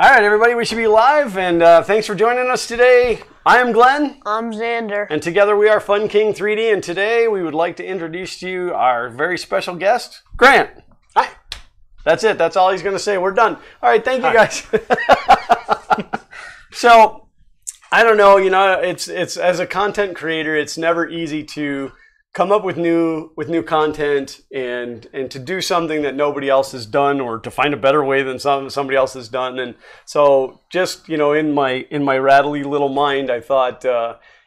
All right, everybody, we should be live, and thanks for joining us today. I am Glenn. I'm Xander. And together we are Fun King 3D, and today we would like to introduce to you our very special guest, Grant. Hi. That's it. That's all he's going to say. We're done. All right, thank you, guys. So, I don't know, it's as a content creator, it's never easy to come up with new content and to do something that nobody else has done, or to find a better way than somebody else has done. And so just, in my rattly little mind, I thought,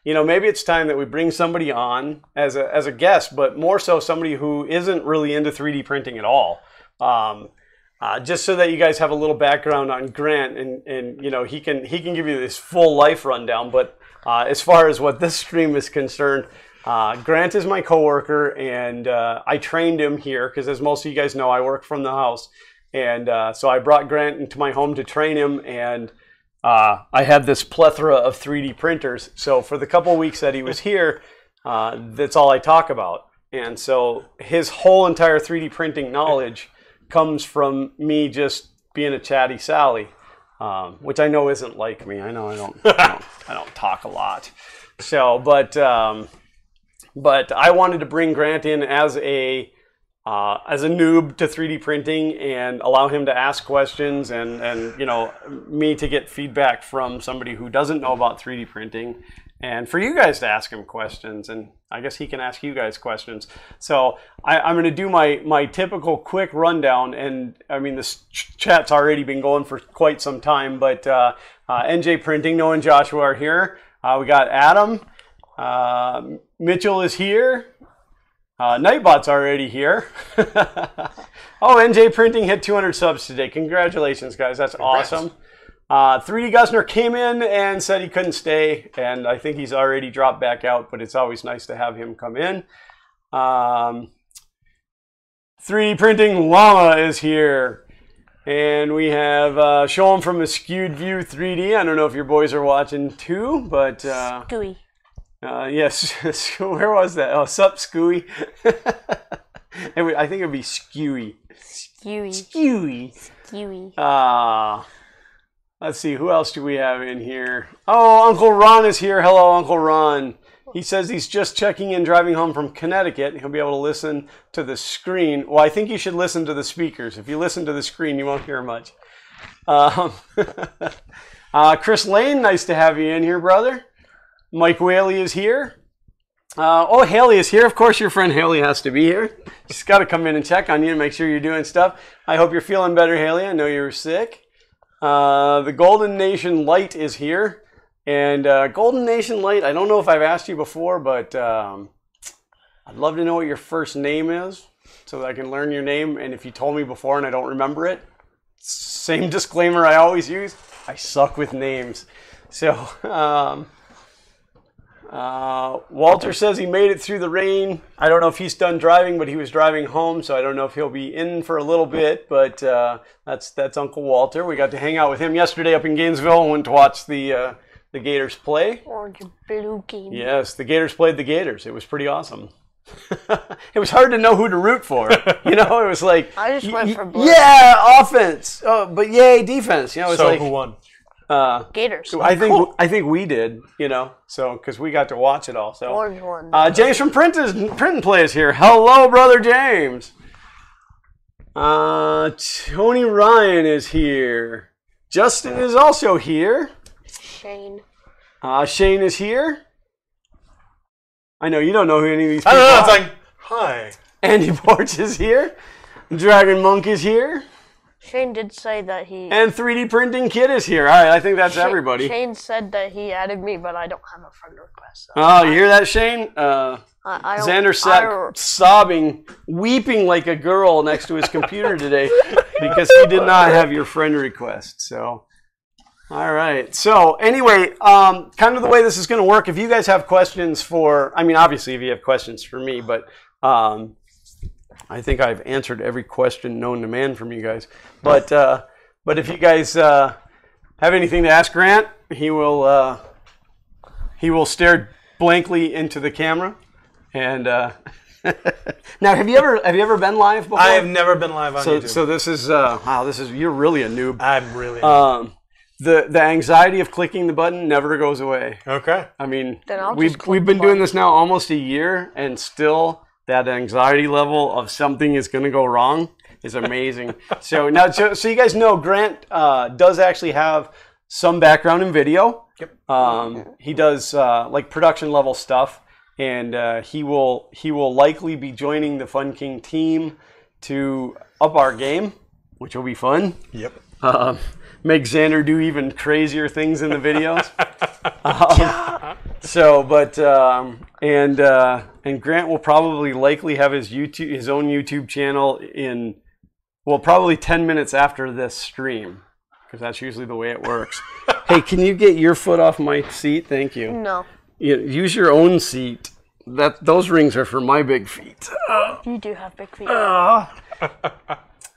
maybe it's time that we bring somebody on as a guest, but more so somebody who isn't really into 3D printing at all. Just so that you guys have a little background on Grant, and he can give you this full life rundown. But as far as what this stream is concerned, Grant is my coworker, and I trained him here because, as most of you guys know, I work from the house, and so I brought Grant into my home to train him, and I had this plethora of 3D printers. So for the couple weeks that he was here, that's all I talk about, and so his whole entire 3D printing knowledge comes from me just being a chatty Sally, which I know isn't like me. I know I don't talk a lot. So, but I wanted to bring Grant in as a noob to 3D printing and allow him to ask questions, and me to get feedback from somebody who doesn't know about 3D printing, and for you guys to ask him questions, and I guess he can ask you guys questions. So I'm going to do my typical quick rundown, and I mean, this chat's already been going for quite some time, but NJ Printing, Noah and Joshua are here. We got Adam. Mitchell is here. Nightbot's already here. Oh, NJ Printing hit 200 subs today. Congratulations, guys. That's awesome. 3D Gusner came in and said he couldn't stay, and I think he's already dropped back out, but it's always nice to have him come in. 3D Printing Llama is here. And we have Show 'em from a Skewed View 3D. I don't know if your boys are watching too, but... Scooey. Yes, where was that? Oh, sup, Scooey. I think it would be Skewy. Skewy. Let's see, who else do we have in here? Oh, Uncle Ron is here. Hello, Uncle Ron. He says he's just checking in, driving home from Connecticut. He'll be able to listen to the screen. Well, I think you should listen to the speakers. If you listen to the screen, you won't hear much. Chris Lane, nice to have you in here, brother. Mike Whaley is here. Oh, Haley is here. Of course, your friend Haley has to be here. She's got to come in and check on you and make sure you're doing stuff. I hope you're feeling better, Haley. I know you were sick. The Golden Nation Light is here. And Golden Nation Light, I don't know if I've asked you before, but I'd love to know what your first name is so that I can learn your name. And if you told me before and I don't remember it, same disclaimer I always use, I suck with names. So... Walter says he made it through the rain. I don't know if he's done driving, but he was driving home, so I don't know if he'll be in for a little bit, but that's Uncle Walter. We got to hang out with him yesterday up in Gainesville and went to watch the Gators play. Orange and blue game. Yes, the Gators played the Gators. It was pretty awesome. It was hard to know who to root for. It was like... I just went for blue. Yeah, offense. Oh, but yay, defense. It was so like... who won? Gators. I think we did, so because we got to watch it all. So Orange one. James from Print and Play is here. Hello, brother James. Tony Ryan is here. Justin is also here. Shane. Shane is here. I know you don't know who any of these people I don't know. are. It's like, hi. Andy Porch is here. Dragon Monk is here. Shane did say that he... And 3D Printing Kid is here. All right, I think that's everybody. Shane said that he added me, but I don't have a friend request. So Oh, you hear that, Shane? Xander sat sobbing, weeping like a girl next to his computer today because he did not have your friend request. So, all right. So, anyway, kind of the way this is going to work, if you guys have questions obviously if you have questions for me, but... I think I've answered every question known to man from you guys. But if you guys have anything to ask Grant, he will stare blankly into the camera. And now, have you ever been live before? I have never been live on YouTube. So this is wow. You're really a noob. I'm really. the anxiety of clicking the button never goes away. Okay. I mean, Then I'll we've just click been the doing button. this now almost a year, and still that anxiety level of something is going to go wrong is amazing. So now, so you guys know, Grant does actually have some background in video. Yep. He does like production level stuff, and he will likely be joining the Fun King team to up our game, which will be fun. Yep. Make Xander do even crazier things in the videos. And Grant will probably likely have his own YouTube channel in, well, probably 10 minutes after this stream, because that's usually the way it works. Hey, can you get your foot off my seat? Thank you. No. Use your own seat. Those rings are for my big feet. You do have big feet.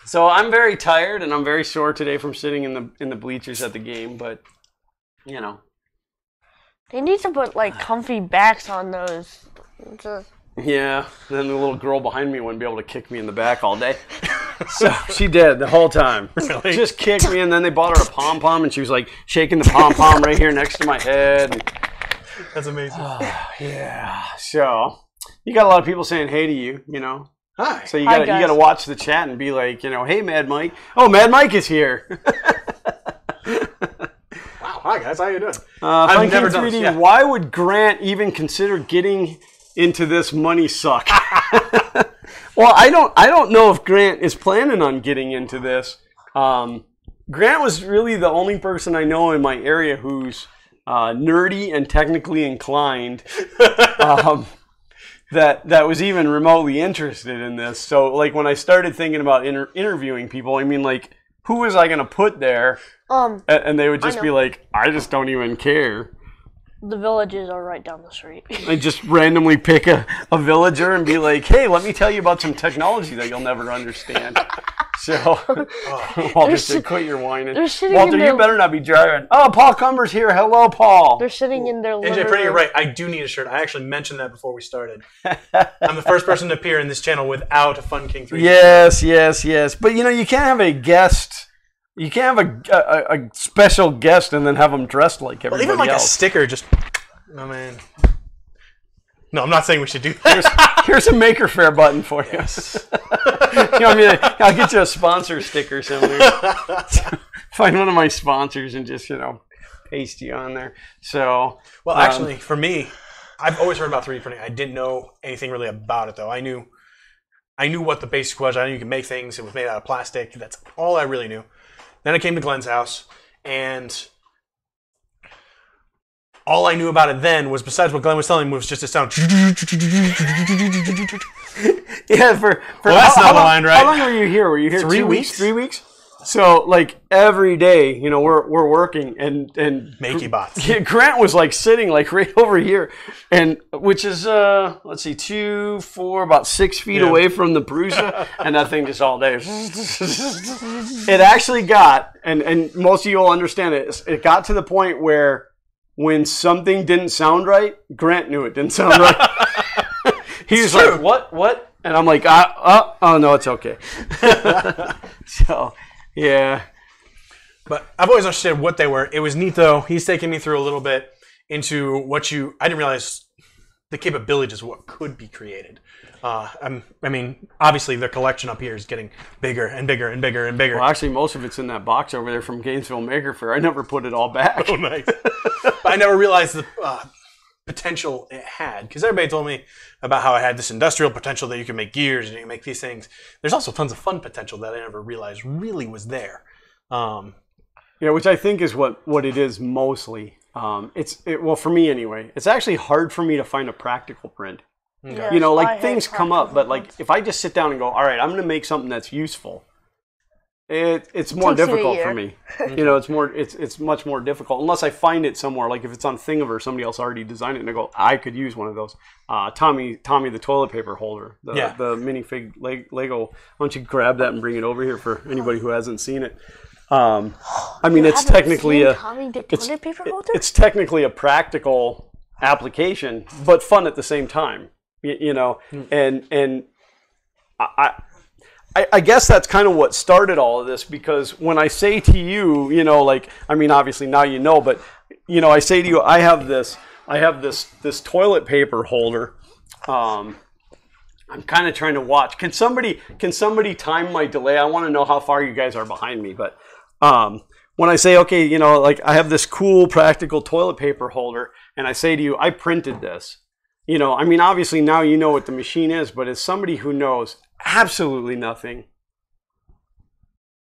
So I'm very tired and I'm very sore today from sitting in the bleachers at the game, but you know. They need to put like comfy backs on those. Yeah, then the little girl behind me wouldn't be able to kick me in the back all day. So she did the whole time. Really? Just kicked me, and then they bought her a pom-pom, and she was like shaking the pom-pom right here next to my head. And, That's amazing. yeah, so you got a lot of people saying hey to you, you know. Hi. So you Hi, got guys. to watch the chat and be like, you know, hey, Mad Mike. Oh, Mad Mike is here. Wow. Hi, guys. How you doing? I've never never done 3D. this, yeah. Why would Grant even consider getting into this money suck? Well, I don't know if Grant is planning on getting into this. Grant was really the only person I know in my area who's nerdy and technically inclined. That was even remotely interested in this. So, like, when I started thinking about interviewing people, I mean, like, who was I going to put there? And they would just be like, I just don't even care. The villages are right down the street. I just randomly pick a villager and be like, hey, let me tell you about some technology that you'll never understand. So, Walter said, quit your whining. they're sitting Walter, in you their- better not be driving. Oh, Paul Cumber's here. Hello, Paul. They're sitting in their living NJ, Pretty, you're room. right. I do need a shirt. I actually mentioned that before we started. I'm the first person to appear in this channel without a Fun King 3. Yes. But, you know, you can't have a guest. You can't have a special guest and then have them dressed like everybody Even like else. a sticker, just. Oh, man. No, I'm not saying we should do that. Here's a Maker Faire button for you. Yes. You know, I mean, I'll get you a sponsor sticker somewhere. Find one of my sponsors and just, you know, paste you on there. So, Well, actually, for me, I've always heard about 3D printing. I didn't know anything really about it, though. I knew what the basic was. I knew you could make things. It was made out of plastic. That's all I really knew. Then I came to Glenn's house, and all I knew about it then was, besides what Glenn was telling me, was just a sound. yeah, for Well, that's not the line, right? How long were you here? Were you here 3 2 weeks? 3 weeks? So, like, every day, you know, we're working and Makey bots. Grant was like sitting like right over here, and which is let's see, 2, 4, about 6 feet Yeah. away from the Prusa, and that thing just all day. It actually got, and most of you will understand it. It got to the point where when something didn't sound right, Grant knew it didn't sound right. He was like, "What?" And I'm like, "Oh no, it's okay." So. Yeah. But I've always understood what they were. It was neat, though. He's taking me through a little bit into what I didn't realize the capabilities of what could be created. I mean, obviously, the collection up here is getting bigger and bigger and bigger and bigger. Well, actually, most of it's in that box over there from Gainesville Maker Faire. I never put it all back. Oh, nice. But I never realized the potential it had, because everybody told me about how it had this industrial potential that you can make gears and you can make these things. There's also tons of fun potential that I never realized really was there. Yeah, which I think is what it is mostly. Well, for me anyway, it's actually hard for me to find a practical print. Yes, You know, I like hate things come up, practical but like ones. if I just sit down and go, all right, I'm going to make something that's useful. It's more Takes you a difficult year. for me. You know, it's much more difficult unless I find it somewhere. Like if it's on Thingiver, somebody else already designed it, and I go, I could use one of those. Tommy, the toilet paper holder, the minifig Lego. Why don't you grab that and bring it over here for anybody who hasn't seen it? I mean, it's technically Tommy the toilet paper holder? it's technically a practical application, but fun at the same time. You know, and I guess that's kind of what started all of this, because when I say to you, you know, like, I mean, obviously now you know, but, you know, I say to you, I have this toilet paper holder. I'm kind of trying to watch. Can somebody time my delay? I want to know how far you guys are behind me. But when I say, okay, you know, like, I have this cool practical toilet paper holder, and I say to you, I printed this. You know, I mean, obviously now you know what the machine is, but as somebody who knows absolutely nothing,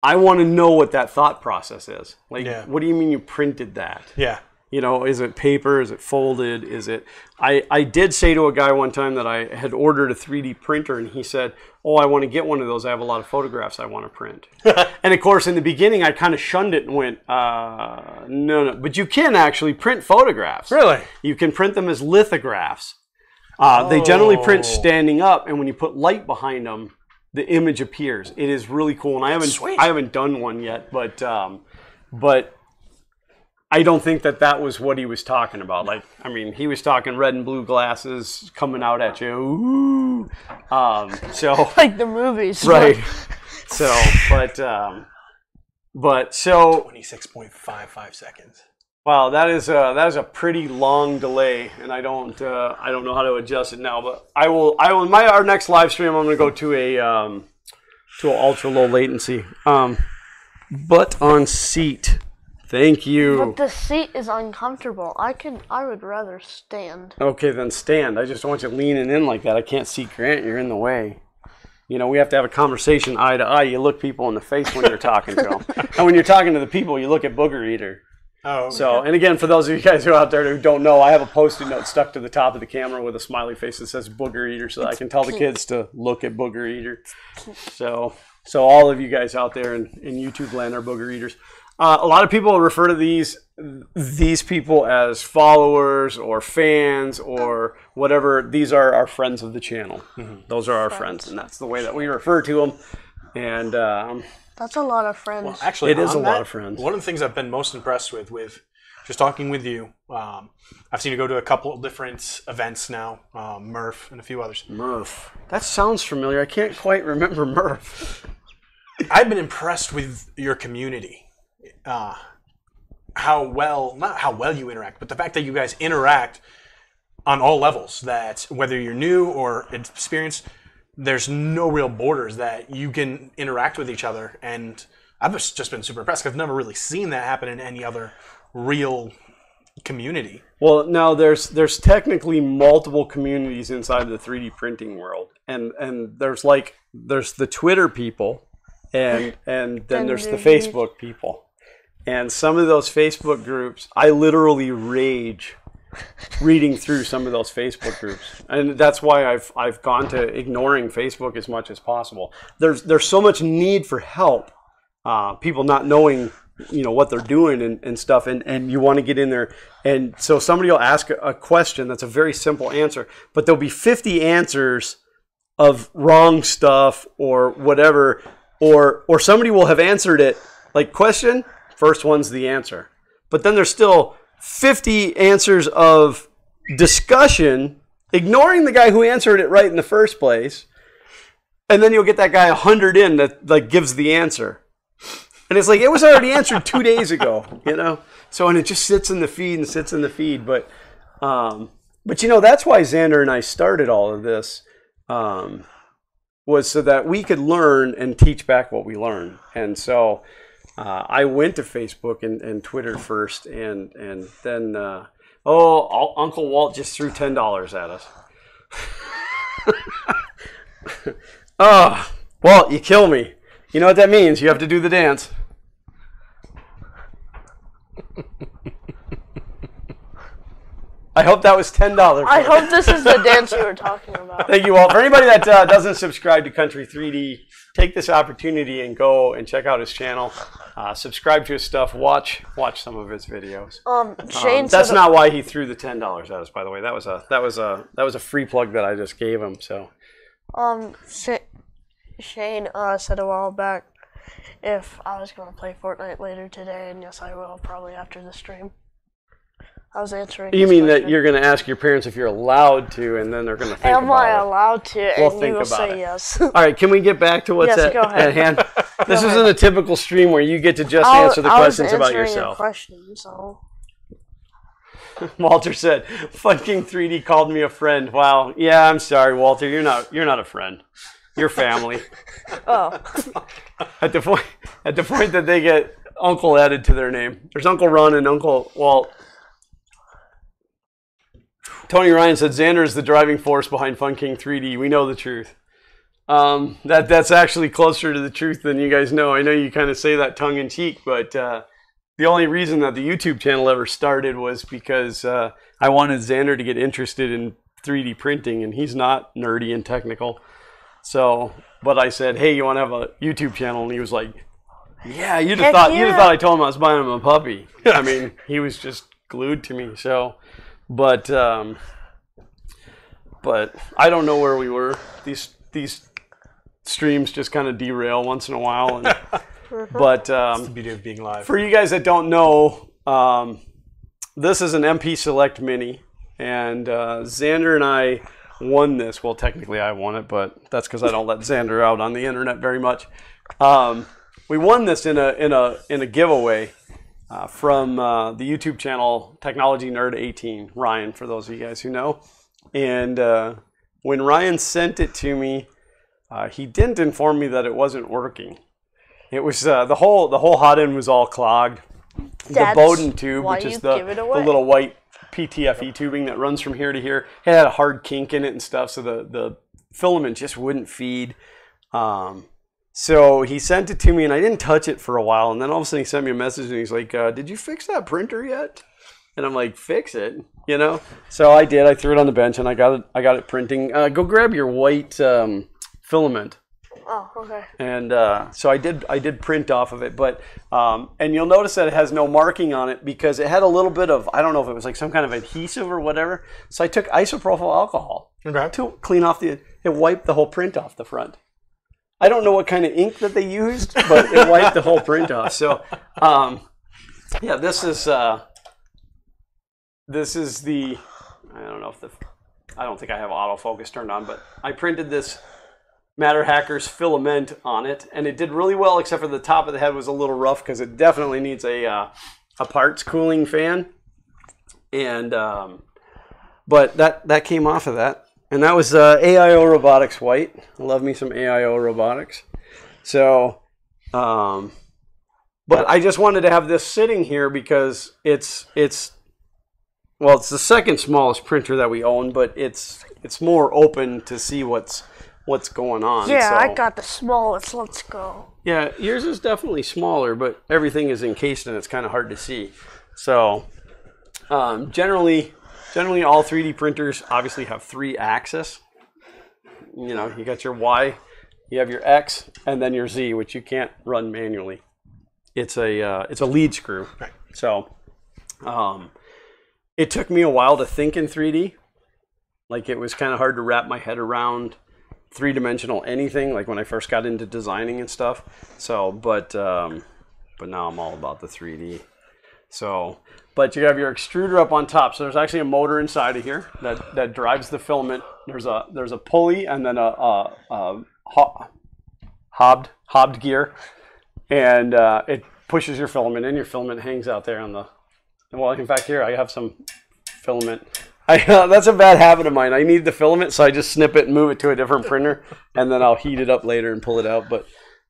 I want to know what that thought process is. Like, what do you mean you printed that? Yeah. You know, is it paper? Is it folded? Is it... I did say to a guy one time that I had ordered a 3D printer, and he said, oh, I want to get one of those. I have a lot of photographs I want to print. And of course, in the beginning, I kind of shunned it and went, no. But you can actually print photographs. Really? You can print them as lithographs. They generally print standing up, and when you put light behind them, the image appears. It is really cool, and I haven't done one yet, but I don't think that was what he was talking about. Like, I mean, he was talking red and blue glasses coming out at you. Ooh. So like the movies, right? So, but so 26.55 seconds. Wow, that is a pretty long delay, and I don't know how to adjust it now. But I will. Our next live stream, I'm going to go to an ultra low latency. Butt on seat. Thank you. But the seat is uncomfortable. I would rather stand. Okay, then stand. I just don't want you leaning in like that. I can't see Grant. You're in the way. You know, we have to have a conversation eye to eye. You look people in the face when you're talking to them. And when you're talking to the people, you look at Booger Eater. Oh, okay. So, and again, for those of you guys who are out there who don't know, I have a Post-it note stuck to the top of the camera with a smiley face that says Booger Eater, so that I can tell the kids to look at Booger Eater. So all of you guys out there in YouTube land are Booger Eaters. A lot of people refer to these people as followers or fans or whatever. These are our friends of the channel. Mm-hmm. Those are our friends, and that's the way that we refer to them. And that's a lot of friends. Well, actually, it is a lot of friends. One of the things I've been most impressed with just talking with you, I've seen you go to a couple of different events now, Murph and a few others. Murph. That sounds familiar. I can't quite remember Murph. I've been impressed with your community. Not how well you interact, but the fact that you guys interact on all levels, that whether you're new or experienced, there's no real borders, that you can interact with each other. And I've just been super impressed. I've never really seen that happen in any other real community. Well, now there's technically multiple communities inside the 3D printing world. And there's the Twitter people and then there's the Facebook people. And some of those Facebook groups, I literally rage reading through some of those Facebook groups. And that's why I've gone to ignoring Facebook as much as possible. There's so much need for help. People not knowing, you know, what they're doing and stuff, and you want to get in there. And so somebody will ask a question that's a very simple answer, but there'll be 50 answers of wrong stuff or whatever, or somebody will have answered it like question. First one's the answer. But then there's still 50 answers of discussion, ignoring the guy who answered it right in the first place. And then you'll get that guy 100 in that like gives the answer. And it's like, it was already answered 2 days ago, you know? So, and it just sits in the feed and sits in the feed. But you know, that's why Xander and I started all of this, was so that we could learn and teach back what we learn. And so I went to Facebook and Twitter first, and then Uncle Walt just threw $10 at us. Oh, Walt, you kill me. You know what that means? You have to do the dance. I hope that was $10. I hope this is the dance you were talking about. Thank you, Walt. For anybody that doesn't subscribe to Country 3D, take this opportunity and go and check out his channel. Subscribe to his stuff. Watch some of his videos. Shane that's not why he threw the $10 at us, by the way. That was a free plug that I just gave him. So, Shane said a while back if I was going to play Fortnite later today, and yes, I will, probably after the stream. I was answering. You mean that you're going to ask your parents if you're allowed to, and then they're going to think about it? Am I allowed to? We'll and think you will about say it. yes. All right, can we get back to what's at hand? This isn't a typical stream where you get to just answer the questions about yourself. Question, so. Walter said, "Fun King 3D called me a friend." Wow. Yeah, I'm sorry, Walter. You're not a friend. You're family. Oh. At the point that they get Uncle added to their name. There's Uncle Ron and Uncle Walt. Tony Ryan said, "Xander is the driving force behind Fun King 3D. We know the truth." That's actually closer to the truth than you guys know. I know you kind of say that tongue in cheek, but the only reason that the YouTube channel ever started was because I wanted Xander to get interested in 3D printing, and he's not nerdy and technical. So, but I said, "Hey, you want to have a YouTube channel?" And he was like, "Yeah." You'd have thought I told him I was buying him a puppy. I mean, he was just glued to me. So, but I don't know where we were. These streams just kind of derail once in a while. And, but that's the beauty of being live. For you guys that don't know, this is an MP Select Mini, and Xander and I won this. Well, technically I won it, but that's because I don't let Xander out on the internet very much. We won this in a giveaway from the YouTube channel Technology Nerd 18, Ryan, for those of you guys who know. And when Ryan sent it to me, he didn't inform me that it wasn't working. It was the whole hot end was all clogged. The Bowden tube, which is the little white PTFE tubing that runs from here to here, it had a hard kink in it and stuff, so the filament just wouldn't feed. So he sent it to me, and I didn't touch it for a while, and then all of a sudden he sent me a message, and he's like, "Did you fix that printer yet?" And I'm like, "Fix it?" You know? So I did. I threw it on the bench, and I got it printing. Go grab your white filament. Oh, okay. And so I did print off of it, but and you'll notice that it has no marking on it because it had a little bit of, I don't know if it was like some kind of adhesive or whatever. So I took isopropyl alcohol to clean off it wiped the whole print off the front. I don't know what kind of ink that they used, but it wiped the whole print off. So yeah, this is the, I don't think I have autofocus turned on, but I printed this Matter Hackers filament on it, and it did really well, except for the top of the head was a little rough because it definitely needs a parts cooling fan. And but that came off of that, and that was AIO Robotics white. I love me some AIO Robotics. So, but I just wanted to have this sitting here because it's the second smallest printer that we own, but it's more open to see what's going on. Yeah, so, I got the smallest. Let's go. Yeah, yours is definitely smaller, but everything is encased and it's kind of hard to see. So generally all 3D printers obviously have 3 axes. You know, you got your Y, you have your X, and then your Z, which you can't run manually. It's a lead screw. Right. So it took me a while to think in 3D. Like, it was kind of hard to wrap my head around three-dimensional anything, like when I first got into designing and stuff. So, but now I'm all about the 3D. So, but you have your extruder up on top. So there's actually a motor inside of here that drives the filament. There's a pulley and then a hobbed gear, and it pushes your filament in. Your filament hangs out there on the. Well, in fact, here I have some filament. That's a bad habit of mine. I need the filament, so I just snip it and move it to a different printer, and then I'll heat it up later and pull it out. But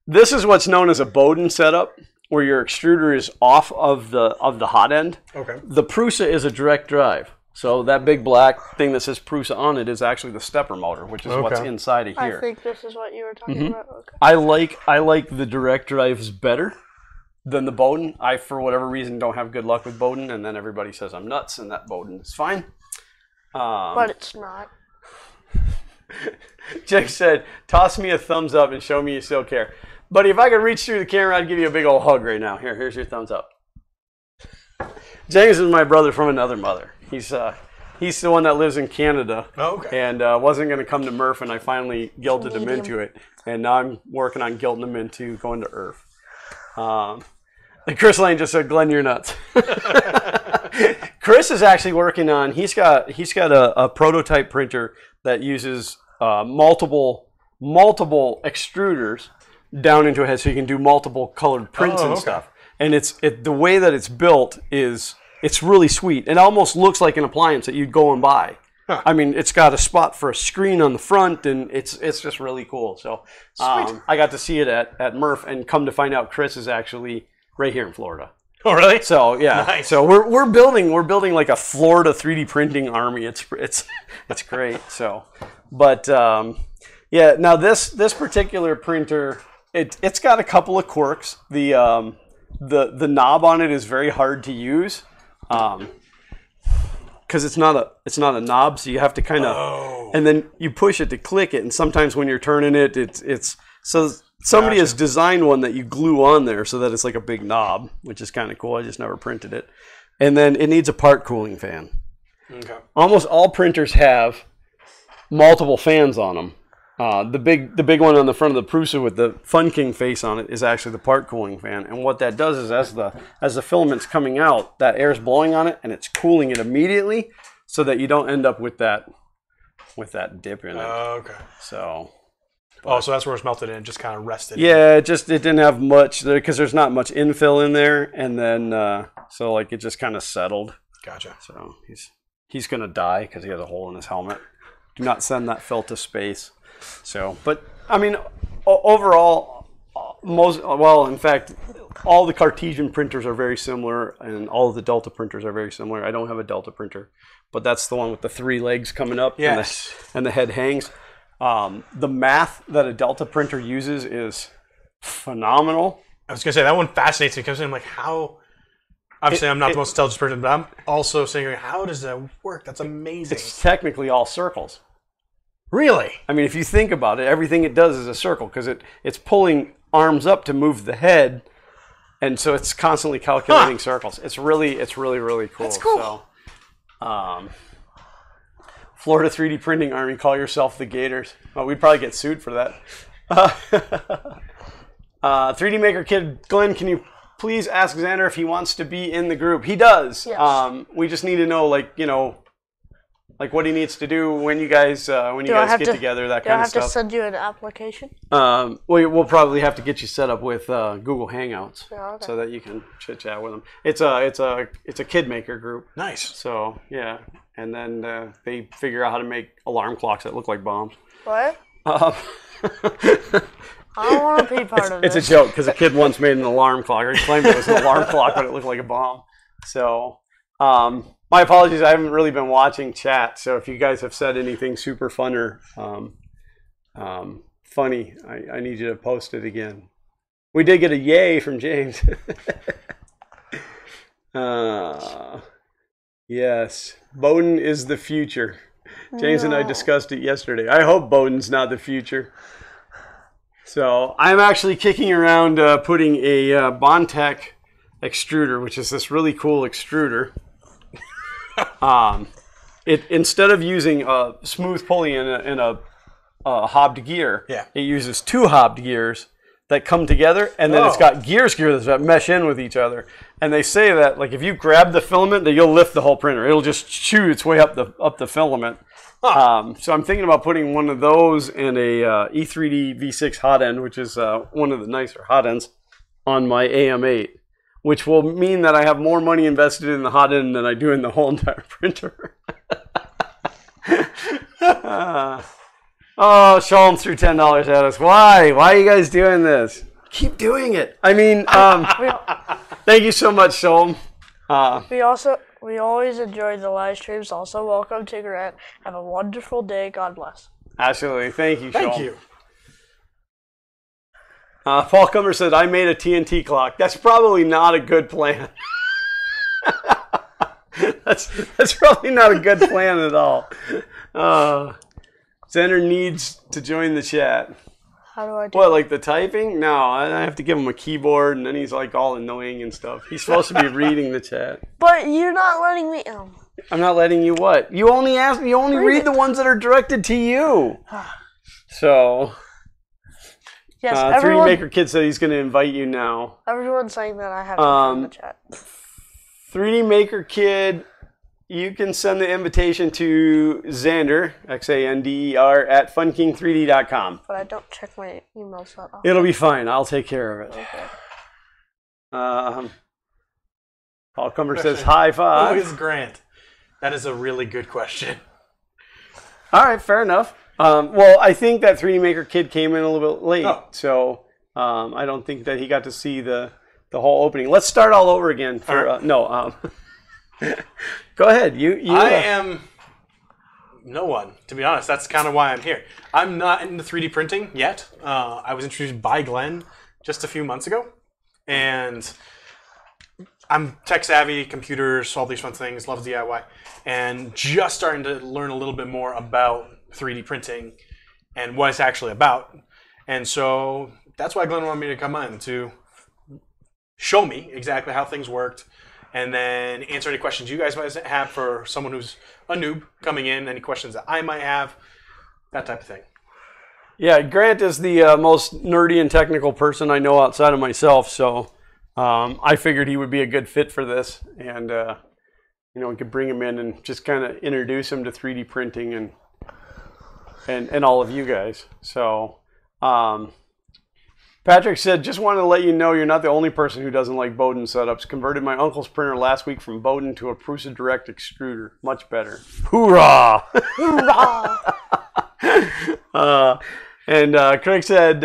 this is what's known as a Bowden setup, where your extruder is off of the hot end. Okay. The Prusa is a direct drive. So that big black thing that says Prusa on it is actually the stepper motor, which is what's inside of here. I think this is what you were talking about. Okay. I like the direct drives better than the Bowden. I, for whatever reason, don't have good luck with Bowden, and then everybody says I'm nuts, and that Bowden is fine. But it's not. Jake said, "Toss me a thumbs up and show me you still care." Buddy, if I could reach through the camera, I'd give you a big old hug right now. Here's your thumbs up. James is my brother from another mother. He's the one that lives in Canada. Oh, okay. And wasn't going to come to Murph, and I finally guilted him into it. And now I'm working on guilting him into going to Irf. And Chris Lane just said, "Glenn, you're nuts." Chris is actually working on. He's got a prototype printer that uses multiple extruders down into a head, so you can do multiple colored prints and stuff. And the way that it's built is it's really sweet. It almost looks like an appliance that you'd go and buy. Huh. I mean, it's got a spot for a screen on the front, and it's just really cool. So I got to see it at Murph, and come to find out, Chris is actually right here in Florida. Oh, really? So yeah, nice. So we're building like a Florida 3D printing army. It's great. So, but yeah, now this particular printer, it's got a couple of quirks. The knob on it is very hard to use. Because it's not a knob, so you have to kind of, and then you push it to click it, and sometimes when you're turning it, it's so somebody has designed one that you glue on there so that it's like a big knob, which is kind of cool. I just never printed it, and then it needs a part cooling fan. Okay. Almost all printers have multiple fans on them. The big one on the front of the Prusa with the Fun King face on it is actually the part cooling fan, and what that does is as the filament's coming out, that air's blowing on it and it's cooling it immediately, so that you don't end up with that dip in it. Okay. So. So that's where it's melted in, just kind of rested. Yeah, it didn't have much there because there's not much infill in there, and then so like it just kind of settled. Gotcha. So he's gonna die because he has a hole in his helmet. Do not send that fill to space. So, but I mean, overall, in fact, all the Cartesian printers are very similar, and all of the Delta printers are very similar. I don't have a Delta printer, but that's the one with the 3 legs coming up, yes, and the head hangs. The math that a Delta printer uses is phenomenal. I was gonna say that one fascinates me because I'm like, how? Obviously, I'm not the most intelligent person, but I'm also saying, how does that work? That's amazing. It's technically all circles. Really? I mean, if you think about it, everything it does is a circle because it's pulling arms up to move the head, and so it's constantly calculating circles. It's really cool. That's cool. So, Florida 3D printing army, call yourself the Gators. Well, we'd probably get sued for that. 3D Maker Kid Glenn, can you please ask Xander if he wants to be in the group? He does. Yes. We just need to know, like what he needs to do when you guys get together, that kind of stuff. Do I have to send you an application? We'll probably have to get you set up with Google Hangouts, okay, so that you can chit chat with them. It's a kid maker group. Nice. So yeah, and then they figure out how to make alarm clocks that look like bombs. What? I don't want to be part of this. It's a joke because a kid once made an alarm clock, or he claimed it was an alarm clock, but it looked like a bomb. So. My apologies, I haven't really been watching chat, so if you guys have said anything super fun or funny, I need you to post it again. We did get a yay from James. Yes, Bowden is the future. James and I discussed it yesterday. I hope Bowden's not the future. So I'm actually kicking around putting a Bondtech extruder, which is this really cool extruder. Instead of using a smooth pulley in a hobbed gear, it uses 2 hobbed gears that come together, and then it's got gears that mesh in with each other. And they say that like if you grab the filament, that you'll lift the whole printer. It'll just chew its way up the filament. So I'm thinking about putting one of those in a E3D V6 hot end, which is one of the nicer hot ends, on my AM8. Which will mean that I have more money invested in the hot end than I do in the whole entire printer. Shalom threw $10 at us. Why? Why are you guys doing this? Keep doing it. I mean, thank you so much, Shalom. We always enjoy the live streams. Also, welcome to Grant. Have a wonderful day. God bless. Absolutely. Thank you, Shalom. Thank you. Paul Cumber said, I made a TNT clock. That's probably not a good plan. That's probably not a good plan at all. Xander needs to join the chat. How do I do What, like the typing? No, I have to give him a keyboard, and then he's like all annoying and stuff. He's supposed to be reading the chat. But you're not letting me... I'm not letting you what? You only read the ones that are directed to you. So... Yes, 3D Maker Kid said he's going to invite you now. Everyone's saying that I have to join the chat. 3D Maker Kid, you can send the invitation to Xander, Xander, at funking3d.com. But I don't check my emails that often. It'll be fine. I'll take care of it. Okay. Paul Cumber says high five. Who is Grant? That is a really good question. All right, fair enough. Well, I think that 3D Maker kid came in a little bit late, so I don't think that he got to see the whole opening. Let's start all over again. Go ahead. I am no one, to be honest. That's kind of why I'm here. I'm not into 3D printing yet. I was introduced by Glenn just a few months ago, and I'm tech savvy, computers, all these fun things, love DIY, and just starting to learn a little bit more about 3D printing and what it's actually about. And so that's why Glenn wanted me to come on to show me exactly how things worked, and then answer any questions you guys might have for someone who's a noob coming in, any questions that I might have, that type of thing. Yeah, Grant is the most nerdy and technical person I know outside of myself, so I figured he would be a good fit for this, and we could bring him in and just kind of introduce him to 3D printing and all of you guys. So Patrick said, just wanted to let you know you're not the only person who doesn't like Bowden setups. Converted my uncle's printer last week from Bowden to a Prusa Direct extruder. Much better. Hoorah! Hoorah! And Craig said,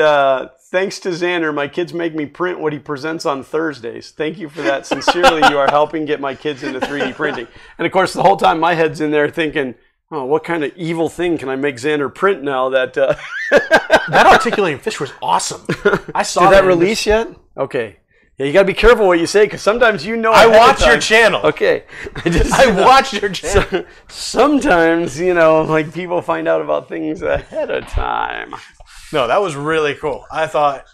thanks to Xander, my kids make me print what he presents on Thursdays. Thank you for that. Sincerely, you are helping get my kids into 3D printing. And of course, the whole time my head's in there thinking, oh, what kind of evil thing can I make Xander print now that... That articulating fish was awesome. I saw Did that release yet? Okay. Yeah, you got to be careful what you say, because sometimes I watch your channel. Okay. I watch your channel. Sometimes, like people find out about things ahead of time. No, that was really cool. I thought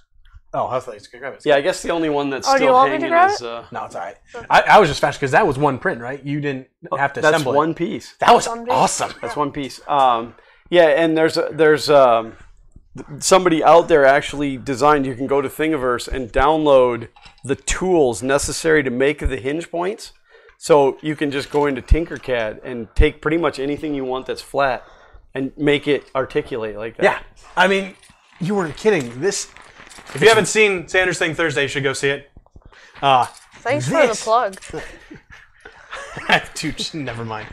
it's good. Grab it. Yeah, I guess the only one that's do you still want me hanging to grab is... it? No, it's all right. I was just fascinated because that was one print, right? You didn't have to assemble That's one piece. That was awesome. That's one piece. Yeah, and there's somebody out there actually designed, you can go to Thingiverse and download the tools necessary to make the hinge points. So you can just go into Tinkercad and take pretty much anything you want that's flat and make it articulate like that. Yeah. I mean, you weren't kidding. This, if you haven't seen Xander's Thing Thursday, you should go see it. Thanks for the plug. Dude, never mind.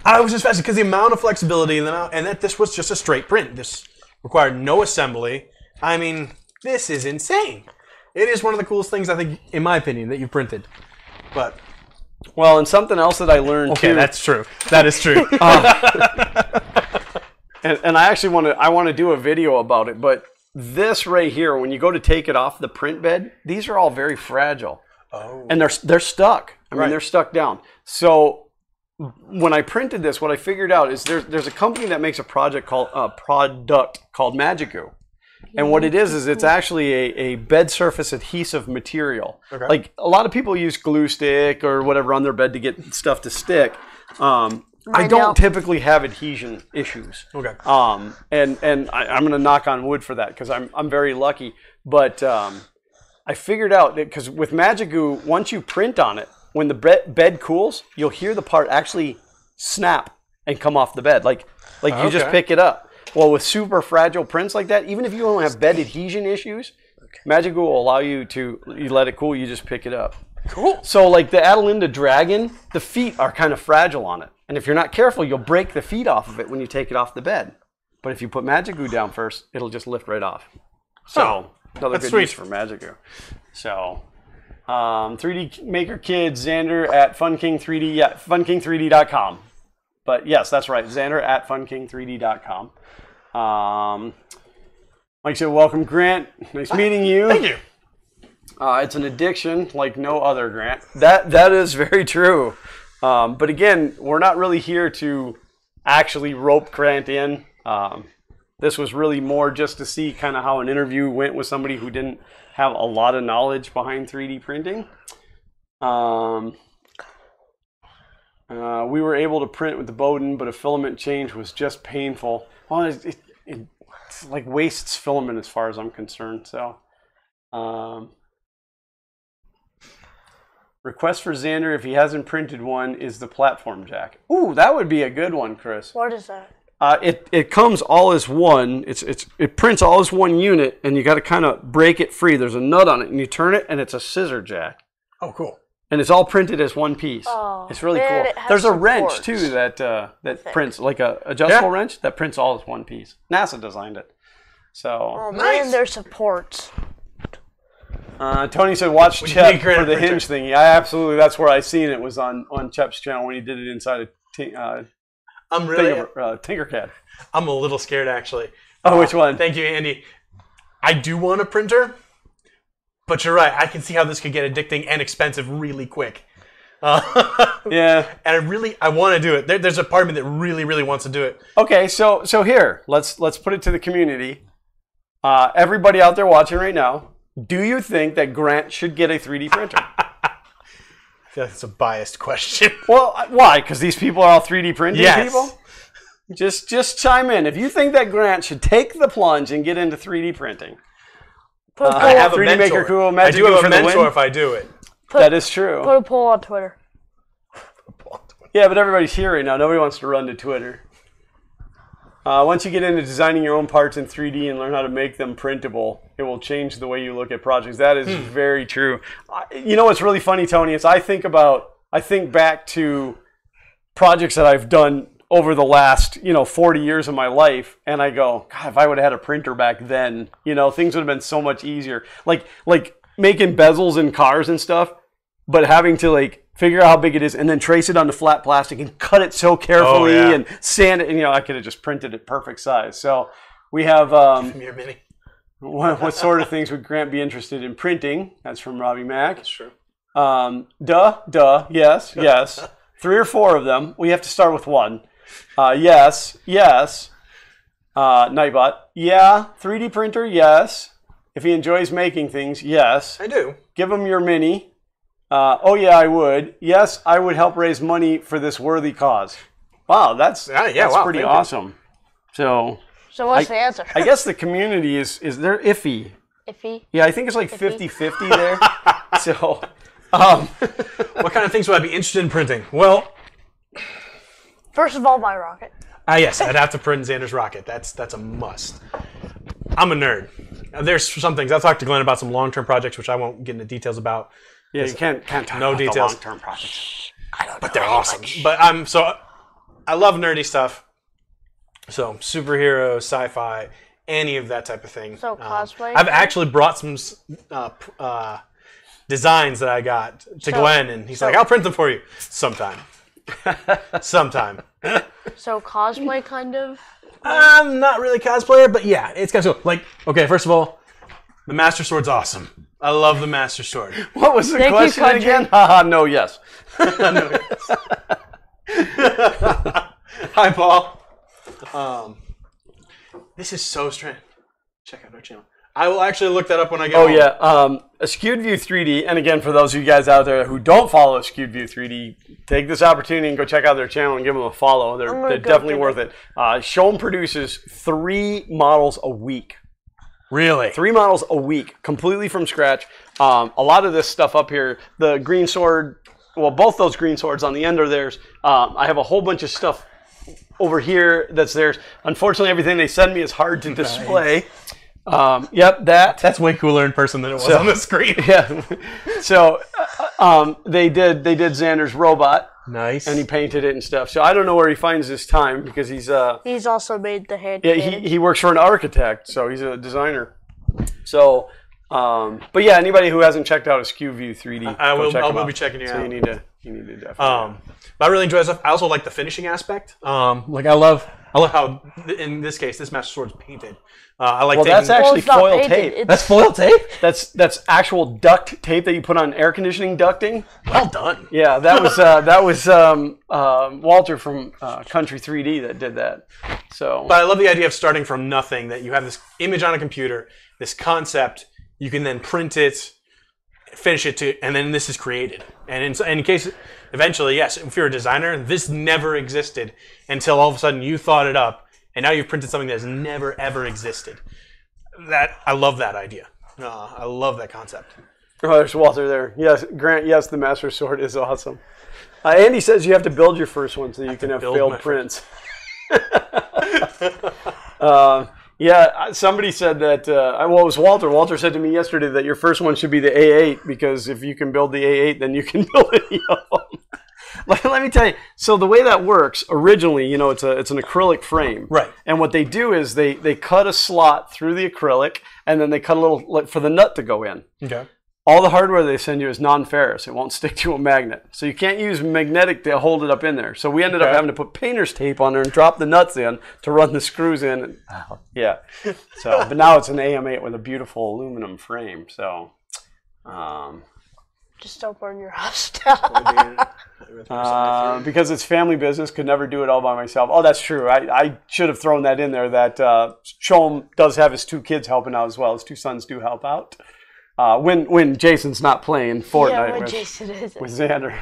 I was just fascinated because the amount of flexibility and that this was just a straight print. This required no assembly. I mean, this is insane. It is one of the coolest things, I think, in my opinion, that you've printed. But well, and something else that I learned too. Okay, that's true. That is true. And I actually want to do a video about it, but this right here, when you go to take it off the print bed, these are all very fragile. Oh. And they're stuck. I mean, they're stuck down. So when I printed this, what I figured out is there's a company that makes a product called Magic Goo. And what it is it's actually a bed surface adhesive material. Okay. Like a lot of people use glue stick or whatever on their bed to get stuff to stick. I don't typically have adhesion issues. Okay. And I'm going to knock on wood for that because I'm very lucky. But I figured out that because with Magic Goo, once you print on it, when the bed cools, you'll hear the part actually snap and come off the bed. Like you just pick it up. Well, with super fragile prints like that, even if you don't have bed adhesion issues, Magic Goo will allow you let it cool, you just pick it up. Cool. So like the Adelinda Dragon, the feet are kind of fragile on it. And if you're not careful, you'll break the feet off of it when you take it off the bed. But if you put Magic Goo down first, it'll just lift right off. So another good use for Magic Goo. So 3D Maker Kids, Xander at funking3d, funking3d.com. But yes, that's right, Xander at funking3d.com. Mike said, welcome, Grant. Nice meeting you. Thank you. It's an addiction like no other, Grant. That is very true. But again, we're not really here to actually rope Grant in. This was really more just to see kind of how an interview went with somebody who didn't have a lot of knowledge behind 3D printing. We were able to print with the Bowden, but a filament change was just painful. Well, it's like wastes filament as far as I'm concerned. So, Request for Xander if he hasn't printed one is the platform jack. Ooh, that would be a good one, Chris. What is that? It comes all as one. It prints all as one unit, and you got to kind of break it free. There's a nut on it, and you turn it, and it's a scissor jack. Oh, cool. And it's all printed as one piece. Oh, it's really cool. There's a wrench too that prints like a adjustable wrench that prints all as one piece. NASA designed it. So oh man, there's supports. Tony said, "Watch Chep for the hinge thing." Yeah, absolutely. That's where I seen it. Was on Chep's channel when he did it inside a Tinkercad. I'm a little scared actually. Oh, which one? Thank you, Andy. I do want a printer. But you're right. I can see how this could get addicting and expensive really quick. Yeah. And I want to do it. There's a part of me that really wants to do it. Okay, so here, let's put it to the community. Everybody out there watching right now, do you think that Grant should get a 3D printer? I feel like it's a biased question. Well, why? Because these people are all 3D printing people? Just chime in. If you think that Grant should take the plunge and get into 3D printing. I have a 3D mentor. Maker Cool. I do have a mentor if I do it. That is true. Put a poll on Twitter. Yeah, but everybody's here right now. Nobody wants to run to Twitter. Once you get into designing your own parts in 3D and learn how to make them printable, it will change the way you look at projects. That is very true. You know what's really funny, Tony, is I think back to projects that I've done over the last, 40 years of my life, and I go, God, if I would have had a printer back then, things would have been so much easier. Like making bezels in cars and stuff, but having to figure out how big it is and then trace it onto flat plastic and cut it so carefully and sand it. And, I could have just printed it perfect size. So we have Your mini. what sort of things would Grant be interested in printing? That's from Robbie Mack. That's true. Yes. 3 or 4 of them. We have to start with one. Yes. Nightbot. Yeah. 3D printer. Yes. If he enjoys making things. Yes. I do. Give him your mini. Oh yeah, I would. Yes, I would help raise money for this worthy cause. Wow, that's pretty awesome. So what's the answer? I guess the community is they're iffy. Iffy? Yeah, I think it's like 50-50 there. So what kind of things would I be interested in printing? Well, first of all, my rocket. Yes, I'd have to print Xander's rocket. That's a must. I'm a nerd. There's some things. I'll talk to Glenn about some long-term projects, which I won't get into details about. Yeah, you can't talk about details. The long-term projects. But they're awesome. But I love nerdy stuff. So superhero, sci-fi, any of that type of thing. So cosplay. I've actually brought some designs that I got to Glenn, and he's like, "I'll print them for you sometime." Sometime. So cosplay, kind of. I'm not really a cosplayer, but yeah, it's kind of cool. Okay, first of all, the Master Sword's awesome. I love the Master Sword. What was the question again? Haha, no, yes. No, yes. Hi, Paul. This is so strange. Check out our channel. I will actually look that up when I get home. Yeah. A Skewed View 3D, and again, for those of you guys out there who don't follow Skewed View 3D, take this opportunity and go check out their channel and give them a follow. They're definitely worth it. Showem produces 3 models a week. Really? 3 models a week, completely from scratch. A lot of this stuff up here, the green sword, well, both those green swords on the end are theirs. I have a whole bunch of stuff over here that's theirs. Unfortunately, everything they send me is hard to display. Yep, that's way cooler in person than it was on the screen. Yeah. So they did Xander's robot. Nice. And he painted it and stuff. So I don't know where he finds his time because he's also made the hand. Yeah, he works for an architect, so he's a designer. So but yeah, anybody who hasn't checked out a Skewed View 3D, I will be checking you out. So you need to definitely. But I really enjoy stuff. I also like the finishing aspect. I love how in this case this Master Sword's painted. That's actually foil tape. That's foil tape? That's actual duct tape that you put on air conditioning ducting. Well done. Yeah, that was Walter from Country 3D that did that. So, but I love the idea of starting from nothing. That you have this image on a computer, this concept, you can then print it, finish it and then this is created. And in case, eventually, yes, if you're a designer, this never existed until all of a sudden you thought it up. And now you've printed something that has never, ever existed. I love that idea. I love that concept. Oh, there's Walter there. Yes, Grant, yes, the Master Sword is awesome. Andy says you have to build your first one so you can have failed prints. Yeah, somebody said that, well, it was Walter. Walter said to me yesterday that your first one should be the A8 because if you can build the A8, then you can build any of them. Let me tell you. So the way that works, originally, you know, it's an acrylic frame. Right. And what they do is they cut a slot through the acrylic, and then they cut a little, like, for the nut to go in. Okay. All the hardware they send you is non-ferrous. It won't stick to a magnet. So you can't use magnetic to hold it up in there. So we ended up having to put painter's tape on there and drop the nuts in to run the screws in. And, yeah. So, but now it's an AM8 with a beautiful aluminum frame. So, just don't burn your house down. Because it's family business, could never do it all by myself. Oh, that's true. I should have thrown that in there. That Chom does have his 2 kids helping out as well. His 2 sons do help out. When Jason's not playing Fortnite with Xander.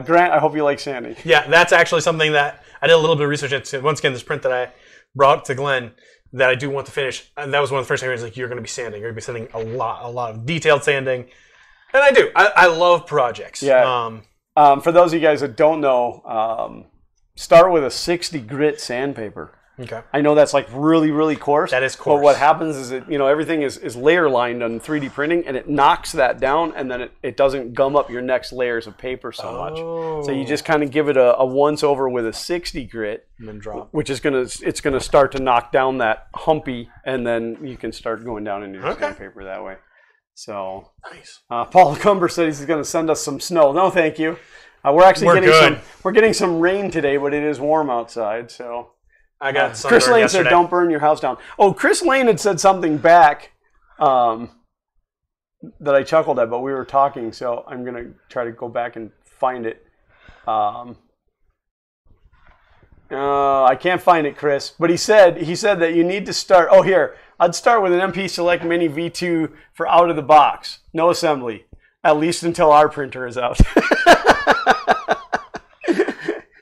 Grant, I hope you like sanding. Yeah, that's actually something that I did a little bit of research into. Once again, this print that I brought to Glenn that I do want to finish, and that was one of the first things like, you're going to be sanding. You're going to be sanding a lot of detailed sanding. And I do. I love projects. Yeah. For those of you guys that don't know, start with a 60 grit sandpaper. Okay. I know that's like really, really coarse. That is coarse. But what happens is that, you know, everything is layer lined on 3D printing, and it knocks that down, and then it doesn't gum up your next layers of paper so much. So you just kind of give it a once over with a 60 grit, and then drop, which is it's gonna start to knock down that humpy, and then you can start going down into your sandpaper that way. So nice. Paul Cumber said he's going to send us some snow. No, thank you. We're getting some rain today, but it is warm outside. So I got Chris Lane said, "Don't burn your house down." Oh, Chris Lane had said something back that I chuckled at, but we were talking, so I'm going to try to go back and find it. I can't find it, Chris. But he said that you need to start. Oh, here. I'd start with an MP Select Mini V2 for out of the box. No assembly. At least until our printer is out.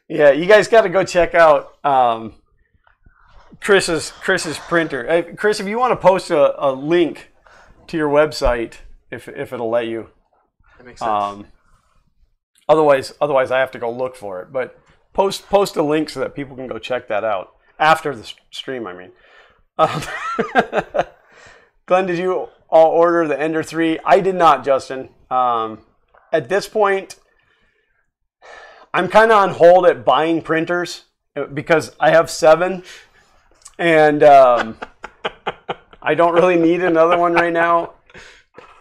Yeah, you guys got to go check out Chris's printer. Chris, if you want to post a link to your website, if it'll let you. That makes sense. Otherwise, I have to go look for it. But post a link so that people can go check that out after the stream. I mean. Glenn, did you all order the Ender 3? I did not, Justin. At this point, I'm kind of on hold at buying printers because I have 7, and I don't really need another one right now.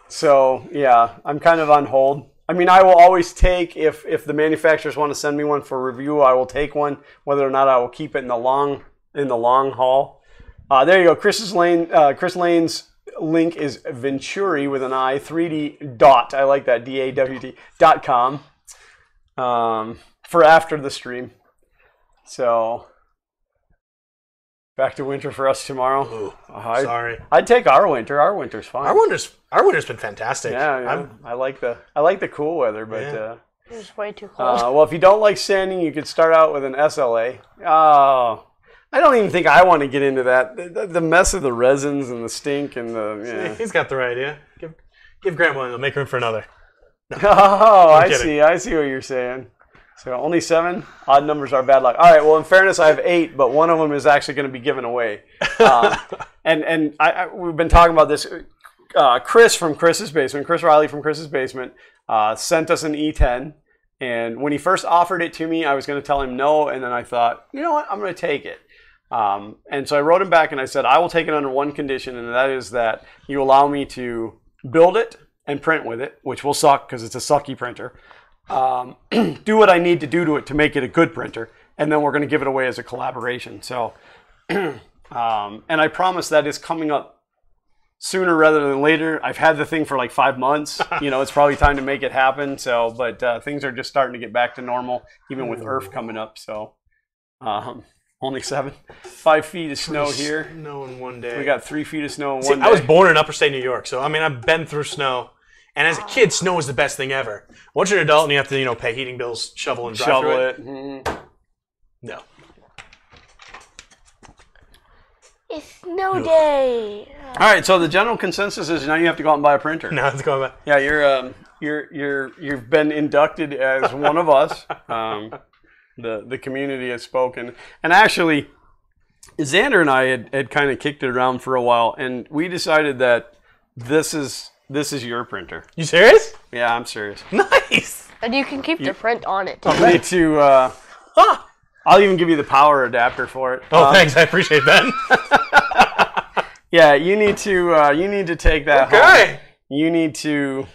So, yeah, I'm kind of on hold. I mean, I will always take, if the manufacturers want to send me one for review, I will take one, whether or not I will keep it in the long haul. There you go. Chris Lane's link is Venturi with an I, 3D dot. I like that, DAWT.com for after the stream. So, back to winter for us tomorrow. Ooh, sorry. I'd take our winter. Our winter's fine. Our winter's been fantastic. Yeah. I like the cool weather, but it was way too cold. well, if you don't like sanding, you could start out with an SLA. Oh. I don't even think I want to get into that. The mess of the resins and the stink and the. He's got the right idea. Give Grant one. They'll make room for another. No. Oh, I see what you're saying. So only 7. Odd numbers are bad luck. All right. Well, in fairness, I have 8, but one of them is actually going to be given away. And we've been talking about this. Chris from Chris's Basement, Chris Riley from Chris's Basement, sent us an E10. And when he first offered it to me, I was going to tell him no, and then I thought, you know what, I'm going to take it. And so I wrote him back and I said, I will take it under one condition, and that is that you allow me to build it and print with it, which will suck because it's a sucky printer. Do what I need to do to it to make it a good printer, and then we're going to give it away as a collaboration. So, and I promise that is coming up sooner rather than later. I've had the thing for like 5 months. It's probably time to make it happen. So, but things are just starting to get back to normal, even with Earth coming up. So, only 5 feet of snow here. Snow in one day. We got 3 feet of snow in one day. I was born in upper state New York, so I mean I've been through snow. And as a kid, snow is the best thing ever. Once you're an adult and you have to, pay heating bills, shovel and drive through it. Mm-hmm. No. It's snow day. right, so the general consensus is now you have to go out and buy a printer. Now let's go back. Yeah, you've been inducted as one of us. The community has spoken, and actually, Xander and I had kind of kicked it around for a while, and we decided that this is your printer. You serious? Yeah, I'm serious. Nice. And you can keep the print on it. You need to. I'll even give you the power adapter for it. Oh, thanks. I appreciate that. Yeah, you need to take that home. You need to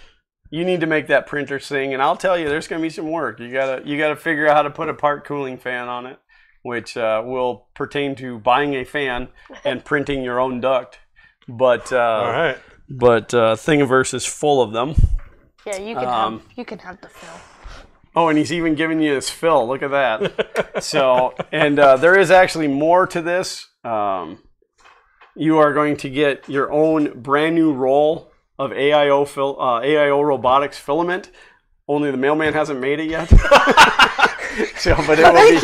make that printer sing, and I'll tell you, there's going to be some work. You gotta figure out how to put a part cooling fan on it, which will pertain to buying a fan and printing your own duct. But all right. But Thingiverse is full of them. Yeah, you can have the fill. Oh, and he's even giving you his fill. Look at that. So, and there is actually more to this. You are going to get your own brand new roll of AIO Robotics Filament. Only the mailman hasn't made it yet. So, but it will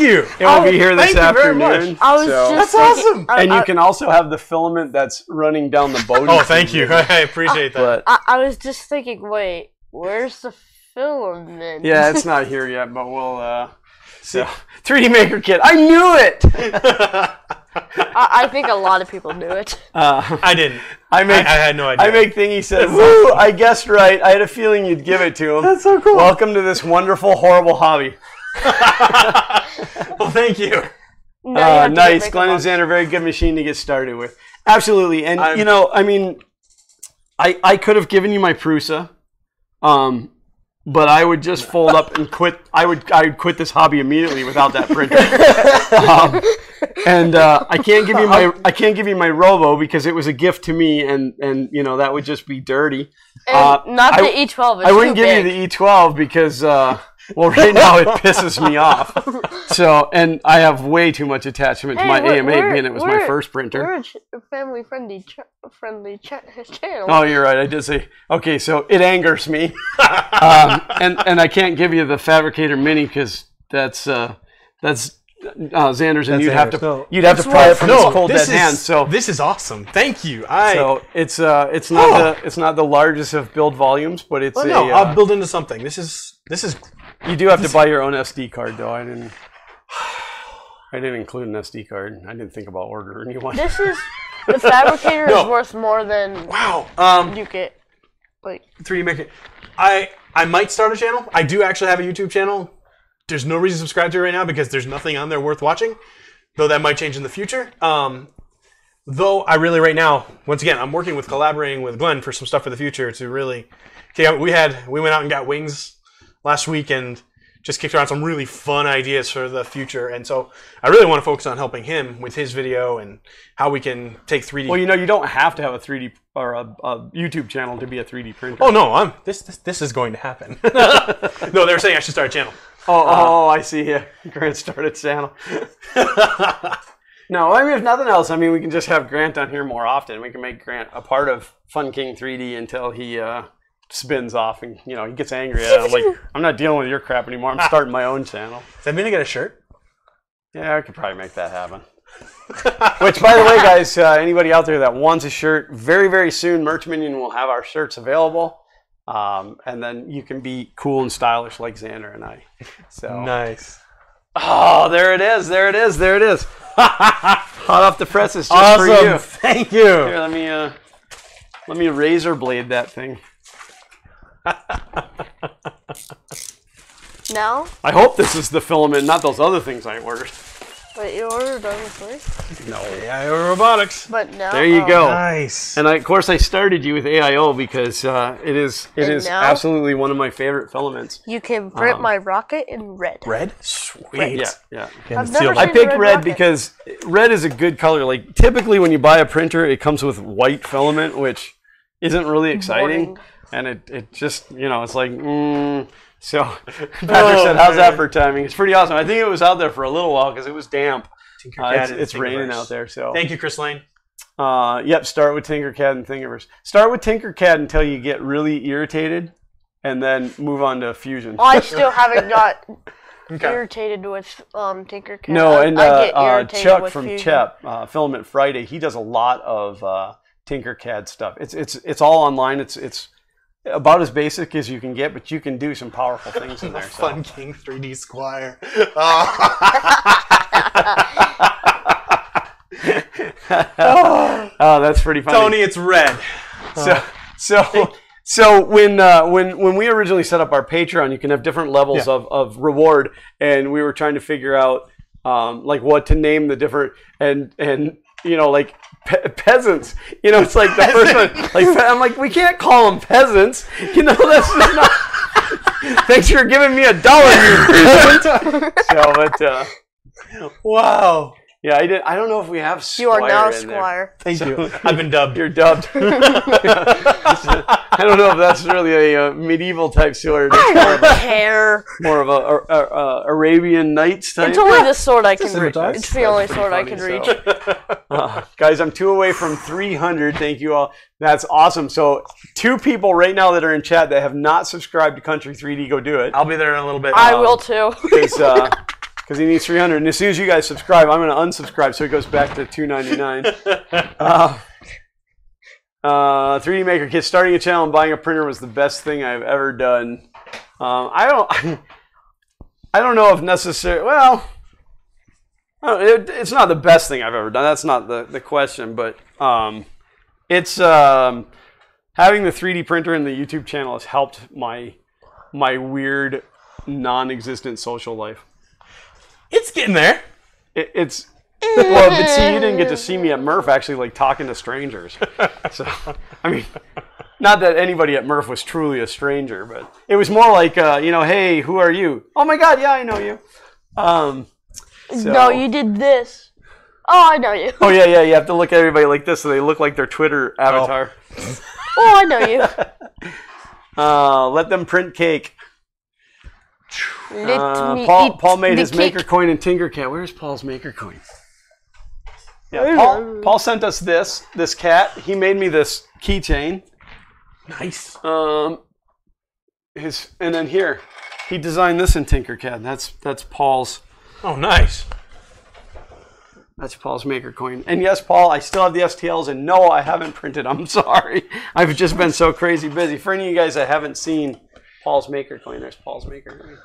be here this afternoon. That's awesome. And you can also have the filament that's running down the boat. Oh, thank you. I appreciate that. I was just thinking, wait, where's the filament? Yeah, it's not here yet, but we'll. So 3D Maker Kit. I knew it. I think a lot of people knew it. I didn't. I had no idea. I make Thingy said, "Woo! I guessed right. I had a feeling you'd give it to him." That's so cool. Welcome to this wonderful, horrible hobby. Well, thank you. Nice, Glenn and Xander, very good machine to get started with. Absolutely, and I mean, I could have given you my Prusa, but I would just fold up and quit. I would quit this hobby immediately without that printer. And I can't give you my Robo because it was a gift to me, and that would just be dirty. And not the E12. I wouldn't give you the E12 because right now it pisses me off. So, and I have way too much attachment to my AMA, being it was my first printer. We're a family-friendly channel. Oh, you're right. I did say, okay, so it angers me. And I can't give you the Fabricator Mini because that's Xander's, and you'd have to pry it from his cold dead hand. So this is awesome. Thank you. So it's not the largest of build volumes, but it's I'll build into something. This is. You do have to buy your own SD card, though. I didn't include an SD card. I didn't think about ordering one. This is the Fabricator is worth more than you get. Like 3D Maker. I might start a channel. I do actually have a YouTube channel. There's no reason to subscribe to it right now because there's nothing on there worth watching. Though that might change in the future. Though I really right now, once again, I'm collaborating with Glenn for some stuff for the future to really. We went out and got wings last week and just kicked around some really fun ideas for the future. And so I really want to focus on helping him with his video and how we can take 3D. Well, you don't have to have a 3D or a YouTube channel to be a 3D printer. Oh, no, this is going to happen. No, they were saying I should start a channel. I see. Yeah, Grant started a channel. No, I mean, if nothing else, we can just have Grant on here more often. We can make Grant a part of Fun King 3D until he spins off and he gets angry at it. I'm like, I'm not dealing with your crap anymore. I'm starting my own channel. Does that mean I get a shirt? Yeah, I could probably make that happen. Which, by the way, guys, anybody out there that wants a shirt, very, very soon, Merch Minion will have our shirts available. And then you can be cool and stylish like Xander and I. So nice. Oh, there it is. Hot off the presses, just awesome. For you. Thank you. Here, let me razor blade that thing. Now? I hope this is the filament, not those other things I ordered. Wait, you ordered those first? No. AIO Robotics. But now, there you go. Nice. And of course, I started you with AIO because it is absolutely one of my favorite filaments. You can print my rocket in red. Red? Sweet. Red. Yeah. I picked red because red is a good color. Like typically, when you buy a printer, it comes with white filament, which isn't really exciting. And it just, it's like, So Patrick said, how's that for timing? It's pretty awesome. I think it was out there for a little while because it was damp. It's raining out there. So thank you, Chris Lane. Yep, start with Tinkercad and Thingiverse. Start with Tinkercad until you get really irritated, and then move on to Fusion. I still haven't got irritated with Tinkercad. No, and I get irritated Chuck with from Fusion. CHEP, Filament Friday, he does a lot of Tinkercad stuff. It's all online. It's about as basic as you can get, but you can do some powerful things in there. Fun King 3D Squire. Oh, that's pretty funny. Tony, it's red. So when we originally set up our Patreon, you can have different levels of reward, and we were trying to figure out like what to name the different and you know, like peasants. You know, it's like the first one. Like I'm like, we can't call them peasants. You know, that's just not. Thanks for giving me $1, you peasant. So, but Wow. yeah, I don't know if we have Squire. You are now in Squire. There. Thank you. I've been dubbed. You're dubbed. I don't know if that's really a medieval type sword. More of a Arabian Nights type. It's only the sword I can reach. scimitar. It's the only sword I can reach. Guys, I'm 2 away from 300. Thank you all. That's awesome. So 2 people right now that are in chat that have not subscribed to Country 3D, go do it. I'll be there in a little bit. I will too. Because he needs 300. And as soon as you guys subscribe, I'm going to unsubscribe so it goes back to $2.99. 3D Maker Kit, starting a channel and buying a printer was the best thing I've ever done. I don't know if necessary. Well, it's not the best thing I've ever done. That's not the question. But it's having the 3D printer and the YouTube channel has helped my weird, non-existent social life. It's getting there. It's well, but see, you didn't get to see me at Murph actually like talking to strangers. So, I mean, not that anybody at Murph was truly a stranger, but it was more like, you know, hey, who are you? Oh my God, yeah, I know you. No, you did this. Oh, I know you. Oh yeah, you have to look at everybody like this so they look like their Twitter avatar. Oh, I know you. Let them print cake. Let me Paul eat made the his cake. Maker Coin in Tinkercad. Where's Paul's Maker Coin? Yeah, Paul sent us this cat. He made me this keychain. Nice. And then here, he designed this in Tinkercad. That's Paul's. Oh, nice. That's Paul's Maker Coin. And yes, Paul, I still have the STLs, and no, I haven't printed. I'm sorry. I've just been so crazy busy. For any of you guys that haven't seen Paul's Maker Coin, there's Paul's Maker Coin.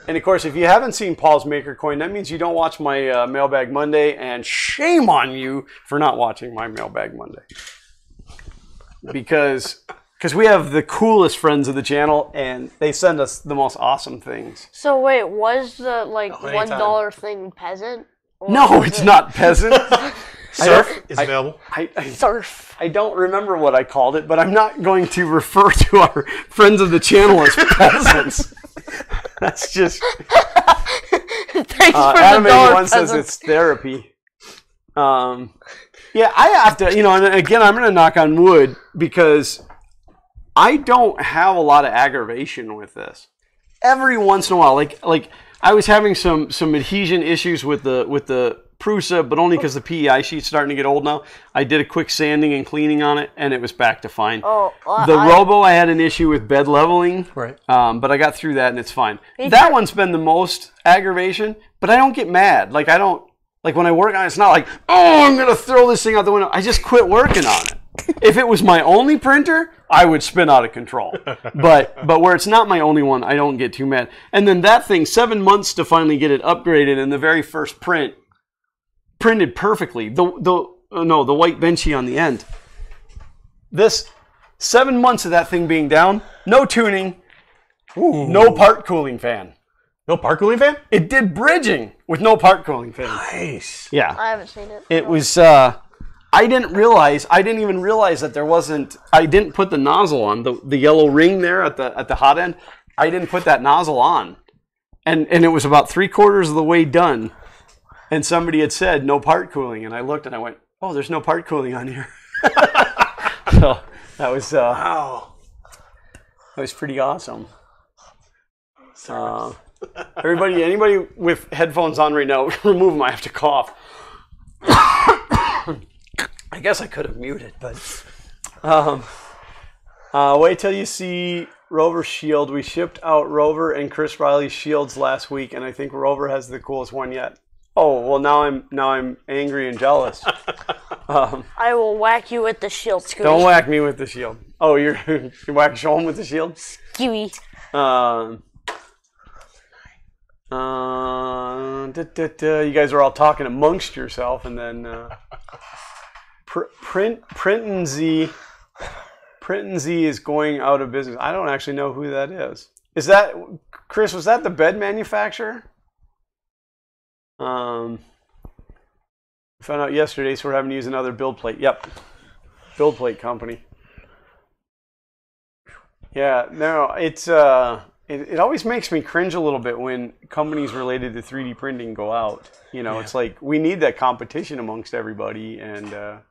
And of course, if you haven't seen Paul's Maker Coin, that means you don't watch my Mailbag Monday, and shame on you for not watching my Mailbag Monday. Because we have the coolest friends of the channel, and they send us the most awesome things. So wait, was the like anytime. $1 thing peasant? Or No, was it's it not peasant. Surf is available. surf? I don't remember what I called it, but I'm not going to refer to our friends of the channel as peasants. That's just... Thanks for Adam the dollar 81 says it's therapy. Yeah, I have to, you know, and again, I'm going to knock on wood because I don't have a lot of aggravation with this. Every once in a while, like I was having some adhesion issues with the Prusa, but only because the PEI sheet's starting to get old now. I did a quick sanding and cleaning on it, and it was back to fine. Oh, the Robo, I had an issue with bed leveling, Right. But I got through that, and it's fine. That one's been the most aggravation, but I don't get mad. Like, I don't, like when I work on it, it's not like, oh, I'm going to throw this thing out the window. I just quit working on it. If it was my only printer, I would spin out of control. But where it's not my only one, I don't get too mad. And then that thing, 7 months to finally get it upgraded, and the very first print printed perfectly. The white benchy on the end. This 7 months of that thing being down, no tuning, no part cooling fan. No part cooling fan? It did bridging with no part cooling fan. Nice. Yeah. I haven't seen it. It was, I didn't even realize that there wasn't, I didn't put the nozzle on, the yellow ring there at the hot end. I didn't put that nozzle on. And it was about 3/4 of the way done. And somebody had said no part cooling. And I looked and I went, oh, there's no part cooling on here. So that was, Wow. that was pretty awesome. Anybody with headphones on right now, remove them. I have to cough. I guess I could have muted, but wait till you see Rover shield. We shipped out Rover and Chris Riley's shields last week, and I think Rover has the coolest one yet. Oh well, now I'm angry and jealous. I will whack you with the shield, Scooby. Don't whack me with the shield. Oh, you're whack Sean with the shield? Skewy. You guys are all talking amongst yourself, and then Print and Z is going out of business. I don't actually know who that is. Is that Chris? Was that the bed manufacturer? I found out yesterday, so we're having to use another build plate. Yep, build plate company. Yeah, no, it's it always makes me cringe a little bit when companies related to 3D printing go out. You know, it's like we need that competition amongst everybody. And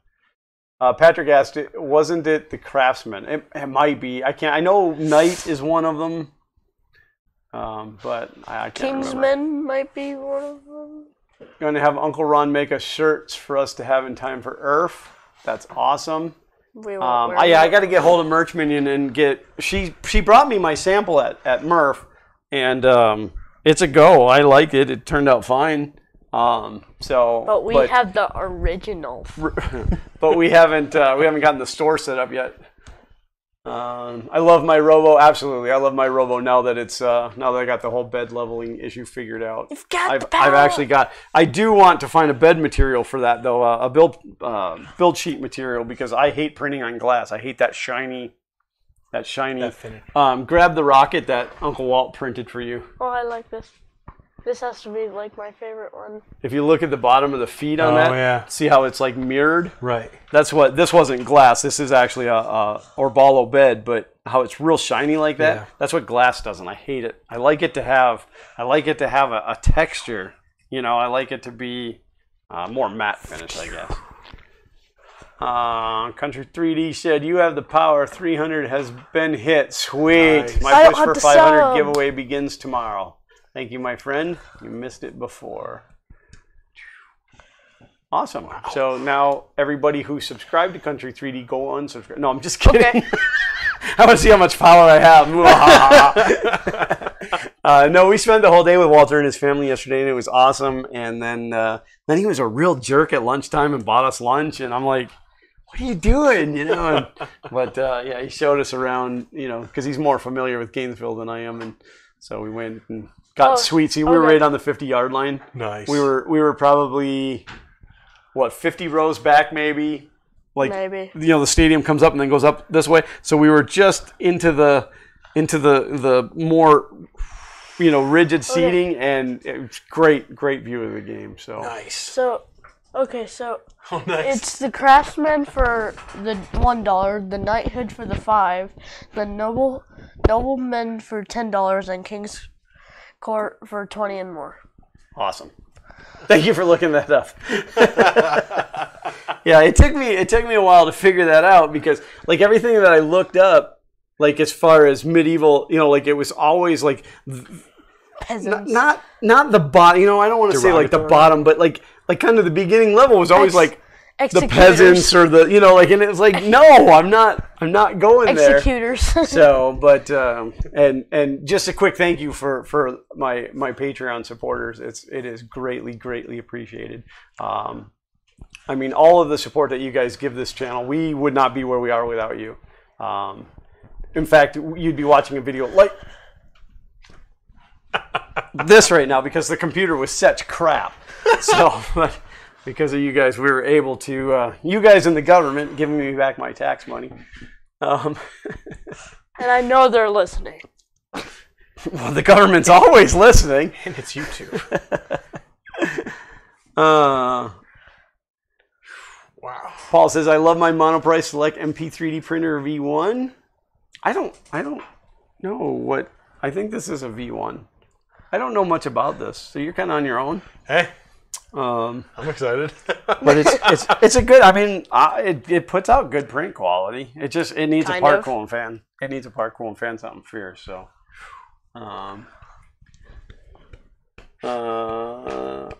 Patrick asked, wasn't it the Craftsman? It might be. I can't. I know Knight is one of them, but I can't Kingsman remember. might be one of them. Going to have Uncle Ron make us shirts for us to have in time for IRF. That's awesome. I got to get hold of Merch Minion and get. She brought me my sample at Murph, and it's a go. I like it. It turned out fine. But we have the original. But we haven't gotten the store set up yet. I love my Robo. Absolutely, I love my Robo now that it's now that I got the whole bed leveling issue figured out. You've got the power. I've actually got. I do want to find a bed material for that though, a build sheet material, because I hate printing on glass. I hate that shiny. That finish. Grab the rocket that Uncle Walt printed for you. Oh, I like this. This has to be like my favorite one. If you look at the bottom of the feet on that, see how it's like mirrored? Right. That's what, this wasn't glass. This is actually a Orbalo bed, but how it's real shiny like that, that's what glass does, and I hate it. I like it to have a texture. You know, I like it to be more matte finish, I guess. Country 3D said, you have the power. 300 has been hit. Sweet. Nice. My push for 500 giveaway begins tomorrow. Thank you, my friend. You missed it before. Awesome. Wow. So now everybody who subscribed to Country 3D, go unsubscribe. No, I'm just kidding. Okay. I want to see how much power I have. No, we spent the whole day with Walter and his family yesterday, and it was awesome. And then he was a real jerk at lunchtime and bought us lunch, and I'm like, what are you doing? You know. But yeah, he showed us around. You know, because he's more familiar with Gainesville than I am, and so we went and got sweets. We were right on the 50-yard line. Nice. We were probably 50 rows back, maybe. Like, maybe. You know, the stadium comes up and then goes up this way. So we were just into the more, you know, rigid seating, and it was great view of the game. So nice. So nice. It's the Craftsman for the $1, the Knighthood for the $5, the Nobleman for $10, and King's Court for 20 and more. Awesome. Thank you for looking that up. Yeah, it took me a while to figure that out, because like everything that I looked up, like as far as medieval, you know, like it was always like peasants. Not the bottom. You know, I don't want to say like the bottom, but like kind of the beginning level was always like the peasants or the, you know, like, and it was like, no, I'm not going there. Executors. So, but and just a quick thank you for my Patreon supporters. It is greatly appreciated. I mean, all of the support that you guys give this channel, we would not be where we are without you. In fact, you'd be watching a video like this right now because the computer was such crap. So, but because of you guys, we were able to, you guys in the government giving me back my tax money. And I know they're listening. Well, the government's always listening. And it's YouTube. Wow. Paul says, I love my Monoprice Select MP3D printer V1. I don't know what, I think this is a V1. I don't know much about this, so you're kind of on your own. Hey. I'm excited. But it's a good, I mean, it puts out good print quality. It needs a part cooling fan. It needs a part cooling fan, something fierce. So,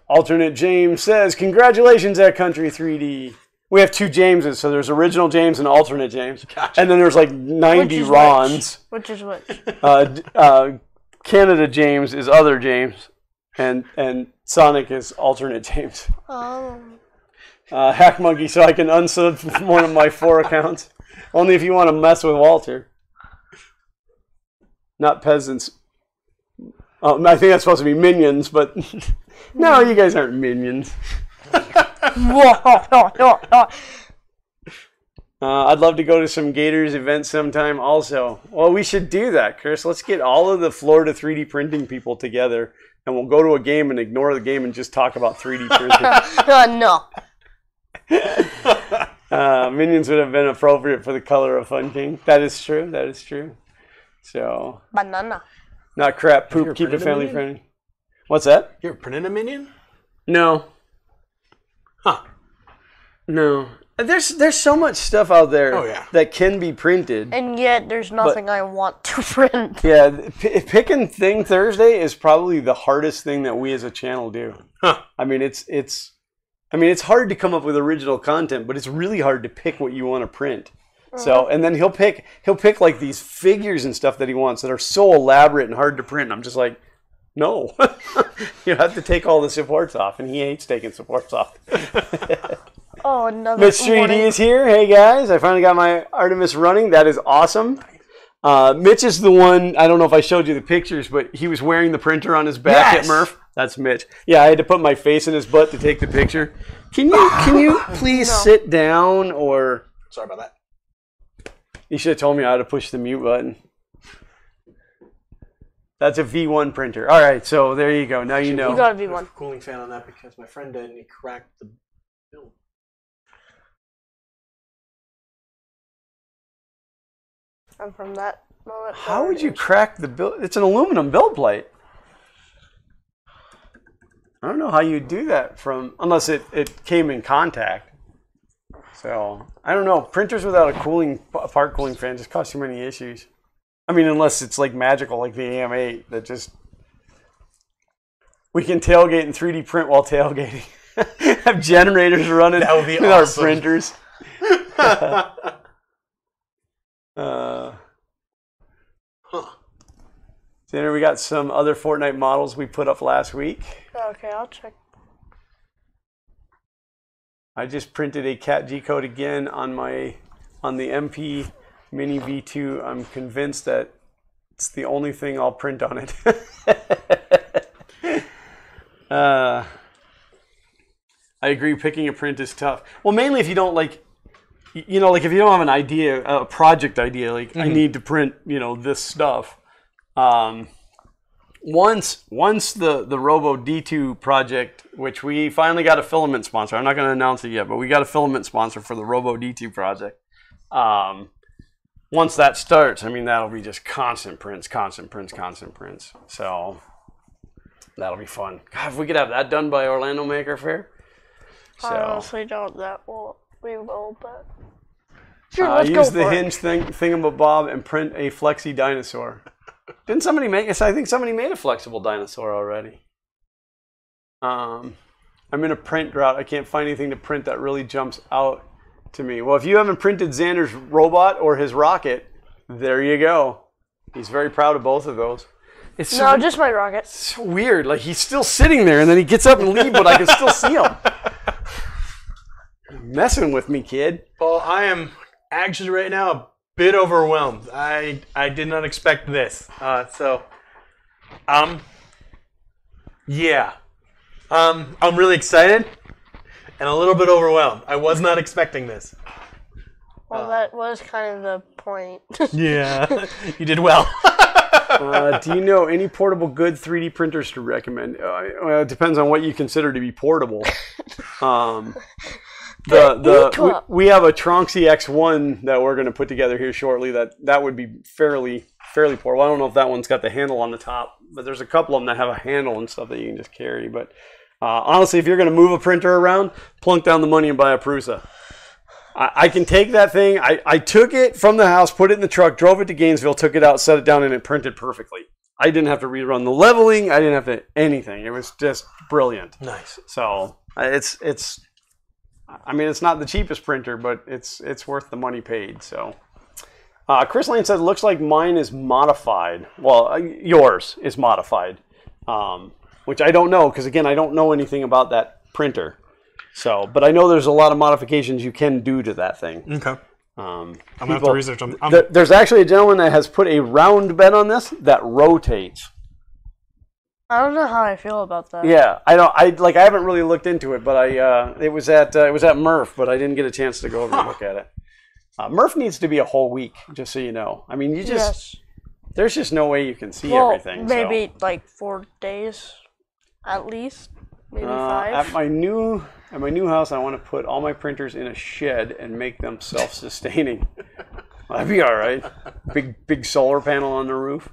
Alternate James says, congratulations at Country 3D. We have two Jameses, so there's original James and alternate James. Gotcha. And then there's like 90 Rons. Which is which? Canada James is other James. And Sonic is alternate James. Hack Monkey, so I can unsub from one of my 4 accounts. Only if you want to mess with Walter. Not peasants. Oh, I think that's supposed to be minions, but no, you guys aren't minions. I'd love to go to some Gators events sometime also. Well, we should do that, Chris. Let's get all of the Florida 3D printing people together, and we'll go to a game and ignore the game and just talk about 3D printing. No. Minions would have been appropriate for the color of Fun King. That is true. That is true. So. Banana. Not crap, poop, keep it family friendly. What's that? You ever printed a minion? No. Huh. No. There's so much stuff out there that can be printed. And yet there's nothing I want to print. Yeah, picking Thing Thursday is probably the hardest thing that we as a channel do. Huh. I mean, it's hard to come up with original content, but it's really hard to pick what you want to print. So, and then he'll pick like these figures and stuff that he wants that are so elaborate and hard to print. And I'm just like, no, you have to take all the supports off, and he hates taking supports off. Oh, another Mitch 3D is here. Hey guys, I finally got my Artemis running. That is awesome. Mitch is the one. I don't know if I showed you the pictures, but he was wearing the printer on his back at Murph. That's Mitch. Yeah, I had to put my face in his butt to take the picture. Can you please sit down? Or sorry about that. You should have told me how to push the mute button. That's a V1 printer. All right, so there you go. Now you know. You got a V1. Cooling fan on that because my friend did, and he cracked the build. And from that moment. How would you crack the build? It's an aluminum build plate. I don't know how you do that unless it came in contact. So, I don't know. Printers without a part cooling fan just cause too many issues. I mean, unless it's like magical, like the AM8, that just... We can tailgate and 3D print while tailgating. Have generators running that would be with awesome. Our printers. Then we got some other Fortnite models we put up last week. Okay, I'll check. I just printed a Cat G code again on the MP Mini V2. I'm convinced that it's the only thing I'll print on it. I agree. Picking a print is tough. Well, mainly if you don't like if you don't have an idea, a project idea, like I need to print, this stuff. Once the Robo D2 project, which we finally got a Filament sponsor. I'm not going to announce it yet, but we got a Filament sponsor for the Robo D2 project. Once that starts, that'll be just constant prints. So that'll be fun. God, if we could have that done by Orlando Maker Fair. So, I honestly doubt we will, but sure, let's go use the for hinge thingamabob and print a flexi dinosaur. Didn't somebody make this? I think somebody made a flexible dinosaur already. I'm in a print drought. I can't find anything to print that really jumps out to me. Well, if you haven't printed Xander's robot or his rocket, there you go. He's very proud of both of those. It's just my rocket. So weird. Like he's still sitting there, and then he gets up and leaves, but I can still see him. Messing with me, kid. Well, I am actually right now a bit overwhelmed. I did not expect this. Yeah. I'm really excited and a little bit overwhelmed. I was not expecting this. Well, that was kind of the point. Yeah, you did well. Do you know any portable good 3D printers to recommend? Well, it depends on what you consider to be portable. We have a Tronxy X1 that we're going to put together here shortly. That would be fairly portable. I don't know if that one's got the handle on the top, but there's a couple of them that have a handle and stuff that you can just carry. But honestly, if you're going to move a printer around, plunk down the money and buy a Prusa. I can take that thing. I took it from the house, put it in the truck, drove it to Gainesville, took it out, set it down, and it printed perfectly. I didn't have to rerun the leveling. I didn't have to anything. It was just brilliant. Nice. So it's not the cheapest printer, but it's worth the money paid. So Chris Lane said, looks like mine is modified. Well, yours is modified, which I don't know because, again, I don't know anything about that printer. So, but I know there's a lot of modifications you can do to that thing. Okay. I'm gonna have to research them. There's actually a gentleman that has put a round bed on this that rotates. I don't know how I feel about that. Yeah, I don't. I haven't really looked into it, but it was at Murph, but I didn't get a chance to go over and look at it. Murph needs to be a whole week, just so you know. I mean, there's just no way you can see everything. Maybe like 4 days, at least, maybe 5. At my new house, I want to put all my printers in a shed and make them self-sustaining. That'd be all right. Big solar panel on the roof.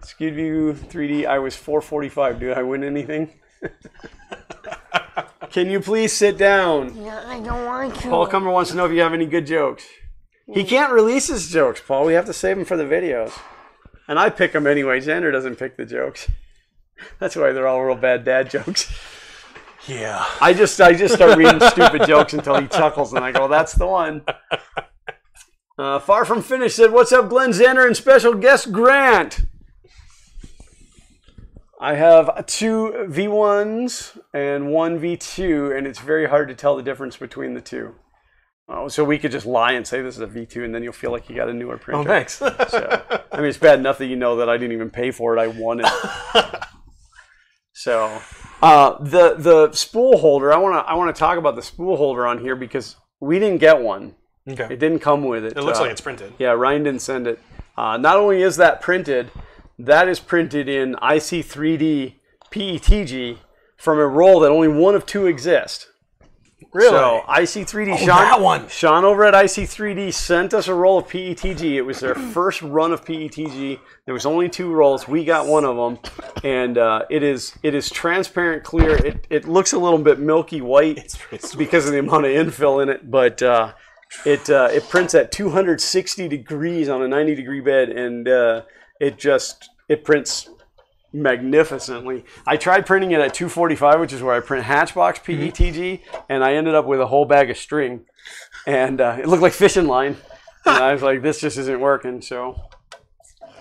Skewed View 3D. I was 445. Did I win anything? Can you please sit down? Yeah, I don't want to. Paul Cumber wants to know if you have any good jokes. He can't release his jokes, Paul. We have to save them for the videos. And I pick them anyway. Xander doesn't pick the jokes. That's why they're all real bad dad jokes. Yeah. I just start reading stupid jokes until he chuckles, and I go, "That's the one." Far from Finished said, "What's up, Glenn, Xander, and special guest Grant?" I have 2 V1s and 1 V2, and it's very hard to tell the difference between the two. So we could just lie and say this is a V2, and then you'll feel like you got a newer printer. Oh, thanks. So, I mean, it's bad enough that you know that I didn't even pay for it. I won it. So the spool holder, I want to talk about the spool holder on here because we didn't get one. Okay. It didn't come with it. It looks like it's printed. Yeah, Ryan didn't send it. Not only is that printed, that is printed in IC3D PETG from a roll that only one of 2 exist. Really? So IC3D, that one. Sean over at IC3D sent us a roll of PETG. It was their first run of PETG. There was only 2 rolls. We got one of them, and it is transparent clear. It looks a little bit milky white because of the amount of infill in it, but it prints at 260 degrees on a 90-degree bed, and it prints magnificently. I tried printing it at 245, which is where I print Hatchbox PETG, and I ended up with a whole bag of string, and it looked like fishing line. And I was like, this just isn't working. So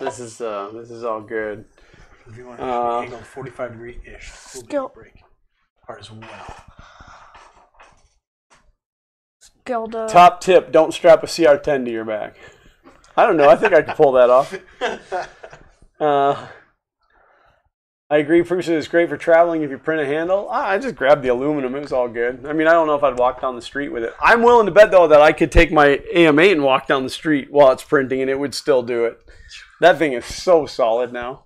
this is all good. If you want to angle 45 degree ish, we'll break part as well. Top tip: don't strap a CR10 to your back. I don't know. I think I could pull that off. I agree, Prusa is great for traveling if you print a handle. I just grabbed the aluminum. It was all good. I mean, I don't know if I'd walk down the street with it. I'm willing to bet, though, that I could take my AM8 and walk down the street while it's printing, and it would still do it. That thing is so solid now.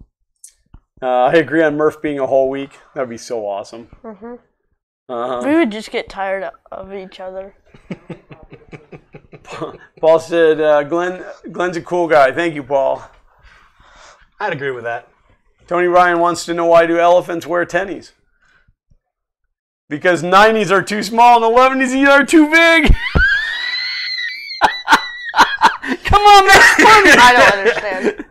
I agree on Murph being a whole week. That would be so awesome. We would just get tired of each other. Paul said, Glenn's a cool guy. Thank you, Paul. I'd agree with that. Tony Ryan wants to know, why do elephants wear tennies? Because 90s are too small and 11s are too big. Come on, make funny. I don't understand.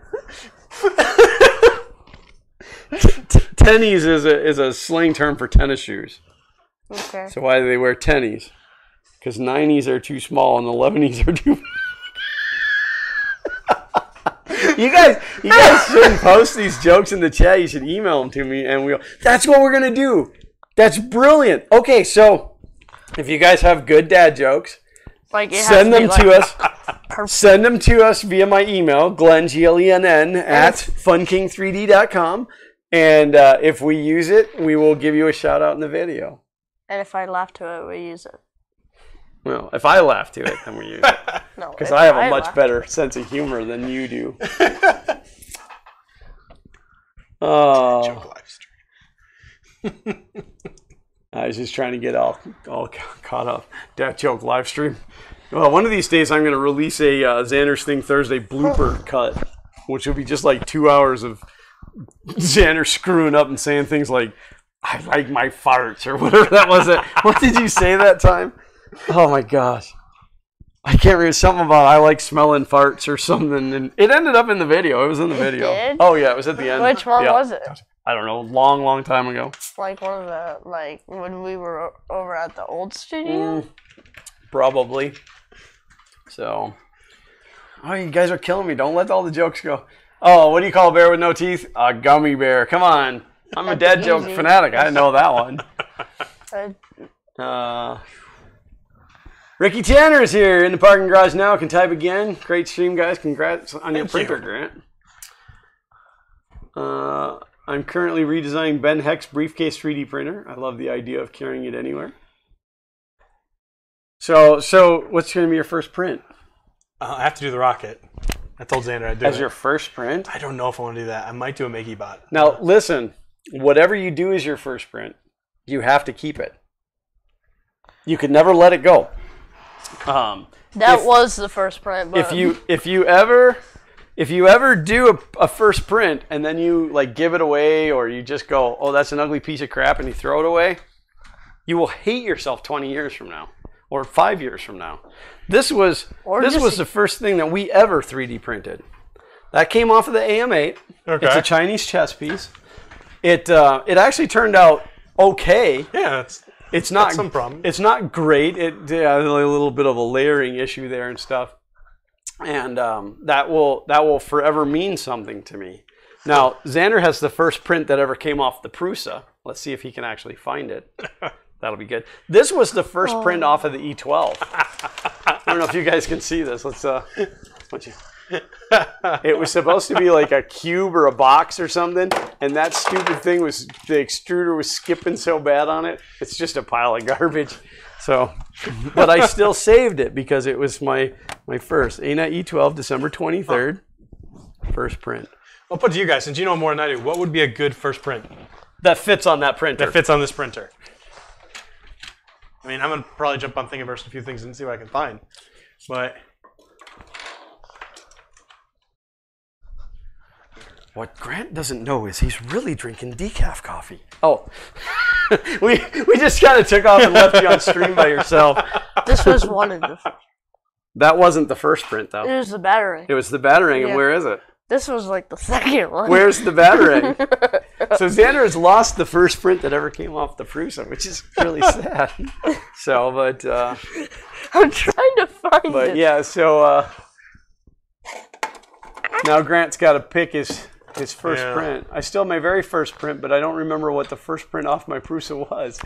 Tennies is a slang term for tennis shoes. Okay. So why do they wear tennies? Because 90s are too small and 11s are too big. You guys shouldn't post these jokes in the chat. You should email them to me, and that's what we're gonna do. That's brilliant. Okay, so if you guys have good dad jokes, send them to us. Send them to us via my email, Glenn, Glenn, at funking3d.com, and if we use it, we will give you a shout out in the video. And if I laugh to it, we use it. Well, if I laugh to it, then we use it. No, because I have a much better sense of humor than you do. Oh, Joke live stream. I was just trying to get all caught up. That joke live stream. Well, one of these days I'm going to release a Xander's Thing Thursday blooper cut, which will be just like 2 hours of Xander screwing up and saying things like, "I like my farts," or whatever that was. What did you say that time? Oh my gosh. I can't remember, something about I like smelling farts or something, and it ended up in the video. It was in the video. Did? Oh yeah, it was at the end. Which one was it? I don't know, long time ago. Like one of the, like when we were over at the old studio? Probably. So, oh, you guys are killing me. Don't let all the jokes go. Oh, what do you call a bear with no teeth? A gummy bear. Come on. I'm a dad joke fanatic. I know that one. Ricky Tanner is here in the parking garage now. Can type again. Great stream, guys. Congrats on your printer, Grant. I'm currently redesigning Ben Heck's briefcase 3D printer. I love the idea of carrying it anywhere. So what's going to be your first print? I have to do the rocket. I told Xander I'd do it. As your first print? I don't know if I want to do that. I might do a Mickey bot. Now, listen. Whatever you do as your first print, you have to keep it. You could never let it go. That was the first print. But If you ever do a first print and then you like give it away, or you just go, oh, that's an ugly piece of crap, and you throw it away, you will hate yourself 20 years from now or 5 years from now. This was the first thing that we ever 3D printed. That came off of the AM8. Okay. It's a Chinese chess piece. It actually turned out okay. Yeah, it's not some problem. It's not great. It had a little bit of a layering issue there and stuff. And that will forever mean something to me. Now, Xander has the first print that ever came off the Prusa. Let's see if he can actually find it. That'll be good. This was the first print off of the E12. I don't know if you guys can see this. It was supposed to be like a cube or a box or something, and that stupid thing the extruder was skipping so bad on it. It's just a pile of garbage. So, but I still saved it because it was my first. ANA E12, December 23rd, first print. I'll put it to you guys, since you know more than I do, what would be a good first print? That fits on that printer. That fits on this printer. I mean, I'm going to probably jump on Thingiverse a few things and see what I can find. But what Grant doesn't know is he's really drinking decaf coffee. Oh, we just kind of took off and left you on stream by yourself. This was one of the. That wasn't the first print, though. It was the battering. It was the battering, and where is it? This was like the second one. Where's the battering? So Xander has lost the first print that ever came off the Prusa, which is really sad. So, but I'm trying to find it. But yeah, so now Grant's got to pick his first print. I still have my very first print, but I don't remember what the first print off my Prusa was.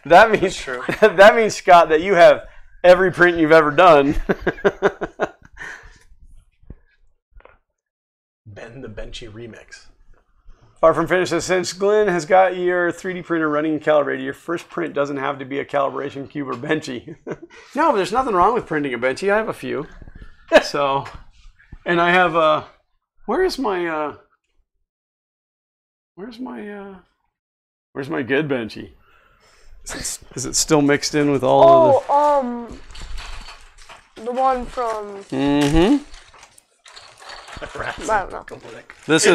That means true. That means, Scott, that you have every print you've ever done. Ben the Benchy remix. Far from finished. Since Glenn has got your 3D printer running and calibrated, your first print doesn't have to be a calibration cube or Benchy. No, but there's nothing wrong with printing a Benchy. I have a few. So, and I have where's my good Benchy? Is it still mixed in with all of the... the one from... Mm-hmm. I don't know. This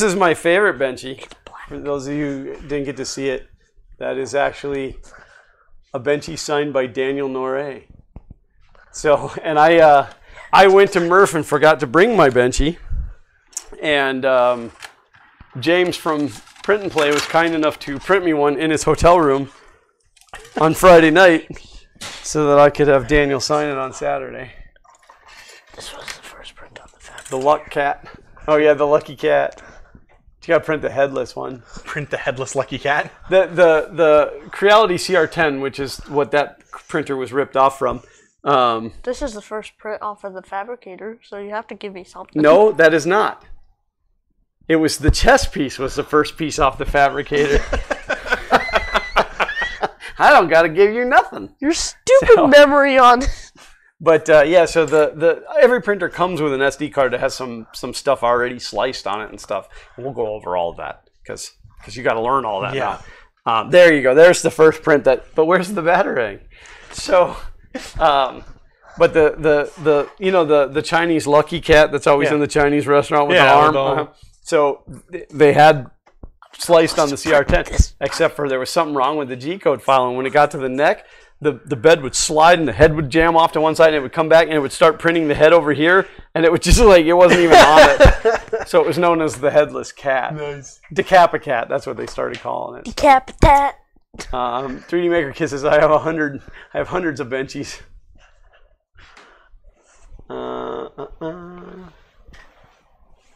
is my favorite Benchy. For those of you who didn't get to see it, that is actually a Benchy signed by Daniel Noré. So, and I went to Murph and forgot to bring my Benchy, and James from Print and Play was kind enough to print me one in his hotel room on Friday night, so that I could have Daniel sign it on Saturday. This was the first print on the fabric. The Luck Cat. Oh yeah, the Lucky Cat. You gotta print the headless one. Print the headless Lucky Cat? The Creality CR10, which is what that printer was ripped off from. This is the first print off of the Fabricator, so you have to give me something. No, that is not. It was the chess piece was the first piece off the Fabricator. I don't gotta give you nothing. Your stupid memory on... But yeah, so the every printer comes with an SD card that has some stuff already sliced on it and stuff. And we'll go over all of that because you got to learn all that. Yeah. Now. There you go. There's the first print. But where's the battering? So, but the Chinese Lucky Cat that's always in the Chinese restaurant with the arm. So they had sliced on the CR10, except for there was something wrong with the G-code file, and when it got to the neck, the bed would slide and the head would jam off to one side and it would come back and it would start printing the head over here, and it would just like, it wasn't even on it. So it was known as the headless cat. Nice. Decapicat, that's what they started calling it. Decapitat. 3D Maker Kisses, I have hundreds of Benchies.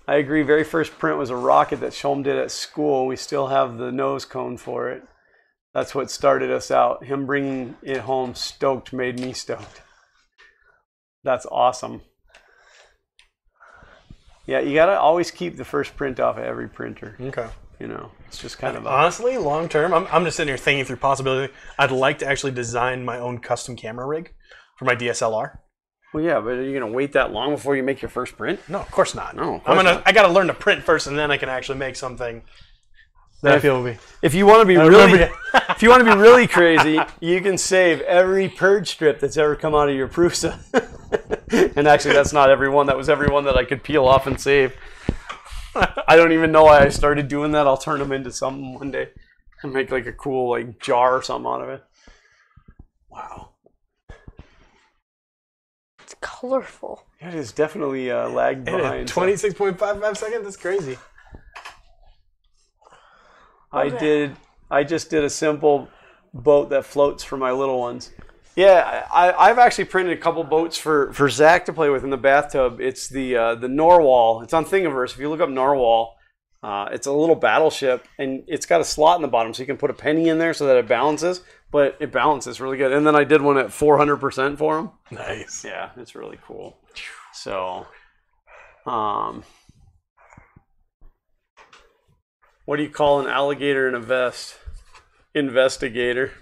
I agree. Very first print was a rocket that Shulm did at school. We still have the nose cone for it. That's what started us out. Him bringing it home stoked made me stoked. That's awesome. Yeah, you gotta always keep the first print off of every printer. Okay. You know, it's just kind of honestly, long term, I'm just sitting here thinking through possibility. I'd like to actually design my own custom camera rig for my DSLR. Well, yeah, but are you gonna wait that long before you make your first print? No, of course not. No, of course not. I gotta learn to print first, and then I can actually make something that I feel will be. If you want to be if you want to be really crazy, you can save every purge strip that's ever come out of your Prusa. And actually, that's not every one. That was every one that I could peel off and save. I don't even know why I started doing that. I'll turn them into something one day and make like a cool like jar or something out of it. Wow. It's colorful. It is definitely lagged behind. 26.55 seconds? That's crazy. I just did a simple boat that floats for my little ones. Yeah, I've actually printed a couple boats for Zach to play with in the bathtub. It's the Narwhal. It's on Thingiverse. If you look up Narwhal, it's a little battleship, and it's got a slot in the bottom, so you can put a penny in there so that it balances. But it balances really good. And then I did one at 400% for him. Nice. Yeah, it's really cool. So, what do you call an alligator in a vest? Investigator.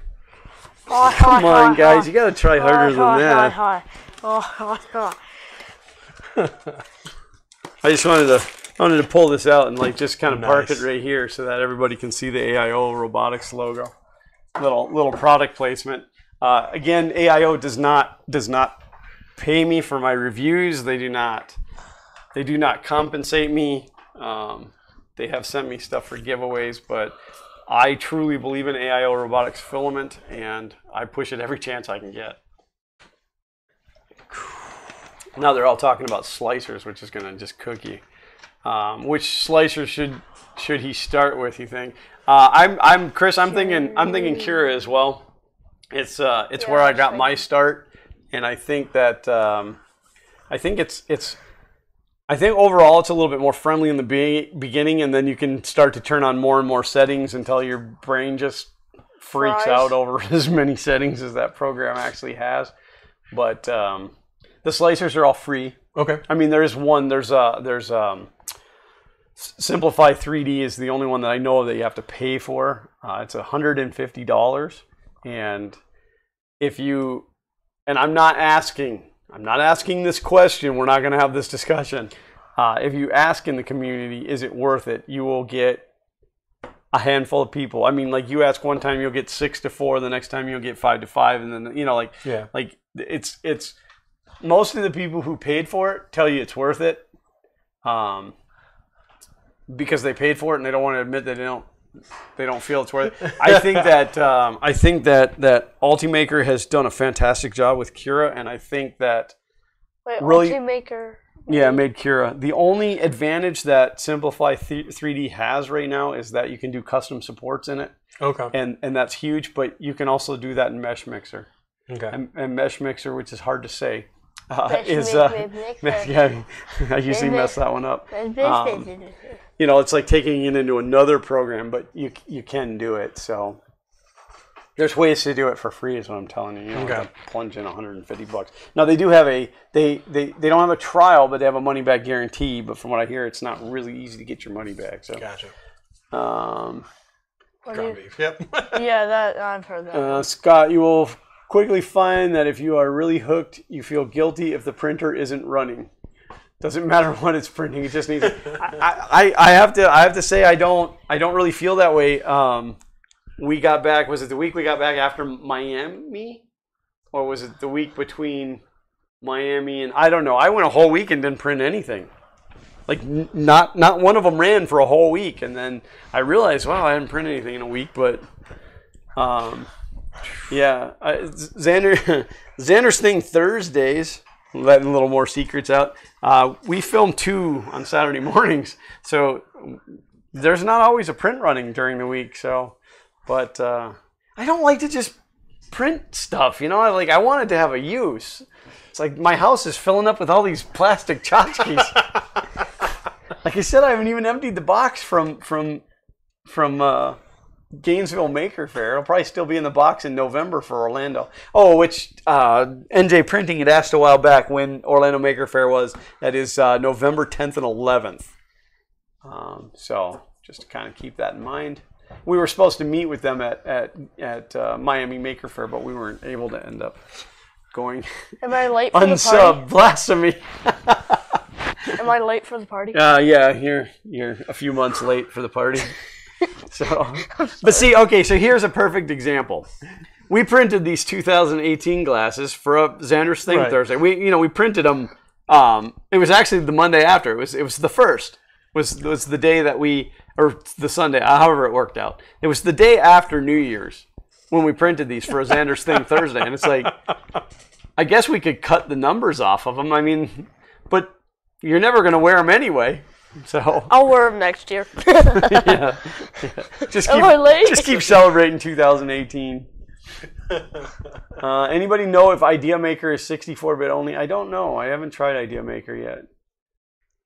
Come on, guys. You got to try harder than that. I just wanted to pull this out and like just kind of park it right here so that everybody can see the AIO Robotics logo. Little product placement. Again, AIO does not pay me for my reviews. They do not compensate me. They have sent me stuff for giveaways, but I truly believe in AIO Robotics Filament, and I push it every chance I can get. Now they're all talking about slicers, which is going to just cook you. Which slicer should he start with, you think? I'm Chris. I'm thinking Cura as well. It's where I got my start, and I think that I think overall it's a little bit more friendly in the beginning, and then you can start to turn on more and more settings until your brain just freaks out over as many settings as that program actually has. But the slicers are all free. Okay. I mean, there is one. There's Simplify 3D is the only one that I know of that you have to pay for. It's $150, and if you, and I'm not asking this question. We're not going to have this discussion. If you ask in the community, is it worth it? You will get a handful of people. I mean, like you ask one time, you'll get 6 to 4. The next time, you'll get 5 to 5, and then like it's most of the people who paid for it tell you it's worth it, because they paid for it and they don't want to admit that they don't feel it's worth it. I think that Ultimaker has done a fantastic job with Cura, and I think that Ultimaker made Cura. The only advantage that Simplify 3D has right now is that you can do custom supports in it. Okay. And that's huge, but you can also do that in Mesh Mixer. Okay. And Mesh Mixer, which is hard to say, I usually mess that one up. It's like taking it into another program, but you can do it. So there's ways to do it for free, is what I'm telling you. You don't have to plunge in $150. Now they do have they don't have a trial, but they have a money back guarantee. But from what I hear, it's not really easy to get your money back. So gotcha. Ground beef. Yep. Yeah, that I've heard that. Scott, you will quickly find that if you are really hooked, you feel guilty if the printer isn't running. Doesn't matter what it's printing; it just needs. I have to say I don't really feel that way. We got back. Was it the week we got back after Miami, or was it the week between Miami and I don't know? I went a whole week and didn't print anything. Like not one of them ran for a whole week, and then I realized, wow, I hadn't printed anything in a week. But Xander's thing Thursdays. Letting a little more secrets out. We film 2 on Saturday mornings, so there's not always a print running during the week. So, but I don't like to just print stuff. I wanted to have a use. It's like my house is filling up with all these plastic tchotchkes. Like I said, I haven't even emptied the box from Gainesville Maker Faire. It'll probably still be in the box in November for Orlando. Oh, which NJ Printing had asked a while back when Orlando Maker Faire was. That is November 10th and 11th. So just to kind of keep that in mind. We were supposed to meet with them at Miami Maker Faire, but we weren't able to end up going. Am I late for the party? Unsub, blasphemy. Am I late for the party? Yeah, you're a few months late for the party. So, but see, okay, so here's a perfect example. We printed these 2018 glasses for a Xander's Thing Thursday. We printed them. It was actually the Monday after. It was the first. Was the day that or the Sunday, however it worked out. It was the day after New Year's when we printed these for a Xander's Thing Thursday, and it's like, I guess we could cut the numbers off of them. I mean, but you're never going to wear them anyway. So I'll wear them next year. yeah. Just keep celebrating 2018. Anybody know if Idea Maker is 64-bit only? I don't know. I haven't tried Idea Maker yet.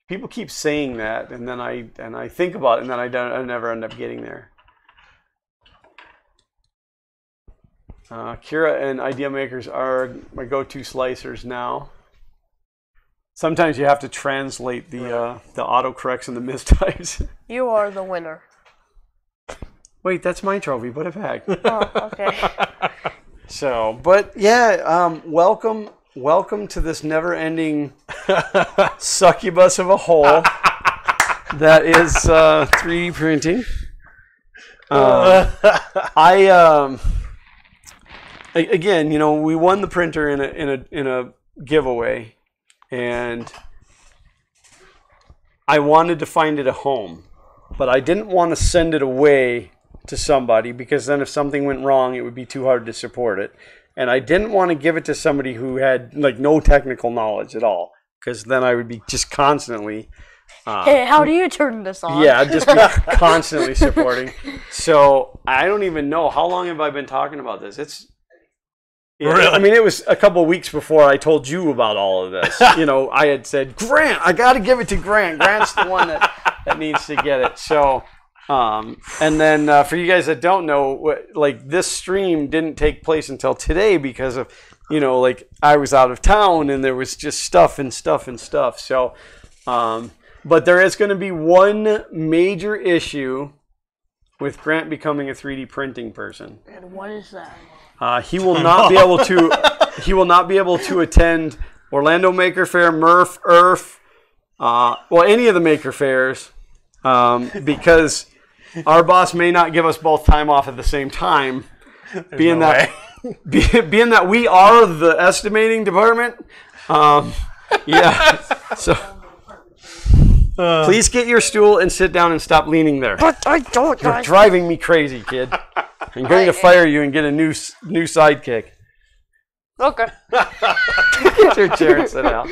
People keep saying that, and then I think about it, and then I never end up getting there. Kira and Idea Makers are my go-to slicers now. Sometimes you have to translate the autocorrects and the mistypes. You are the winner. Wait, that's my trophy. Put it back. Oh, okay. So, but yeah, welcome to this never-ending succubus of a hole that is 3D printing. Again, we won the printer in a giveaway. And I wanted to find it a home, but I didn't want to send it away to somebody because then if something went wrong, it would be too hard to support it. And I didn't want to give it to somebody who had no technical knowledge at all, because then I would be just constantly. Hey, how do you turn this on? Yeah, I'd just be constantly supporting. So I don't even know, how long have I been talking about this? Yeah, really? I mean, it was a couple of weeks before I told you about all of this. I had said, Grant, I got to give it to Grant. Grant's the one that needs to get it. So, and then for you guys that don't know, this stream didn't take place until today because of, I was out of town and there was just stuff. So, but there is going to be one major issue with Grant becoming a 3D printing person. And what is that? He will not be able to. He will not be able to attend Orlando Maker Faire, Murph, IRF, any of the Maker Fairs, because our boss may not give us both time off at the same time. Being that we are the estimating department. Yeah. So please get your stool and sit down and stop leaning there. But I don't. You're driving me crazy, kid. I'm going to fire you and get a new sidekick. Okay. Get your chair and sit down.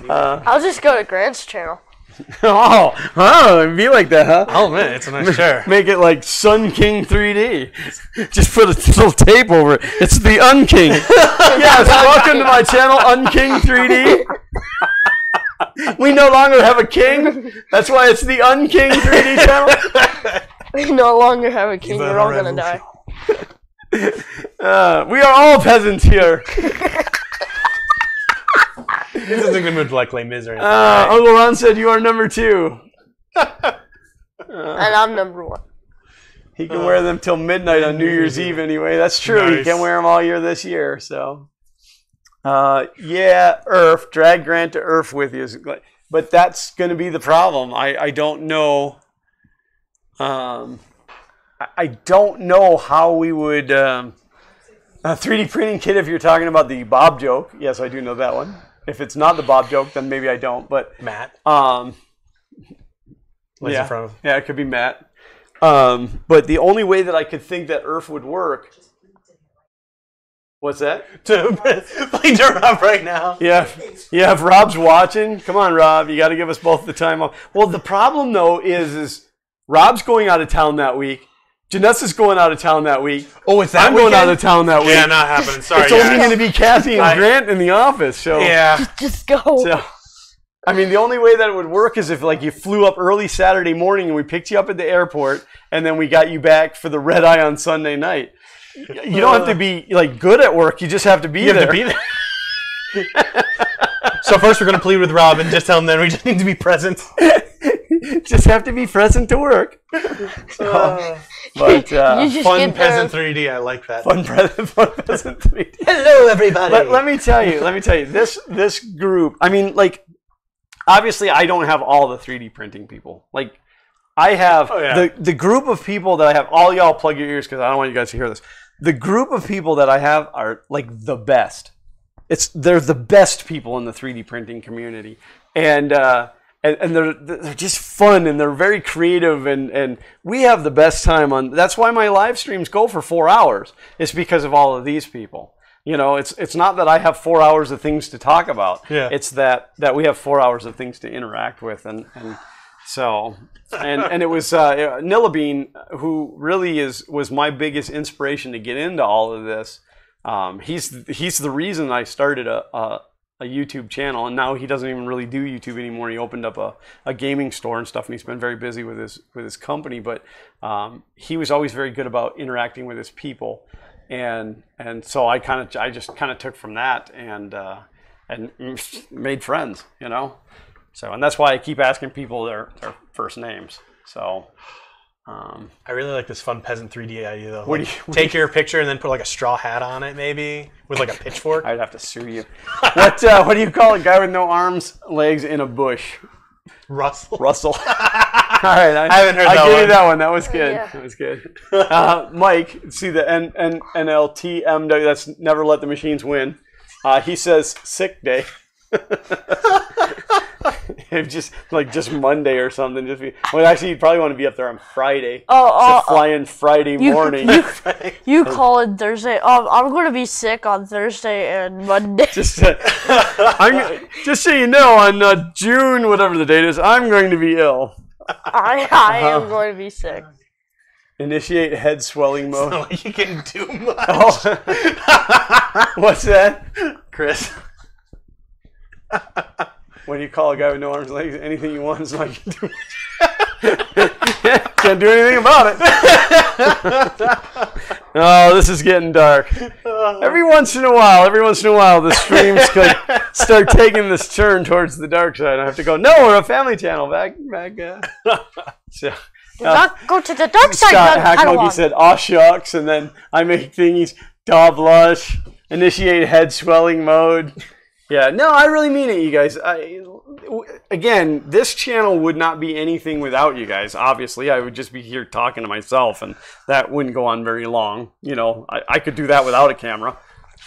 I'll just go to Grant's channel. It'd be like that, huh? Oh man, it's a nice chair. Make it like Sun King 3D. Just put a little tape over it. It's the Unking. Yes, welcome to my channel, Unking 3D. We no longer have a king. That's why it's the Unking 3D channel. We no longer have a king. We're all gonna die. We are all peasants here. This isn't going to move to Les Mis or anything. Right? Uncle Ron said you are number 2. And I'm number 1. He can wear them till midnight on New Year's Eve anyway. That's true. Nice. He can wear them all year this year. So, IRF. Drag Grant to IRF with you. But that's going to be the problem. I don't know. I don't know how we would... a 3D printing kit, if you're talking about the Bob joke. Yes, I do know that one. If it's not the Bob joke, then maybe I don't. But Matt. Yeah, it could be Matt. But the only way that I could think that IRF would work. What's that? To play to Rob right now. Yeah. If Rob's watching, come on, Rob. You got to give us both the time off. Well, the problem though is Rob's going out of town that week. Janessa's going out of town that week. Oh, it's that I'm weekend? going out of town that week. Yeah, not happening. Sorry, it's only going to be Kathy and Grant in the office. So yeah, just go. So, I mean, the only way that it would work is if like you flew up early Saturday morning and we picked you up at the airport and then we got you back for the red eye on Sunday night. You don't have to be like good at work. You just have to be there. You have to be there. So first we're going to plead with Rob and just tell him that we just need to be present. Just have to be present to work. So, but Fun Peasant 3D, I like that. Fun Peasant 3D. Hello, everybody. Let me tell you, this group. I mean, like, obviously, I don't have all the 3D printing people. Like, I have the group of people that I have. All y'all plug your ears because I don't want you guys to hear this. The group of people that I have are like the best. They're the best people in the 3D printing community, and they're just fun and they're very creative and we have the best time on. That's why my live streams go for 4 hours. It's because of all of these people. You know, it's not that I have 4 hours of things to talk about. Yeah. It's that we have 4 hours of things to interact with and so and it was Nillabean who really was my biggest inspiration to get into all of this. He's the reason I started a YouTube channel, and now he doesn't even really do YouTube anymore. He opened up a gaming store and stuff, and he's been very busy with his company. But he was always very good about interacting with his people, and so I just kind of took from that and made friends, you know. So and that's why I keep asking people their first names. So. I really like this Fun Peasant 3D idea though. Like, take your picture and then put like a straw hat on it, maybe with like a pitchfork. I'd have to sue you. What do you call a guy with no arms, legs in a bush? Russell. All right, I haven't heard that one. I gave you that one. That was good. Yeah. That was good. Mike, see the NLTMW. That's never let the machines win. He says sick day. just Monday or something. Actually, you'd probably want to be up there on Friday. Flying Friday morning. You call it Thursday. I'm going to be sick on Thursday and Monday. Just so you know, on June, whatever the date is, I'm going to be ill. I am going to be sick. Initiate head swelling mode. So you can do much. Oh. What's that, Chris? When you call a guy with no arms and legs, anything you want is not you can do. Can't do anything about it. Oh, this is getting dark. Every once in a while, the streams could start taking this turn towards the dark side. I have to go, no, we're a family channel. Back. So, Do not go to the dark side. Scott Hackmonkey said, aw shucks, and then I make thingies, daw blush, initiate head swelling mode. Yeah, no, I really mean it, you guys. Again, this channel would not be anything without you guys. Obviously, I would just be here talking to myself, and that wouldn't go on very long. You know, I could do that without a camera.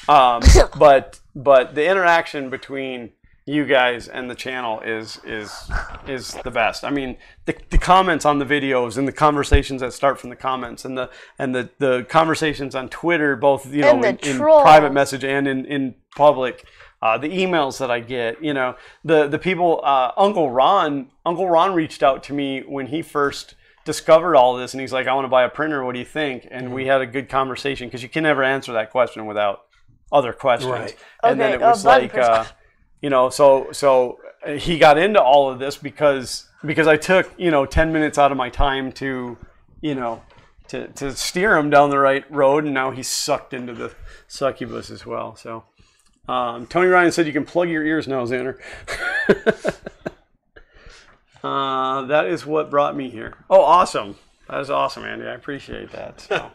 But the interaction between you guys and the channel is the best. I mean, the comments on the videos and the conversations that start from the comments and the conversations on Twitter, both in private message and in public. The emails that I get, you know, the people, Uncle Ron reached out to me when he first discovered all this, and he's like, I want to buy a printer, what do you think? And we had a good conversation, because you can never answer that question without other questions. Right. And then it was like, you know, so he got into all of this because I took, 10 minutes out of my time to steer him down the right road, and now he's sucked into the succubus as well, so. Tony Ryan said you can plug your ears now, Xander. That is what brought me here. Oh, awesome. That is awesome, Andy. I appreciate that. So.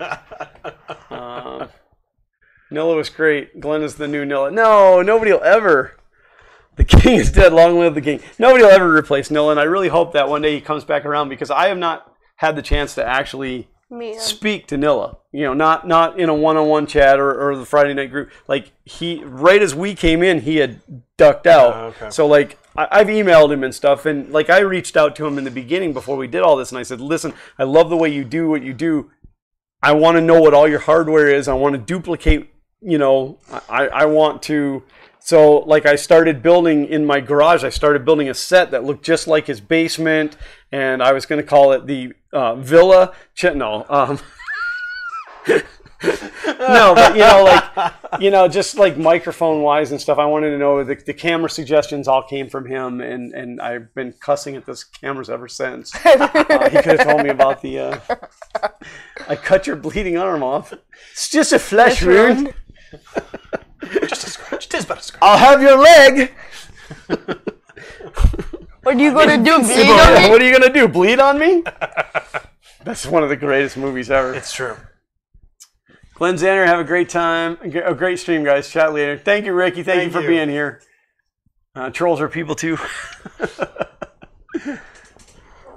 Nilla was great. Glenn is the new Nilla. No, nobody will ever. The king is dead. Long live the king. Nobody will ever replace Nilla, and I really hope that one day he comes back around, because I have not had the chance to actually speak to Nilla, not in a one-on-one chat or the Friday night group. Like, right as we came in, he had ducked out. Okay. So like, I've emailed him and stuff, and like, I reached out to him in the beginning before we did all this, and I said, listen, I love the way you do what you do. I want to know what all your hardware is. I want to duplicate, I want to. So like, I started building in my garage, I started building a set that looked just like his basement, and I was going to call it the Villa. No, but just like microphone wise and stuff, I wanted to know the camera suggestions all came from him, and I've been cussing at this cameras ever since. He could have told me about the. I cut your bleeding arm off. It's just a flesh wound. Just a scratch. It is but a scratch. I'll have your leg. What are you gonna do? Bleed on me? What are you gonna do? Bleed on me? That's one of the greatest movies ever. It's true. Glenn Xander, have a great time. A great stream, guys. Chat later. Thank you, Ricky. Thank you for being here. Trolls are people too.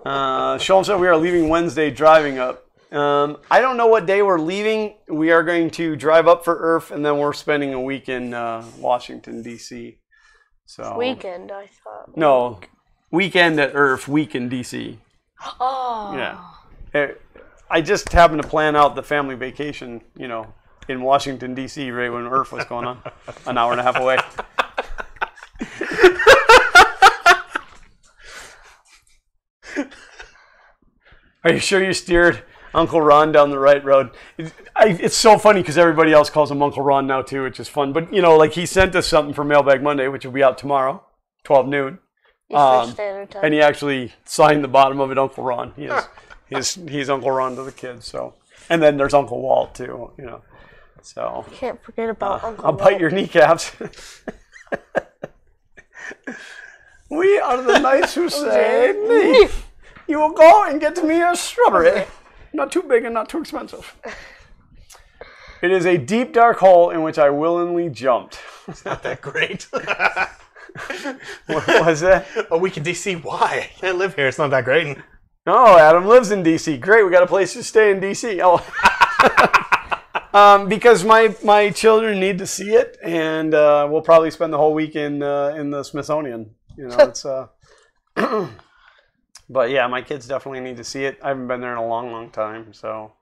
Sean said we are leaving Wednesday, driving up. I don't know what day we're leaving. We are going to drive up for IRF, and then we're spending a week in Washington, D.C. So Weekend, I thought. No, weekend at IRF, week in D.C. Oh. Yeah. I just happened to plan out the family vacation, in Washington, D.C. right when IRF was going on, an hour and a half away. Are you sure you steered Uncle Ron down the right road? It's so funny because everybody else calls him Uncle Ron now too, which is fun. But, he sent us something for Mailbag Monday, which will be out tomorrow, 12 noon. Eastern Standard Time. And he actually signed the bottom of it, Uncle Ron. He's Uncle Ron to the kids. So, and then there's Uncle Walt too. So can't forget about Uncle I'll Walt. bite your kneecaps. We are the knights who say, "Me, you will go and get me a strawberry, not too big and not too expensive." It is a deep, dark hole in which I willingly jumped. It's not that great. What was that? A week in D.C. Why? I can't live here. It's not that great. Oh, Adam lives in D.C. Great, we got a place to stay in D.C. Oh, because my children need to see it, and we'll probably spend the whole week in the Smithsonian. It's but yeah, my kids definitely need to see it. I haven't been there in a long, long time. So,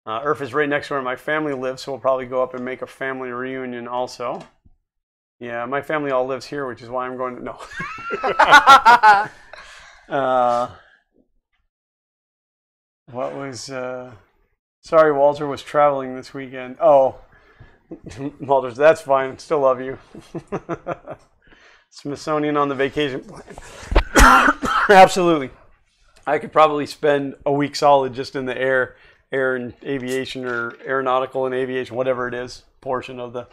IRF is right next to where my family lives, so we'll probably go up and make a family reunion also. Yeah, my family all lives here, which is why I'm going to... No. What was... Sorry, Walter was traveling this weekend. Oh. Walter, that's fine. Still love you. Smithsonian on the vacation plan. Absolutely. I could probably spend a week solid just in the air and aviation or aeronautical and aviation, whatever it is, portion of the...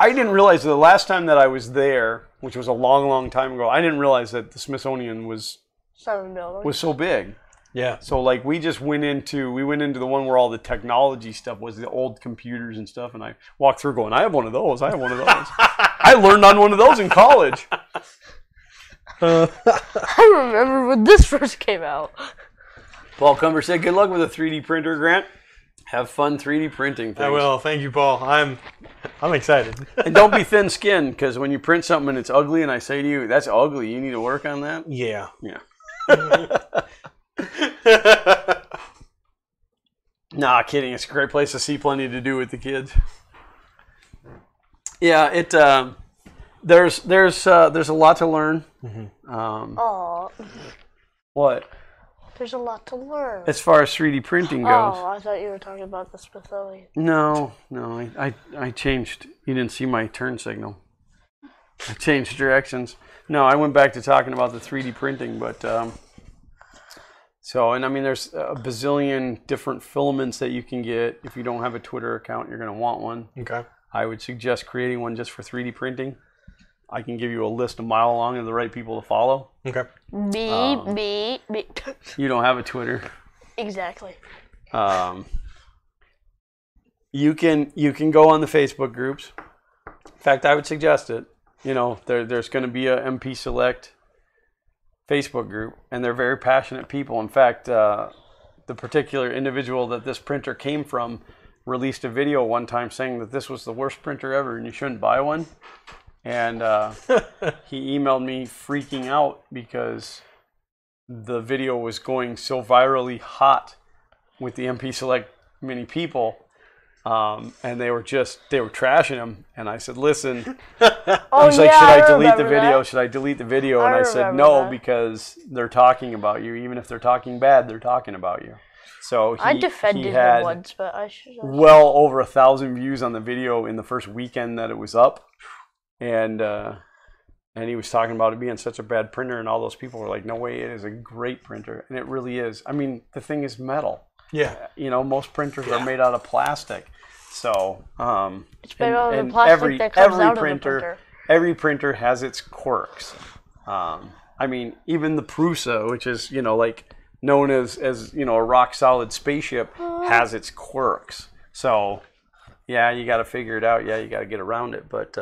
I didn't realize the last time that I was there, which was a long, long time ago, I didn't realize that the Smithsonian was so big. Yeah. So like we went into the one where all the technology stuff was, the old computers and stuff, and I walked through going, I have one of those. I learned on one of those in college. I remember when this first came out. Paul Cumber said, good luck with a 3D printer, Grant. Have fun 3D printing things. I will. Thank you, Paul. I'm excited. And don't be thin-skinned, because when you print something and it's ugly, and I say to you, that's ugly, you need to work on that. Yeah. Yeah. Nah, kidding. It's a great place to see, plenty to do with the kids. Yeah, there's a lot to learn. Mm-hmm. What? There's a lot to learn. As far as 3D printing goes. Oh, I thought you were talking about the Smithsonian. No, I changed. You didn't see my turn signal. I changed directions. No, I went back to talking about the 3D printing, but there's a bazillion different filaments that you can get. If you don't have a Twitter account, you're going to want one. Okay. I would suggest creating one just for 3D printing. I can give you a list a mile long of the right people to follow. Okay. Me. You don't have a Twitter. Exactly. You can go on the Facebook groups. In fact, I would suggest it. There's going to be a MP Select Facebook group, and they're very passionate people. In fact, the particular individual that this printer came from released a video one time saying that this was the worst printer ever and you shouldn't buy one. And he emailed me freaking out because the video was going so virally hot with the MP Select many people And they were trashing him. And I said, listen, Oh, he's like, yeah, should I delete the remember video? that. Should I delete the video? I And I said, remember no, that. because they're talking about you. Even if they're talking bad, they're talking about you. So I he defended had him once, but I should have. well over 1,000 views on the video in the first weekend that it was up. And he was talking about it being such a bad printer, and all those people were like, no way, it is a great printer. And it really is. I mean, the thing is metal. Yeah. You know, most printers are made out of plastic. So, It's better than the plastic that comes out of the printer. Every printer has its quirks. I mean, even the Prusa, which is, you know, like known as you know, a rock solid spaceship, has its quirks. So, yeah, you got to figure it out. Yeah, you got to get around it. But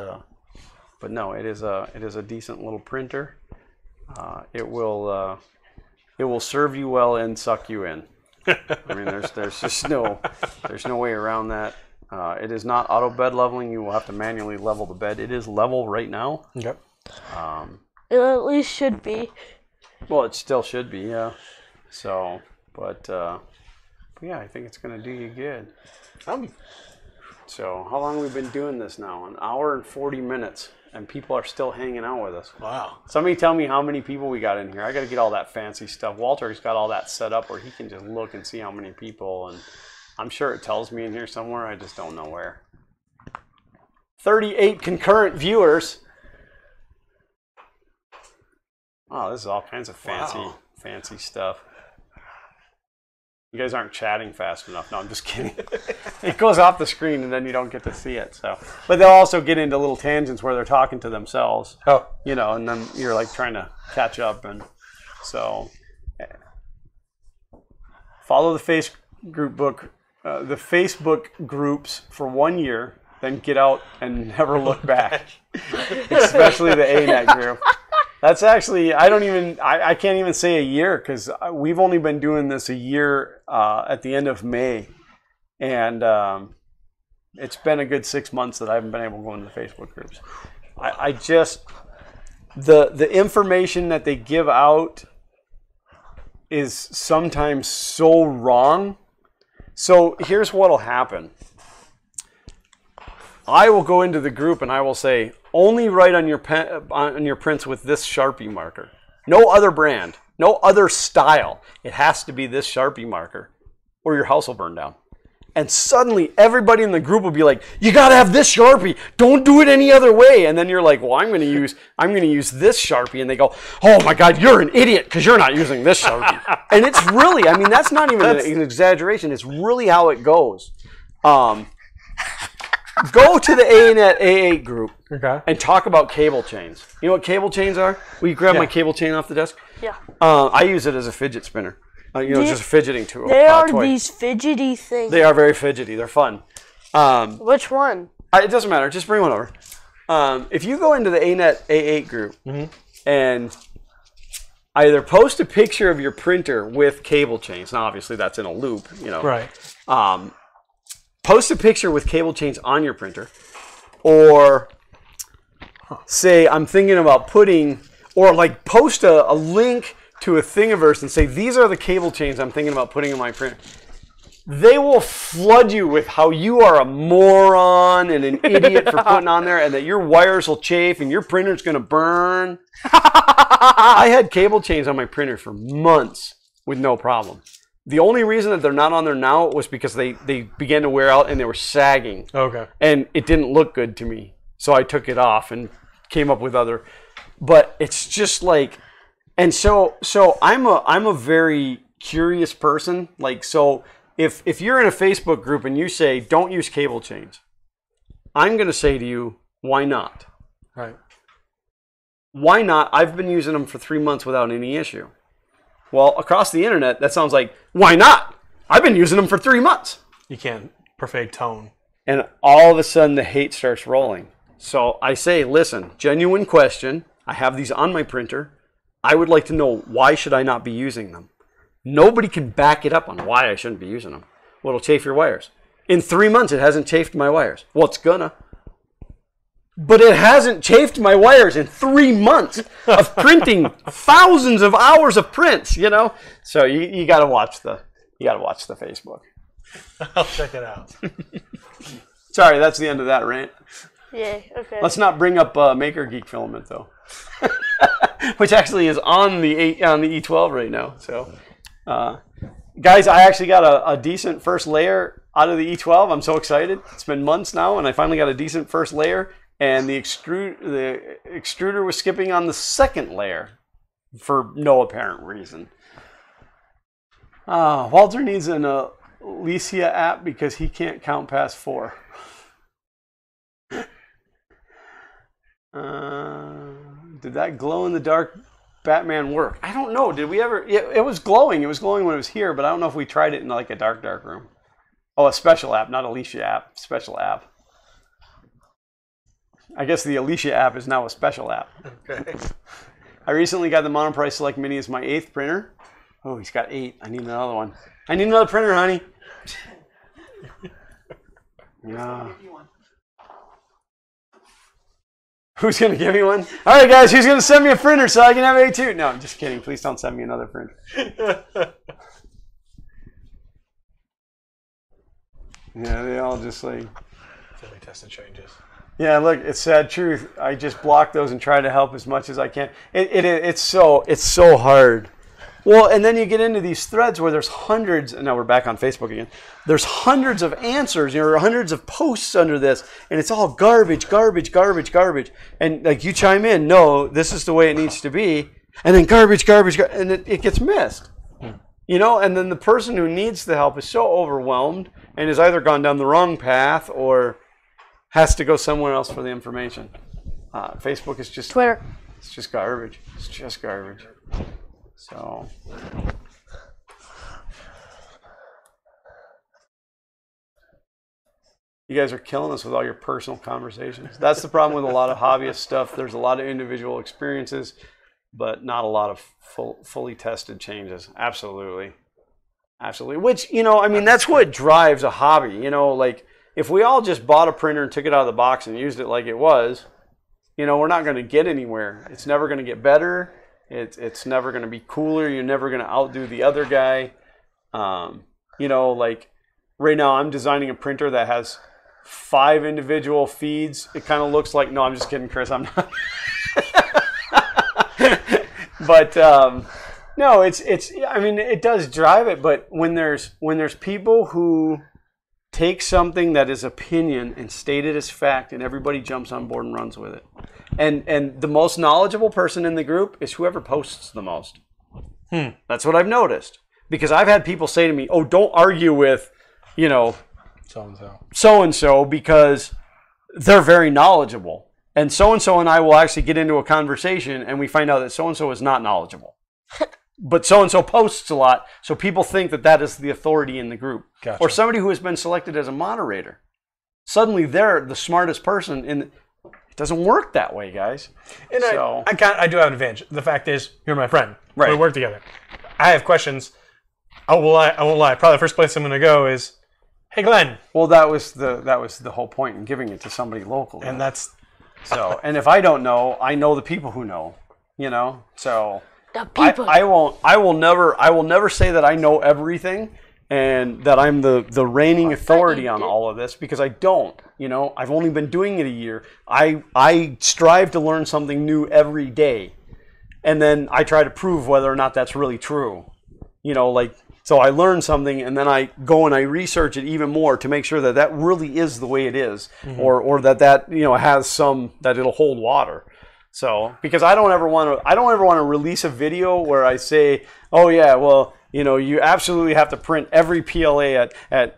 no, it is a decent little printer. It will serve you well and suck you in. I mean, there's just no way around that. It is not auto bed leveling. You will have to manually level the bed. It is level right now. Yep. It at least should be. Well, it still should be, yeah. So, but yeah, I think it's gonna do you good. So, how long have we been doing this now? 1 hour and 40 minutes, and people are still hanging out with us. Wow. Somebody tell me how many people we got in here. I got to get all that fancy stuff. Walter's got all that set up where he can just look and see how many people, and I'm sure it tells me in here somewhere. I just don't know where. 38 concurrent viewers. Oh, this is all kinds of fancy stuff. You guys aren't chatting fast enough. No, I'm just kidding. It goes off the screen and then you don't get to see it. So, but they'll also get into little tangents where they're talking to themselves. Oh, you know, and then you're like trying to catch up, and so follow the Facebook groups for 1 year, then get out and never look back. Especially the ANET group. That's actually, I can't even say a year, because we've only been doing this a year at the end of May. And it's been a good 6 months that I haven't been able to go into the Facebook groups. I just, the information that they give out is sometimes so wrong. So here's what'll happen. I will go into the group and I will say, only write on your prints with this Sharpie marker. No other brand, no other style. It has to be this Sharpie marker, or your house will burn down. And suddenly everybody in the group will be like, you gotta have this Sharpie. Don't do it any other way. And then you're like, well, I'm gonna use this Sharpie. And they go, oh my God, you're an idiot because you're not using this Sharpie. And it's really, I mean, that's not even an exaggeration. It's really how it goes. Go to the ANET A8 group and talk about cable chains. You know what cable chains are? Will you grab my cable chain off the desk? Yeah. I use it as a fidget spinner. Just a fidgeting tool. They are these fidgety things. They are very fidgety. They're fun. Which one? It doesn't matter. Just bring one over. If you go into the ANET A8 group and either post a picture of your printer with cable chains. Now, obviously, that's in a loop. You know. Right. Post a picture with cable chains on your printer, or say I'm thinking about putting, or like post a link to a Thingiverse and say these are the cable chains I'm thinking about putting in my printer. They will flood you with how you are a moron and an idiot for putting on there, and that your wires will chafe and your printer's going to burn. I had cable chains on my printer for months with no problem. The only reason that they're not on there now was because they began to wear out and they were sagging. Okay. And it didn't look good to me. So I took it off and came up with other. But it's just like, and so I'm a very curious person. Like, so if you're in a Facebook group and you say, don't use cable chains, I'm going to say to you, why not? Right. Why not? I've been using them for 3 months without any issue. Well, across the internet, that sounds like, why not? I've been using them for 3 months. You can't perfect tone. And all of a sudden, the hate starts rolling. So I say, listen, genuine question. I have these on my printer. I would like to know, why should I not be using them? Nobody can back it up on why I shouldn't be using them. Well, it'll chafe your wires. In 3 months, it hasn't chafed my wires. Well, it's gonna. But it hasn't chafed my wires in 3 months of printing thousands of hours of prints, you know. So you got to watch the Facebook. I'll check it out. Sorry, that's the end of that rant. Yeah, okay. Let's not bring up Maker Geek Filament though, which actually is on the E12 right now. So, guys, I actually got a decent first layer out of the E12. I'm so excited. It's been months now, and I finally got a decent first layer. And the extruder was skipping on the second layer for no apparent reason. Walter needs an Alicia app because he can't count past 4. Did that glow in the dark Batman work? I don't know. Did we ever? It was glowing. It was glowing when it was here, but I don't know if we tried it in like a dark room. Oh, a special app, not Alicia app. Special app. I guess the Alicia app is now a special app. Okay. I recently got the Monoprice Select Mini as my 8th printer. Oh, he's got 8. I need another one. I need another printer, honey. Yeah. Who's going to give me one? All right, guys, who's going to send me a printer so I can have A2? No, I'm just kidding. Please don't send me another printer. Yeah, they all just like... Filling tested changes. Yeah, look, it's sad truth. I just block those and try to help as much as I can. It's so hard. Well, and then you get into these threads where there's hundreds, and now we're back on Facebook again. There's hundreds of answers, hundreds of posts under this, and it's all garbage. And like you chime in, no, this is the way it needs to be, and then garbage, and it gets missed. And then the person who needs the help is so overwhelmed and has either gone down the wrong path or has to go somewhere else for the information. Facebook is just Twitter. It's just garbage. It's just garbage. So you guys are killing us with all your personal conversations. That's the problem with a lot of hobbyist stuff. There's a lot of individual experiences, but not a lot of fully tested changes. Absolutely. Which, that's what drives a hobby. Like if we all just bought a printer and took it out of the box and used it like it was, we're not going to get anywhere. It's never going to get better. It's never going to be cooler. You're never going to outdo the other guy. Like right now I'm designing a printer that has 5 individual feeds. It kind of looks like, no, I'm just kidding, Chris. I'm not. But no, it does drive it. But when there's people who take something that is opinion and state it as fact, and everybody jumps on board and runs with it. And the most knowledgeable person in the group is whoever posts the most. That's what I've noticed. Because I've had people say to me, oh, don't argue with, so-and-so because they're very knowledgeable. And so-and-so and I will actually get into a conversation and we find out that so-and-so is not knowledgeable. But so-and-so posts a lot, so people think that is the authority in the group. Gotcha. Or somebody who has been selected as a moderator. Suddenly they're the smartest person in... It doesn't work that way, guys. And I do have an advantage. The fact is, you're my friend. Right. We work together. I have questions. I won't lie. Probably the first place I'm going to go is, hey, Glenn. Well, that was the whole point in giving it to somebody local. And that's... So, and if I don't know, I know the people who know. So... I will never say that I know everything and that I'm the reigning authority on all of this, because I don't. I've only been doing it a year. I strive to learn something new every day, and then I try to prove whether or not that's really true. So I learn something and then I go and I research it even more to make sure that really is the way it is, or that has that it'll hold water. So, because I don't ever want to release a video where I say, oh yeah, well, you absolutely have to print every PLA at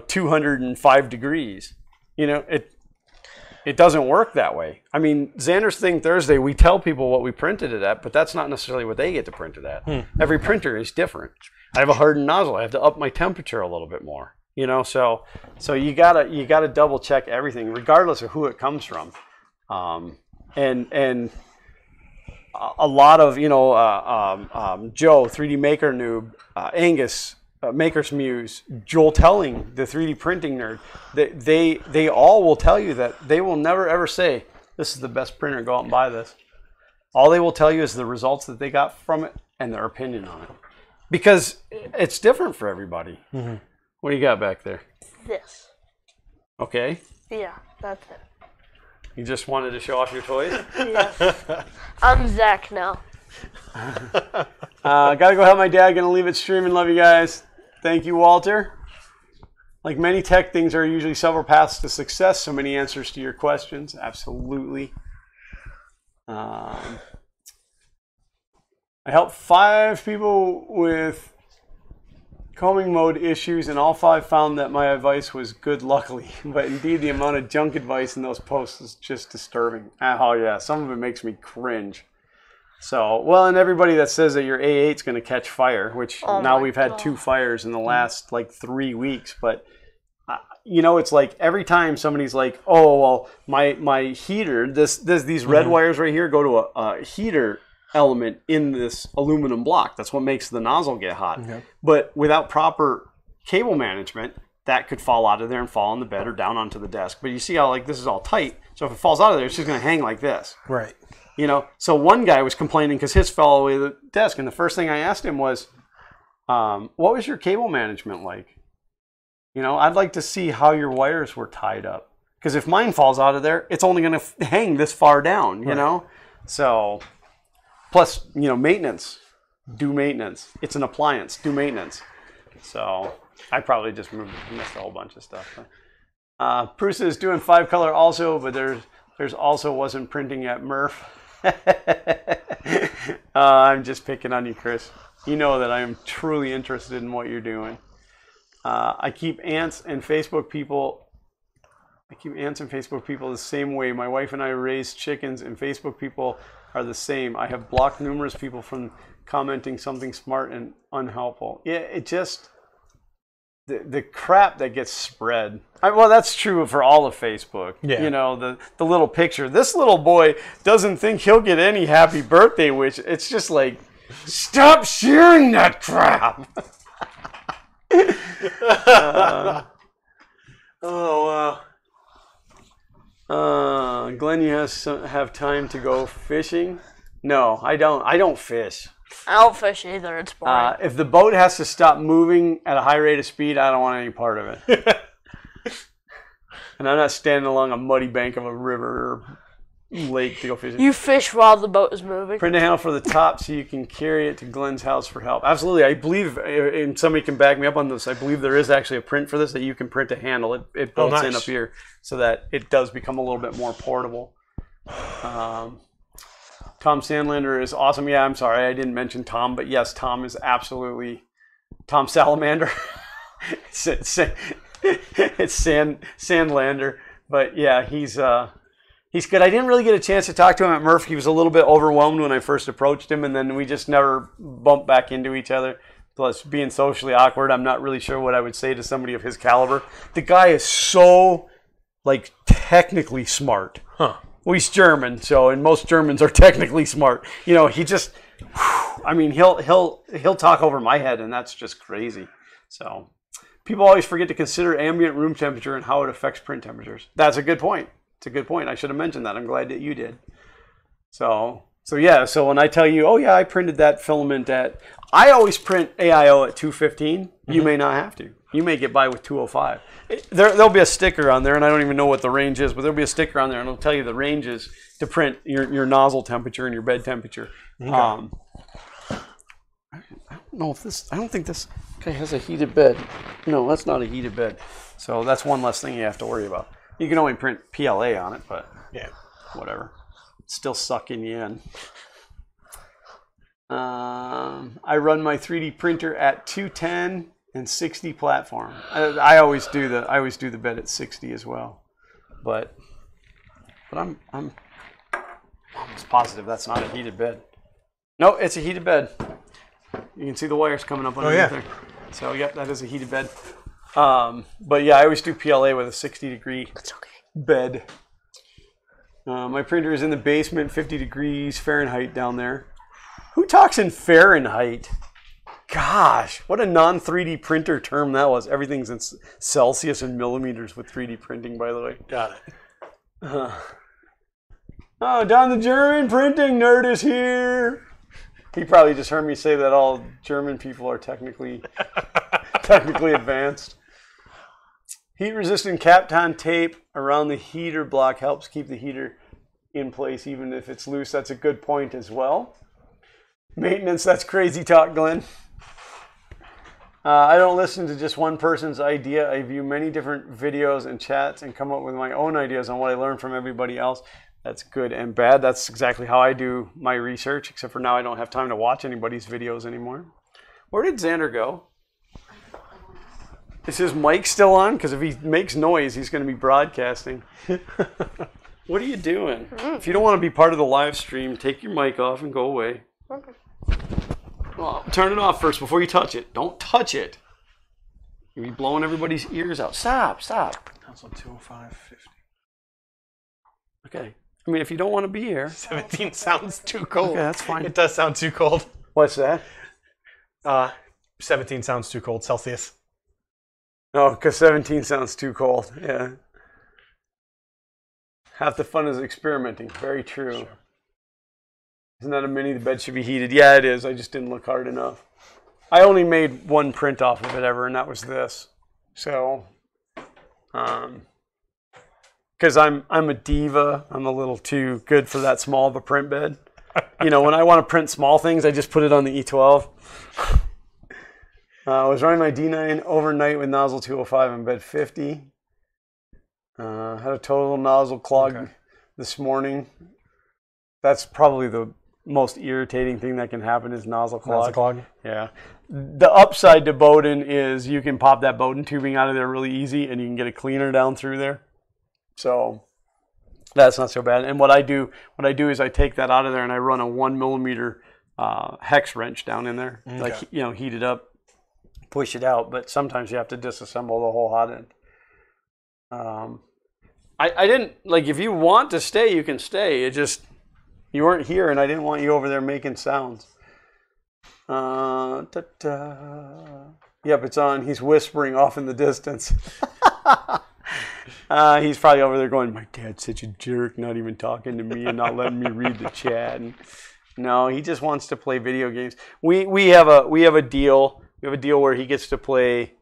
205 degrees. It doesn't work that way. I mean, Xander's Thing Thursday, we tell people what we printed it at, but that's not necessarily what they get to print it at. Every printer is different. I have a hardened nozzle. I have to up my temperature a little bit more. So you gotta double check everything, regardless of who it comes from. And a lot of Joe, 3D Maker Noob, Angus, Maker's Muse, Joel Telling, the 3D printing nerd, they all will tell you that they will never ever say this is the best printer, go out and buy this. All they will tell you is the results that they got from it and their opinion on it, because it's different for everybody. What do you got back there? This. Okay. Yeah, that's it. You just wanted to show off your toys? Yes. I'm Zach now. Gotta go help my dad. Gonna leave it streaming. Love you guys. Thank you, Walter. Like many tech things, there are usually several paths to success. So many answers to your questions. Absolutely. I helped 5 people with combing mode issues, and all 5 found that my advice was good, luckily. But indeed, the amount of junk advice in those posts is just disturbing. Oh yeah, some of it makes me cringe. So, well, and everybody that says that your A8's going to catch fire, which now we've had 2 fires in the last like 3 weeks, but you know, it's like every time somebody's like, "Oh, well, my heater, these red wires right here go to a heater element in this aluminum block. That's what makes the nozzle get hot." Okay. But without proper cable management, that could fall out of there and fall on the bed or down onto the desk. But you see how like this is all tight, so if it falls out of there, it's just going to hang like this. Right. You know, so one guy was complaining because his fell away the desk, and the first thing I asked him was, "What was your cable management like? You know, I'd like to see how your wires were tied up. Because if mine falls out of there, it's only going to hang this far down, you know? So, plus, you know, maintenance. Do maintenance. It's an appliance. Do maintenance." So, I probably just missed a whole bunch of stuff. Bruce is doing 5-color also, but there's also wasn't printing at Murph. I'm just picking on you, Chris. You know that I am truly interested in what you're doing. I keep ants and Facebook people the same way. My wife and I raise chickens, and Facebook people are the same. I have blocked numerous people from commenting something smart and unhelpful. Yeah, it just the crap that gets spread. Well, that's true for all of Facebook. Yeah. You know, the little picture. This little boy doesn't think he'll get any happy birthday wish. It's just like, stop sharing that crap. Oh wow. Glenn, you have time to go fishing? No, I don't. I don't fish. I don't fish either. It's boring. If the boat has to stop moving at a high rate of speed, I don't want any part of it. And I'm not standing along a muddy bank of a river or lake to go fishing. You fish while the boat is moving. Print a handle for the top so you can carry it to Glenn's house for help. Absolutely. I believe, and somebody can back me up on this, I believe there is actually a print for this that you can print a handle. It bolts in up here so that it does become a little bit more portable. Tom Sandlander is awesome. Yeah, I'm sorry I didn't mention Tom, but yes, Tom is absolutely Tom Salamander. it's Sandlander, but yeah, he's good. I didn't really get a chance to talk to him at Murph. He was a little bit overwhelmed when I first approached him, and then we just never bumped back into each other. Plus, being socially awkward, I'm not really sure what I would say to somebody of his caliber. The guy is so, like, technically smart. Huh. Well, he's German, and most Germans are technically smart. You know, he just, I mean, he'll talk over my head, and that's just crazy. So, people always forget to consider ambient room temperature and how it affects print temperatures. That's a good point. It's a good point. I should have mentioned that. I'm glad that you did. So yeah. So when I tell you, oh yeah, I printed that filament I always print AIO at 215. Mm-hmm. You may not have to. You may get by with 205. There'll be a sticker on there, and I don't even know what the range is, but there'll be a sticker on there, and it'll tell you the ranges to print your nozzle temperature and your bed temperature. Okay. I don't know if this. I don't think this guy has a heated bed. No, that's not a heated bed. So that's one less thing you have to worry about. You can only print PLA on it, but yeah, whatever. It's still sucking you in. I run my 3D printer at 210 and 60 platform. I always do the bed at 60 as well, but I'm almost positive that's not a heated bed. No, it's a heated bed. You can see the wires coming up underneath there. So yep, that is a heated bed. But yeah, I always do PLA with a 60-degree bed. My printer is in the basement, 50 degrees Fahrenheit down there. Who talks in Fahrenheit? Gosh, what a non-3D printer term that was. Everything's in Celsius and millimeters with 3D printing, by the way. Got it. Oh, Don the German printing nerd is here. He probably just heard me say that all German people are technically advanced. Heat-resistant Kapton tape around the heater block helps keep the heater in place even if it's loose. That's a good point as well. Maintenance, that's crazy talk, Glenn. I don't listen to just one person's idea. I view many different videos and chats and come up with my own ideas on what I learn from everybody else. That's good and bad. That's exactly how I do my research, except for now I don't have time to watch anybody's videos anymore. Where did Xander go? Is his mic still on? Because if he makes noise, he's going to be broadcasting. What are you doing? If you don't want to be part of the live stream, take your mic off and go away. Okay. Well, turn it off first before you touch it. Don't touch it. You'll be blowing everybody's ears out. Stop. Nozzle 205.50. Okay. I mean, if you don't want to be here. 17 sounds too cold. Okay, that's fine. It does sound too cold. What's that? 17 sounds too cold Celsius. Oh, because 17 sounds too cold. Yeah. Half the fun is experimenting. Very true. Sure. Isn't that a mini? The bed should be heated. Yeah, it is. I just didn't look hard enough. I only made one print off of it ever, and that was this. So, because I'm a diva. I'm a little too good for that small of a print bed. You know, when I want to print small things, I just put it on the E12. I was running my D9 overnight with nozzle 205 in bed 50. Had a total nozzle clog this morning. That's probably the most irritating thing that can happen is nozzle clog. Nozzle clog? Yeah. The upside to Bowden is you can pop that Bowden tubing out of there really easy and you can get a cleaner down through there. So that's not so bad. And what I do is I take that out of there and I run a 1 millimeter hex wrench down in there. Okay. Like, you know, heat it up, push it out, but sometimes you have to disassemble the whole hot end. I didn't, like, if you want to stay, you can stay. It just, you weren't here and I didn't want you over there making sounds. Yep, it's on. He's whispering off in the distance. He's probably over there going, my dad's such a jerk, not even talking to me and not letting me read the chat. And no, he just wants to play video games. We have a deal. We have a deal where he gets to play.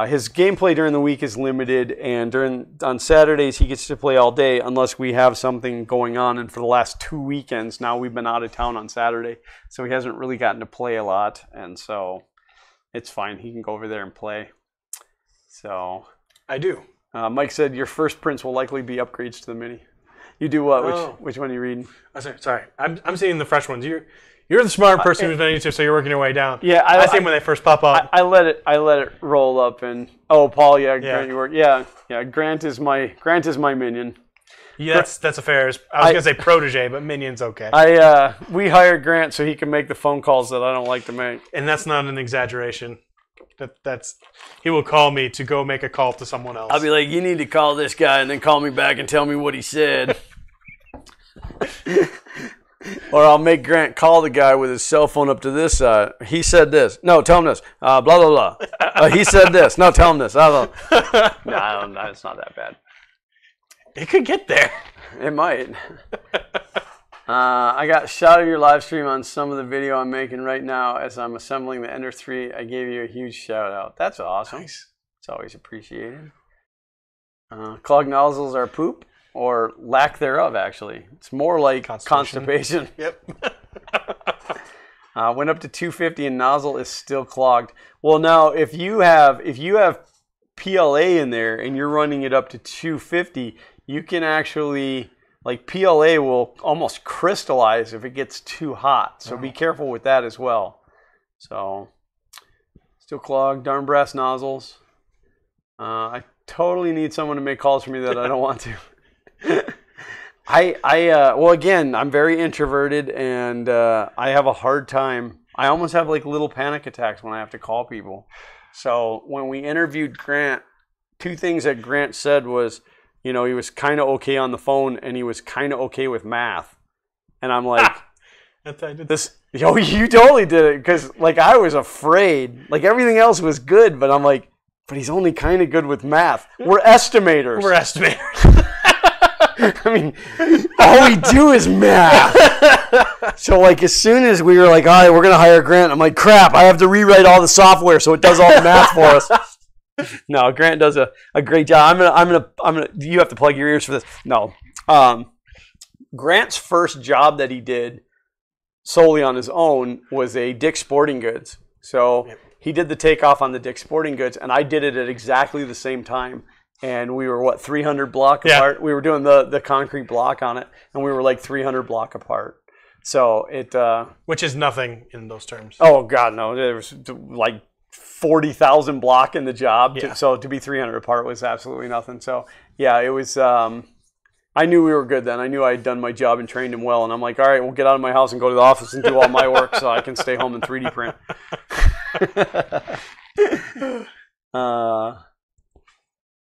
His gameplay during the week is limited, and on Saturdays he gets to play all day unless we have something going on. And for the last 2 weekends now, we've been out of town on Saturday, so he hasn't really gotten to play a lot, and so it's fine. He can go over there and play. So I do. Mike said your first prints will likely be upgrades to the Mini. You do what? Oh. Which one are you reading? Sorry, I'm seeing the fresh ones. You're the smart person who's on YouTube, so you're working your way down. Yeah, I see them when they first pop up. I let it roll up, and Paul, Grant, you work. Yeah. Grant is my minion. Yeah, that's a fair. I was gonna say protege, but minion's okay. We hired Grant so he can make the phone calls that I don't like to make, and that's not an exaggeration. He will call me to go make a call to someone else. I'll be like, you need to call this guy, and then call me back and tell me what he said. Or I'll make Grant call the guy with his cell phone up to this side. He said this. No, tell him this. Blah, blah, blah. He said this. No, tell him this. No, it's not that bad. It could get there. It might. I got a shot of your live stream on some of the video I'm making right now as I'm assembling the Ender 3. I gave you a huge shout out. That's awesome. Nice. It's always appreciated. Clogged nozzles are poop. Or lack thereof, actually. It's more like constipation. Yep. Went up to 250 and nozzle is still clogged. Well, now if you have PLA in there and you're running it up to 250, you can actually, like, PLA will almost crystallize if it gets too hot. So be careful with that as well. So still clogged, darn brass nozzles. I totally need someone to make calls for me that I don't want to. Well, again, I'm very introverted and I have a hard time. I almost have like little panic attacks when I have to call people. So when we interviewed Grant, 2 things that Grant said was, you know, he was kind of okay on the phone and he was kind of okay with math. And I'm like, you totally did it. Because like I was afraid, like everything else was good, but I'm like, but he's only kind of good with math. We're estimators. I mean, all we do is math. So, like, as soon as we were like, all right, we're going to hire Grant, I'm like, crap, I have to rewrite all the software so it does all the math for us. No, Grant does a great job. I'm gonna. You have to plug your ears for this. No, Grant's first job that he did solely on his own was a Dick's Sporting Goods. So he did the takeoff on the Dick's Sporting Goods, and I did it at exactly the same time. And we were 300 block apart. We were doing the concrete block on it, and we were like 300 block apart. So it which is nothing in those terms. Oh God, no! There was like 40,000 block in the job. Yeah. So to be 300 apart was absolutely nothing. So yeah, it was. I knew we were good then. I knew I had done my job and trained him well. And I'm like, all right, we'll get out of my house and go to the office and do all my work so I can stay home and 3D print.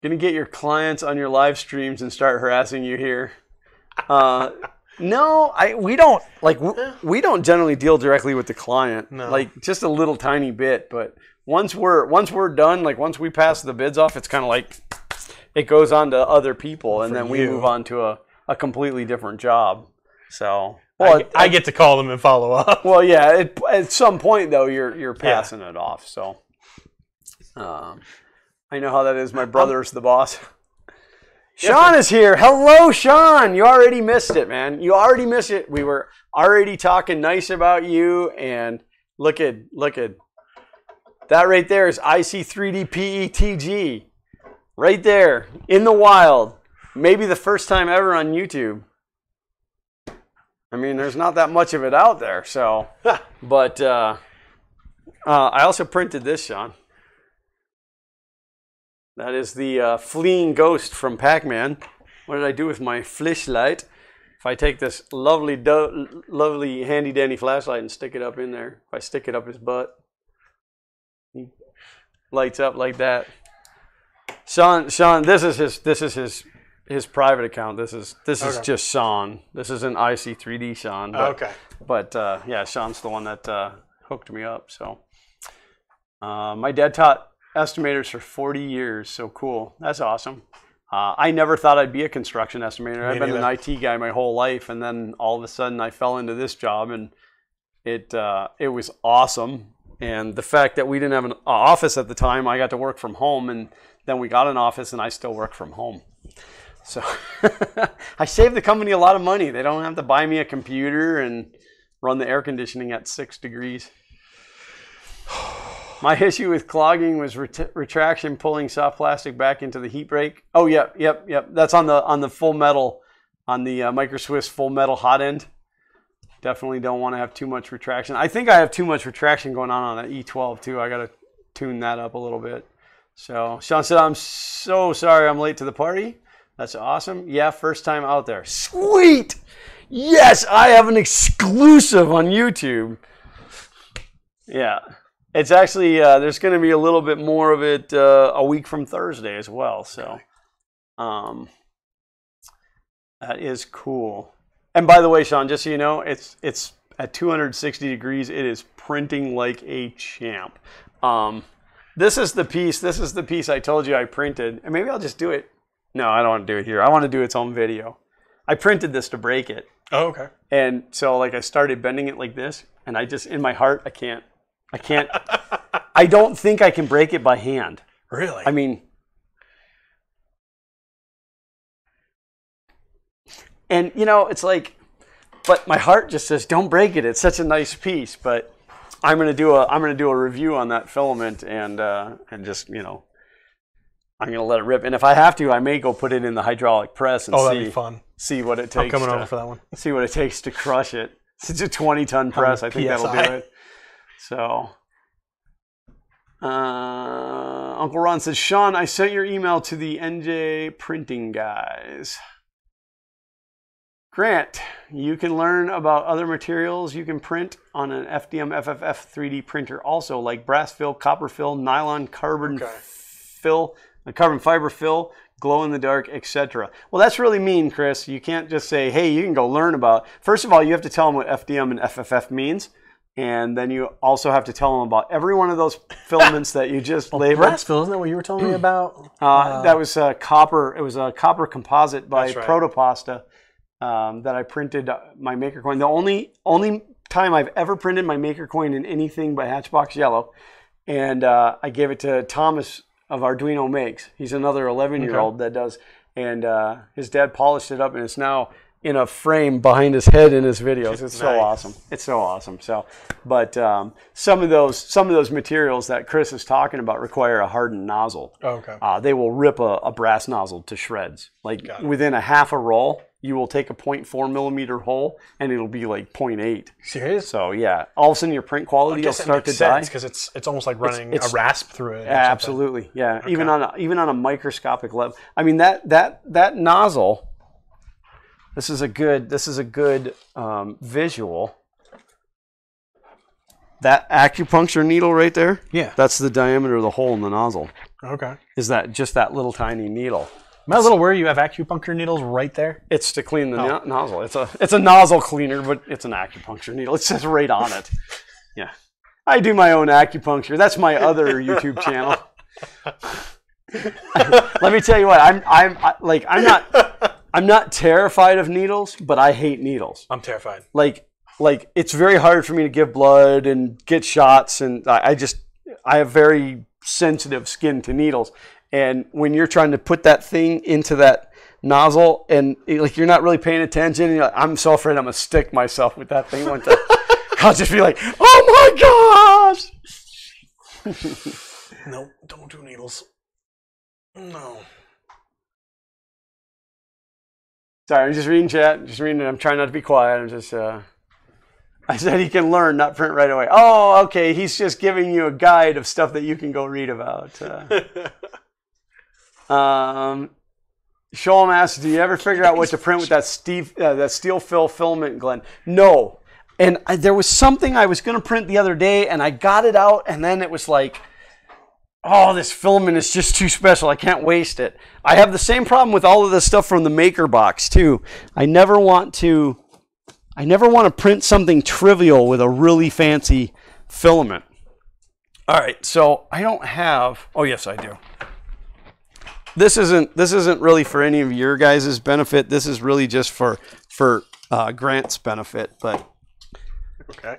Gonna get your clients on your live streams and start harassing you here. No, we don't generally deal directly with the client. No. Like just a little tiny bit, but once we're done, like once we pass the bids off, it's kind of like it goes on to other people, and then we move on to a completely different job. So, well, I get to call them and follow up. Well, yeah. At some point, though, you're passing it off. So, I know how that is. My brother's the boss. Sean is here. Hello, Sean. You already missed it, man. You already missed it. We were already talking nice about you, and look at that right there is IC3D PETG. Right there, in the wild. Maybe the first time ever on YouTube. I mean, there's not that much of it out there, so. But I also printed this, Sean. That is the fleeing ghost from Pac-Man. What did I do with my flashlight? If I take this lovely handy-dandy flashlight and stick it up in there, if I stick it up his butt, he lights up like that. Sean, this is his private account. This is just Sean. This is an IC3D Sean. But, But yeah, Sean's the one that hooked me up. So my dad taught estimators for 40 years. So cool. That's awesome. I never thought I'd be a construction estimator. I've been an IT guy my whole life, and then all of a sudden I fell into this job, and it was awesome. And the fact that we didn't have an office at the time, I got to work from home, and then we got an office, and I still work from home. So I saved the company a lot of money. They don't have to buy me a computer and run the air conditioning at 6 degrees. My issue with clogging was retraction, pulling soft plastic back into the heat break. Oh, yep. That's on the full metal, on the Micro Swiss full metal hot end. Definitely don't want to have too much retraction. I think I have too much retraction going on that E12 too. I got to tune that up a little bit. So Sean said, I'm so sorry I'm late to the party. That's awesome. Yeah, first time out there. Sweet! Yes, I have an exclusive on YouTube. Yeah. It's actually, there's going to be a little bit more of it a week from Thursday as well. So that is cool. And by the way, Sean, just so you know, it's at 260 degrees. It is printing like a champ. This is the piece I told you I printed. And maybe I'll just do it. No, I don't want to do it here. I want to do its own video. I printed this to break it. Oh, okay. And so like I started bending it like this, and I just, in my heart, I can't. I don't think I can break it by hand. Really? I mean, and you know, it's like, but my heart just says, don't break it. It's such a nice piece. But I'm gonna do a review on that filament, and just, you know, I'm gonna let it rip. And if I have to, I may go put it in the hydraulic press and that'd be fun. See what it takes. I'm coming over for that one. See what it takes to crush it. It's a 20-ton press. I think that'll do it. So, Uncle Ron says, Sean, I sent your email to the NJ printing guys. Grant, you can learn about other materials you can print on an FDM FFF 3D printer also, like brass fill, copper fill, nylon, carbon fill, carbon fiber fill, glow in the dark, etc. Well, that's really mean, Chris. You can't just say, hey, you can go learn about. First of all, you have to tell them what FDM and FFF means. And then you also have to tell them about every one of those filaments that you just labeled. Brass fill, isn't that what you were telling me about? That was copper. It was a copper composite by Protopasta that I printed my maker coin. The only time I've ever printed my maker coin in anything but Hatchbox Yellow. And I gave it to Thomas Arduino makes. He's another 11-year-old that does, and his dad polished it up, and it's now in a frame behind his head in his videos. It's so awesome. It's so awesome. So, but some of those materials that Chris is talking about require a hardened nozzle. Oh, okay. They will rip a brass nozzle to shreds. Like within a half a roll, you will take a 0.4 millimeter hole, and it'll be like 0.8. Serious? So yeah, all of a sudden your print quality will start to die because it's almost like running a rasp through it. Absolutely, yeah. Okay. Even on a microscopic level. I mean that nozzle. This is a good visual. That acupuncture needle right there. Yeah. That's the diameter of the hole in the nozzle. Okay. Is that just that little tiny needle? Am I a little worried you have acupuncture needles right there? It's to clean the nozzle. It's a nozzle cleaner, but it's an acupuncture needle. It says right on it. Yeah. I do my own acupuncture. That's my other YouTube channel. Let me tell you what. I'm not terrified of needles, but I hate needles. I'm terrified. Like it's very hard for me to give blood and get shots, and I have very sensitive skin to needles. And when you're trying to put that thing into that nozzle, and like you're not really paying attention, and I'm so afraid I'm gonna stick myself with that thing one time. I'll just be like, "Oh my gosh!" No, don't do needles. No. Sorry, I'm just reading chat. Just reading it. I'm trying not to be quiet. I'm just. I said he can learn, not print right away. Oh, okay. He's just giving you a guide of stuff that you can go read about. Sholem asks, do you ever figure out what to print with that steel fill filament, Glenn? No. And there was something I was going to print the other day, and I got it out, and then it was like, oh, this filament is just too special. I can't waste it. I have the same problem with all of the stuff from the maker box, too. I never want to print something trivial with a really fancy filament. All right, so I don't have, oh yes, I do. This isn't really for any of your guys' benefit. This is really just for Grant's benefit. But okay.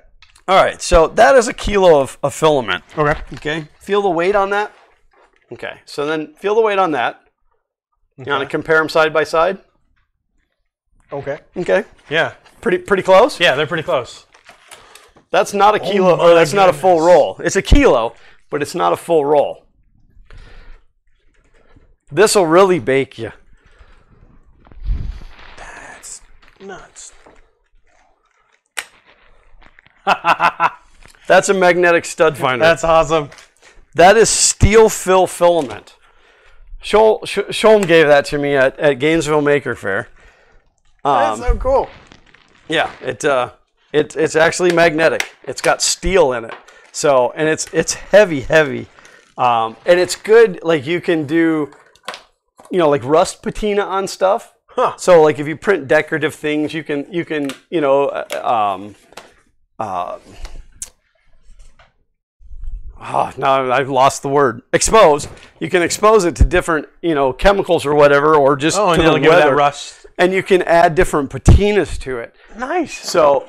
All right, so that is a kilo of filament. Okay. Okay. Feel the weight on that. Okay. So then feel the weight on that. Okay. You want to compare them side by side? Okay. Okay. Yeah. Pretty close. Yeah, they're pretty close. That's not a kilo, or that's not a full roll. It's a kilo, but it's not a full roll. This will really bake you. That's nuts. That's a magnetic stud finder. That's awesome. That is steel fill filament. Sholem gave that to me at Gainesville Maker Fair. That's so cool. Yeah, it's actually magnetic. It's got steel in it. So, and it's heavy, and it's good. Like you can do, like rust patina on stuff. Huh. So like if you print decorative things, you can now I've lost the word. Expose. You can expose it to different, chemicals or whatever, or just to the give weather. That rust. And you can add different patinas to it. Nice. So,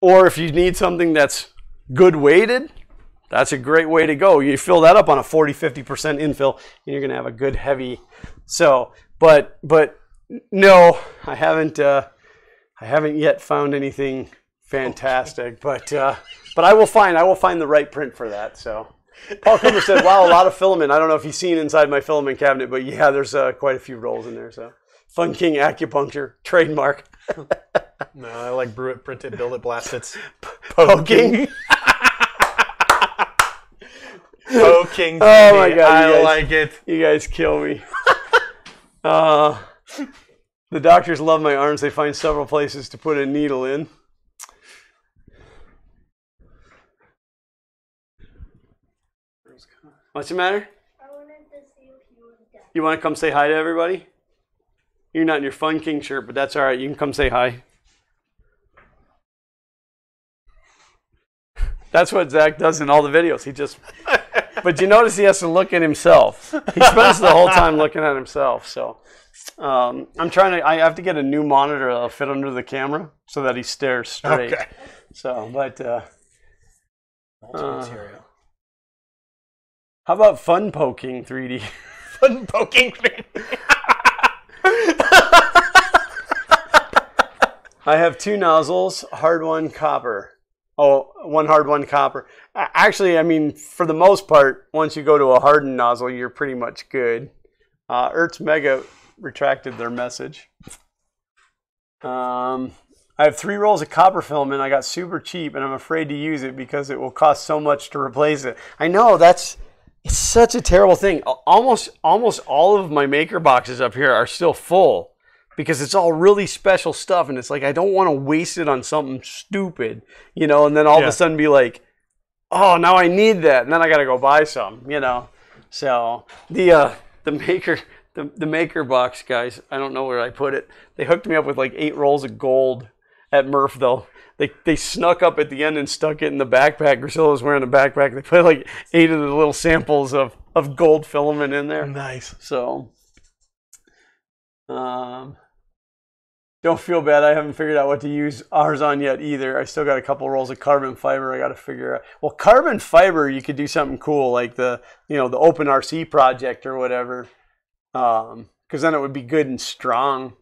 or if you need something that's good weighted, that's a great way to go. You fill that up on a 40-50% infill, and you're going to have a good heavy. So, but no, I haven't yet found anything fantastic. But I will find the right print for that. So, Paul Cooper said, "Wow, a lot of filament. I don't know if you've seen inside my filament cabinet, but yeah, there's quite a few rolls in there." So. Fun King Acupuncture, trademark. No, I like brew it, print it, build it, blast it. Poking. Poking. Oh my God. I like it. You guys kill me. The doctors love my arms. They find several places to put a needle in. What's the matter? I wanted to see if you were dead. You want to come say hi to everybody? You're not in your Fun King shirt, but that's all right. You can come say hi. That's what Zach does in all the videos. He just, but you notice he has to look at himself. He spends the whole time looking at himself. So I have to get a new monitor that'll fit under the camera so that he stares straight. So, but, material. How about fun poking 3D? Fun poking 3D. I have 2 nozzles, hard 1 copper. Oh, 1 hard 1 copper. Actually, I mean, for the most part, once you go to a hardened nozzle, you're pretty much good. Ertz Mega retracted their message. I have 3 rolls of copper filament. I got super cheap, and I'm afraid to use it because it will cost so much to replace it. I know, it's such a terrible thing. Almost all of my maker boxes up here are still full because it's all really special stuff, and it's like I don't want to waste it on something stupid, you know, and then all of a sudden be like, oh, now I need that, and then I got to go buy some, you know. So the maker box guys, I don't know where I put it. They hooked me up with like 8 rolls of gold at Murphville. They snuck up at the end and stuck it in the backpack. Priscilla was wearing a backpack. They put like 8 of the little samples of gold filament in there. Nice. So, don't feel bad. I haven't figured out what to use ours on yet either. I still got a couple rolls of carbon fiber I got to figure out. Well, carbon fiber, you could do something cool like the Open RC project or whatever. Because then it would be good and strong.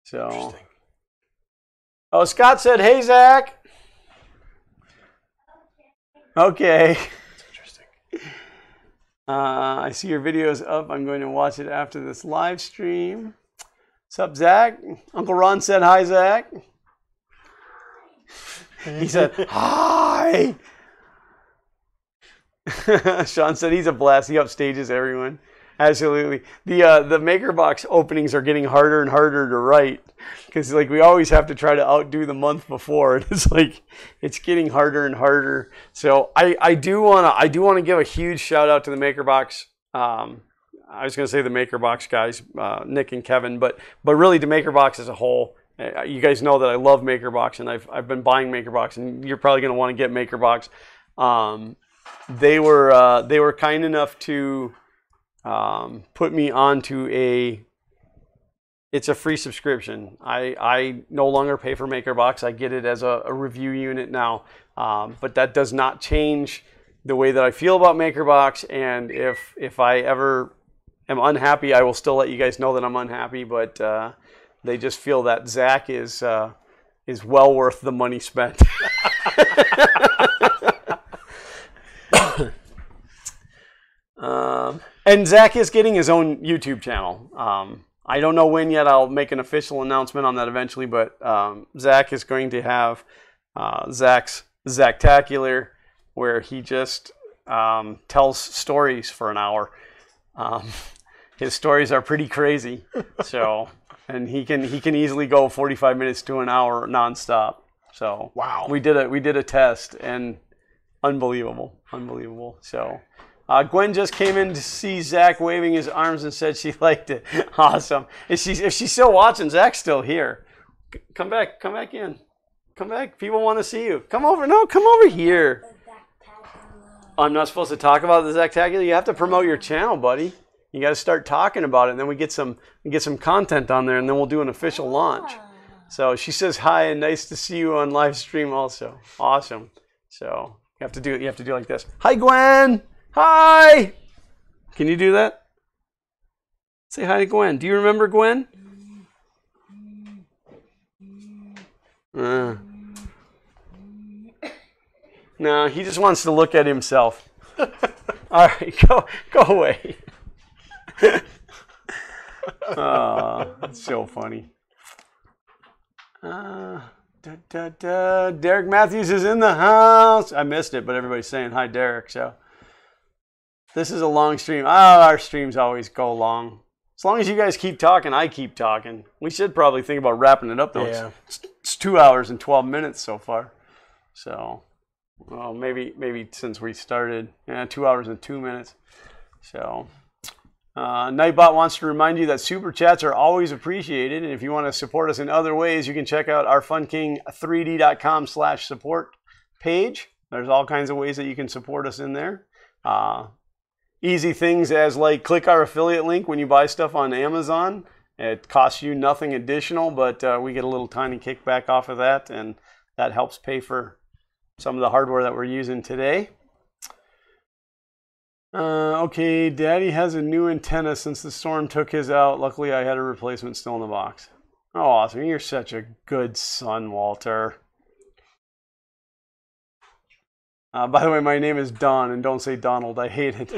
So, oh, Scott said, "Hey, Zach." Okay. That's interesting. I see your video's up. I'm going to watch it after this live stream. What's up, Zach? Uncle Ron said, "Hi, Zach." He said, "Hi." Sean said he's a blast. He upstages everyone. Absolutely. The MakerBox openings are getting harder and harder to write because like we always have to try to outdo the month before, and it's like it's getting harder and harder. So I do wanna give a huge shout out to the MakerBox. I was gonna say the MakerBox guys, Nick and Kevin, but really the MakerBox as a whole. You guys know that I love MakerBox, and I've been buying MakerBox, and you're probably gonna want to get MakerBox. They were kind enough to put me onto it's a free subscription. I no longer pay for MakerBox. I get it as a review unit now, but that does not change the way that I feel about MakerBox. And if I ever am unhappy, I will still let you guys know that I'm unhappy. But they just feel that Zach is well worth the money spent. And Zach is getting his own YouTube channel. I don't know when yet. I'll make an official announcement on that eventually, but Zach is going to have Zach's Zactacular, where he just tells stories for an hour. His stories are pretty crazy, so and he can easily go 45 minutes to an hour nonstop. So wow, we did a test, and unbelievable. So. Gwen just came in to see Zach waving his arms and said she liked it. Awesome. If she's still watching, Zach's still here. Come back in. Come back. People want to see you. Come over. No, come over here. I'm not supposed to talk about the Zactacular. You have to promote your channel, buddy. You got to start talking about it, and then we get some content on there, and then we'll do an official launch. So she says hi and nice to see you on live stream also. Awesome. So you have to do like this. Hi, Gwen. Hi! Can you do that? Say hi to Gwen. Do you remember Gwen? No, he just wants to look at himself. All right, go away. Oh, that's so funny. Derek Matthews is in the house. I missed it, but everybody's saying hi, Derek. So. This is a long stream. Our streams always go long. As long as you guys keep talking, I keep talking. We should probably think about wrapping it up, though. Yeah. It's 2 hours and 12 minutes so far. So, well, maybe since we started, 2 hours and 2 minutes. So, Nightbot wants to remind you that super chats are always appreciated. And if you want to support us in other ways, you can check out our funking3d.com/support page. There's all kinds of ways that you can support us in there. Easy things as like click our affiliate link when you buy stuff on Amazon. It costs you nothing additional, but we get a little tiny kickback off of that, and that helps pay for some of the hardware that we're using today. Okay, Daddy has a new antenna since the storm took his out. Luckily, I had a replacement still in the box. Oh, awesome. You're such a good son, Walter. By the way, my name is Don, and don't say Donald. I hate it.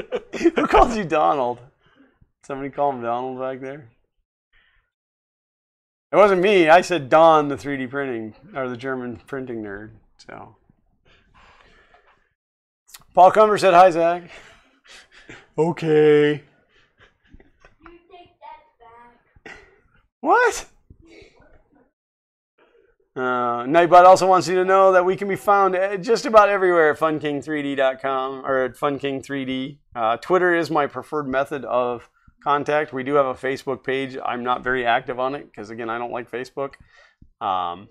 Who calls you Donald? Somebody call him Donald back there? It wasn't me. I said Don, the 3D printing, or the German printing nerd. So, Paul Cumber said, hi, Zach. Okay. You take that back. What? Nightbot also wants you to know that we can be found just about everywhere at funking3d.com or at funking3d. Twitter is my preferred method of contact. We do have a Facebook page. I'm not very active on it because, again, I don't like Facebook. Yeah,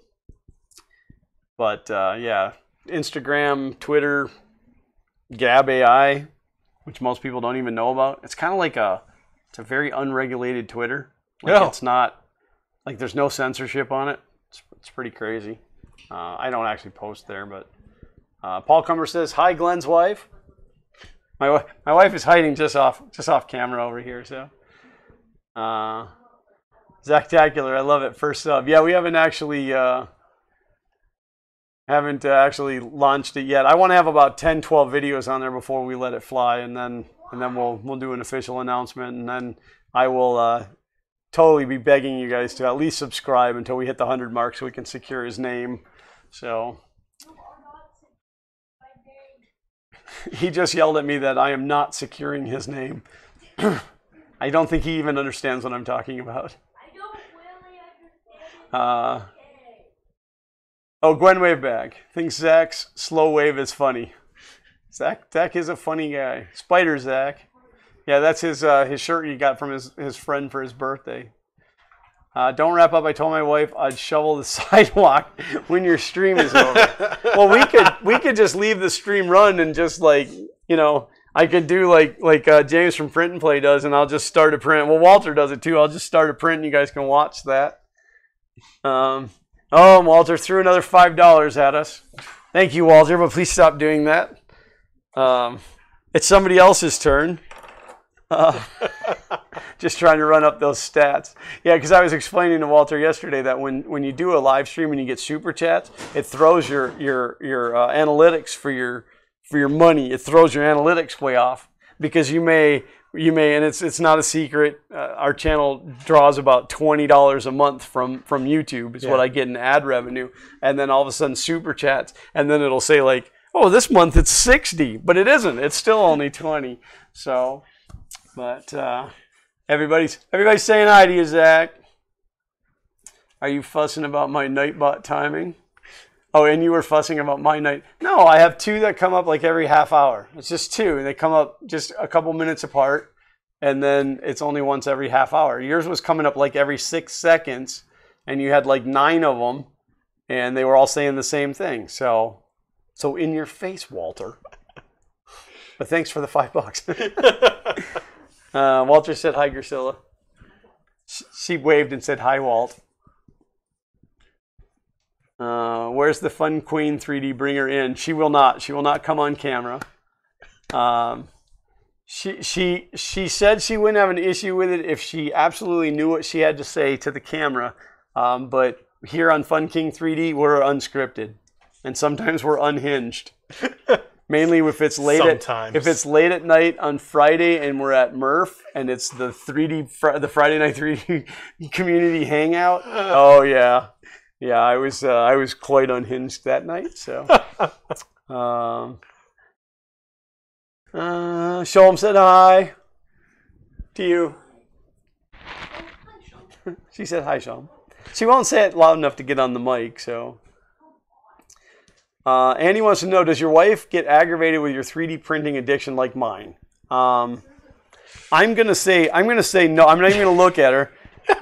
Instagram, Twitter, Gab AI, which most people don't even know about. It's kind of like it's a very unregulated Twitter. Like It's not, like there's no censorship on it. It's pretty crazy. I don't actually post there, but Paul Cumber says, hi, Glenn's wife. My wife is hiding just off camera over here. So, Zactacular, I love it. First sub. Yeah, we haven't actually launched it yet. I want to have about 10, 12 videos on there before we let it fly, and then we'll do an official announcement, and then I will totally be begging you guys to at least subscribe until we hit the 100 mark so we can secure his name. So he just yelled at me that I am not securing his name. I don't think he even understands what I'm talking about. I don't really understand. Oh, Gwen Wavebag thinks Zach's slow wave is funny. Zach is a funny guy. Spider Zach. Yeah, that's his shirt he got from his friend for his birthday. Don't wrap up. I told my wife I'd shovel the sidewalk when your stream is over. Well, we could just leave the stream run and just I could do like James from Print and Play does, and I'll just start a print. Well, Walter does it too. I'll just start a print and you guys can watch that. Walter threw another $5 at us. Thank you, Walter, but please stop doing that. It's somebody else's turn. Just trying to run up those stats. Yeah, because I was explaining to Walter yesterday that when you do a live stream and you get super chats, it throws your analytics for your money. It throws your analytics way off because you may, and it's not a secret. Our channel draws about $20 a month from YouTube. Is what I get in ad revenue, and then all of a sudden super chats, and then it'll say like, oh, this month it's 60, but it isn't. It's still only 20. So. But everybody's saying hi to you, Zach. Are you fussing about my Nightbot timing? Oh, and you were fussing about my night. No, I have two that come up like every half hour. It's just two, and they come up just a couple minutes apart, and then it's only once every half hour. Yours was coming up like every 6 seconds, and you had like 9 of them, and they were all saying the same thing. So in your face, Walter. But thanks for the $5. Walter said hi, Gracilla. She waved and said hi, Walt. Where's the Fun Queen 3D? Bring her in. She will not. She will not come on camera. She said she wouldn't have an issue with it if she absolutely knew what she had to say to the camera. But here on Fun King 3D, we're unscripted, and sometimes we're unhinged. Mainly if it's late at night on Friday and we're at Murph and it's the Friday night 3D community hangout. Oh yeah, I was quite unhinged that night. So, Sholm said hi to you. She said hi, Sholm. She won't say it loud enough to get on the mic, so. Andy wants to know, does your wife get aggravated with your 3D printing addiction like mine? I'm gonna say no. I'm not even gonna look at her,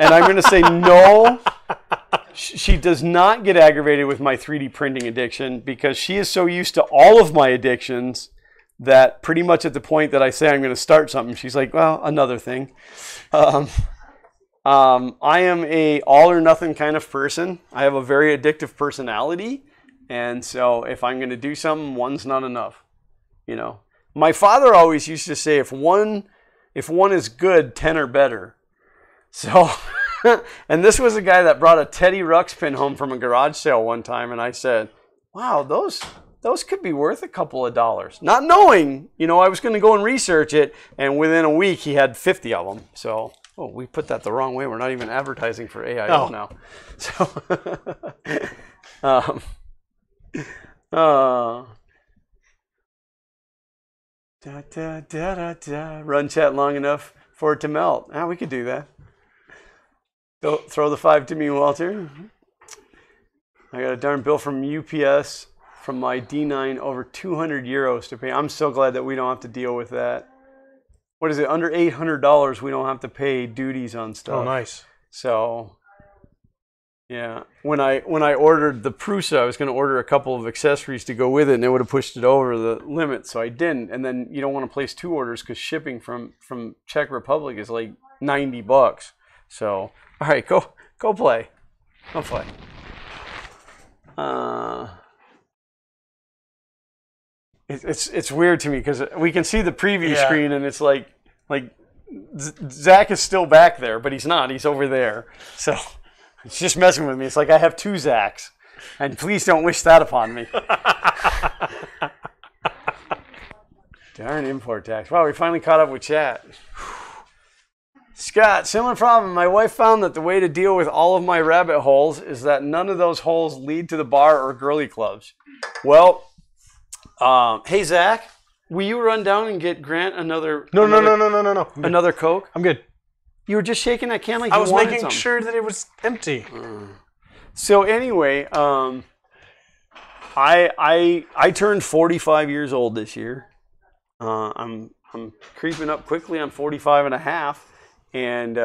and I'm gonna say no. She does not get aggravated with my 3D printing addiction because she is so used to all of my addictions that pretty much at the point that I say I'm gonna start something, she's like, well, another thing. I am a all or nothing kind of person. I have a very addictive personality. And so if I'm going to do something, one's not enough. My father always used to say, if one is good, 10 are better. So, and this was a guy that brought a Teddy Ruxpin home from a garage sale one time, and I said, wow, those could be worth a couple of dollars. Not knowing, I was going to go and research it, and within a week he had 50 of them. So, we put that the wrong way. We're not even advertising for AIO now. So, run chat long enough for it to melt. We could do that. Throw the 5 to me, Walter. I got a darn bill from UPS from my D9 over 200 euros to pay. I'm so glad that we don't have to deal with that. What is it? Under $800, we don't have to pay duties on stuff. Oh, nice. So, yeah. When I ordered the Prusa, I was going to order a couple of accessories to go with it, and it would have pushed it over the limit, so I didn't. And then you don't want to place 2 orders because shipping from Czech Republic is like $90. So, all right, go play. Go play. It's weird to me because we can see the preview screen, and it's like Zach is still back there, but he's not. He's over there. So it's just messing with me. It's like I have 2 Zachs, and please don't wish that upon me. Darn import tax. Wow, we finally caught up with chat. Scott, similar problem. My wife found that the way to deal with all of my rabbit holes is that none of those holes lead to the bar or girly clubs. Well, hey, Zach, will you run down and get Grant another... No. Another Coke? I'm good. You were just shaking that can like you wanted I was making something. sure that it was empty. So anyway, I turned 45 years old this year. I'm creeping up quickly. I'm 45 and a half. And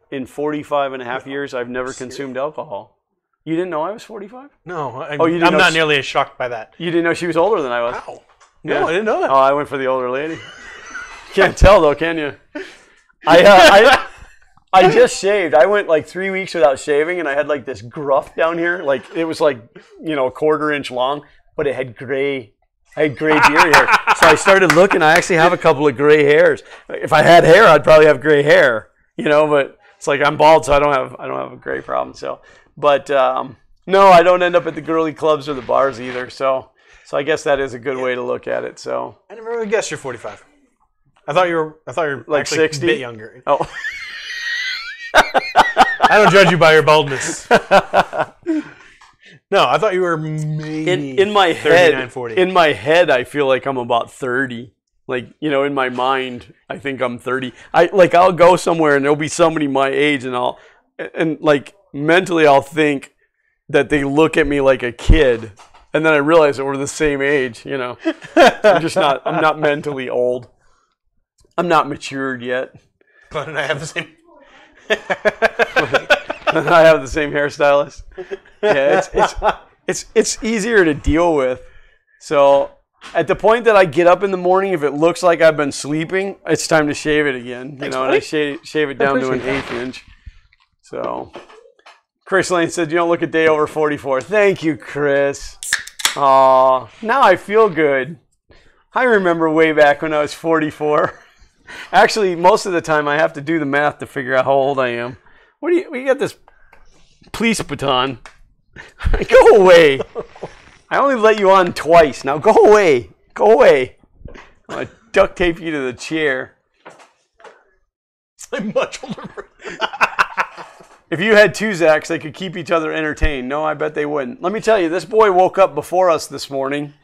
in 45 and a half years, I've never consumed alcohol. You didn't know I was 45? No. I'm not nearly as shocked by that. You didn't know she was older than I was? Wow. No, I didn't know that. Oh, I went for the older lady. Can't tell, though, can you? I just shaved. I went like 3 weeks without shaving, and I had like this gruff down here. Like, it was like, a quarter-inch long, but it had gray beard hair. So I started looking. I actually have a couple of gray hairs. If I had hair, I'd probably have gray hair, but it's like I'm bald, so I don't have a gray problem. So, but no, I don't end up at the girly clubs or the bars either. So I guess that is a good way to look at it. So I never really guessed you're 45. I thought you were like 60, a bit younger. Oh. I don't judge you by your baldness. No, I thought you were maybe in my 39, 40. In my head, I feel like I'm about 30. Like, in my mind, I think I'm 30. I'll go somewhere and there'll be somebody my age, and mentally I'll think that they look at me like a kid, and then I realize that we're the same age. I'm not mentally old. I'm not matured yet. But I have the same. I have the same hairstylist. Yeah, it's easier to deal with. So at the point that I get up in the morning, if it looks like I've been sleeping, it's time to shave it again. And I shave it down to an 1/8 inch. So Chris Lane said, "You don't look a day over 44." Thank you, Chris. Aw, now I feel good. I remember way back when I was 44. Actually, most of the time I have to do the math to figure out how old I am. We got this police baton. Go away. I only let you on twice. Now go away. Go away. I'm going to duct tape you to the chair. I'm much older. If you had 2 Zachs, they could keep each other entertained. No, I bet they wouldn't. Let me tell you, this boy woke up before us this morning.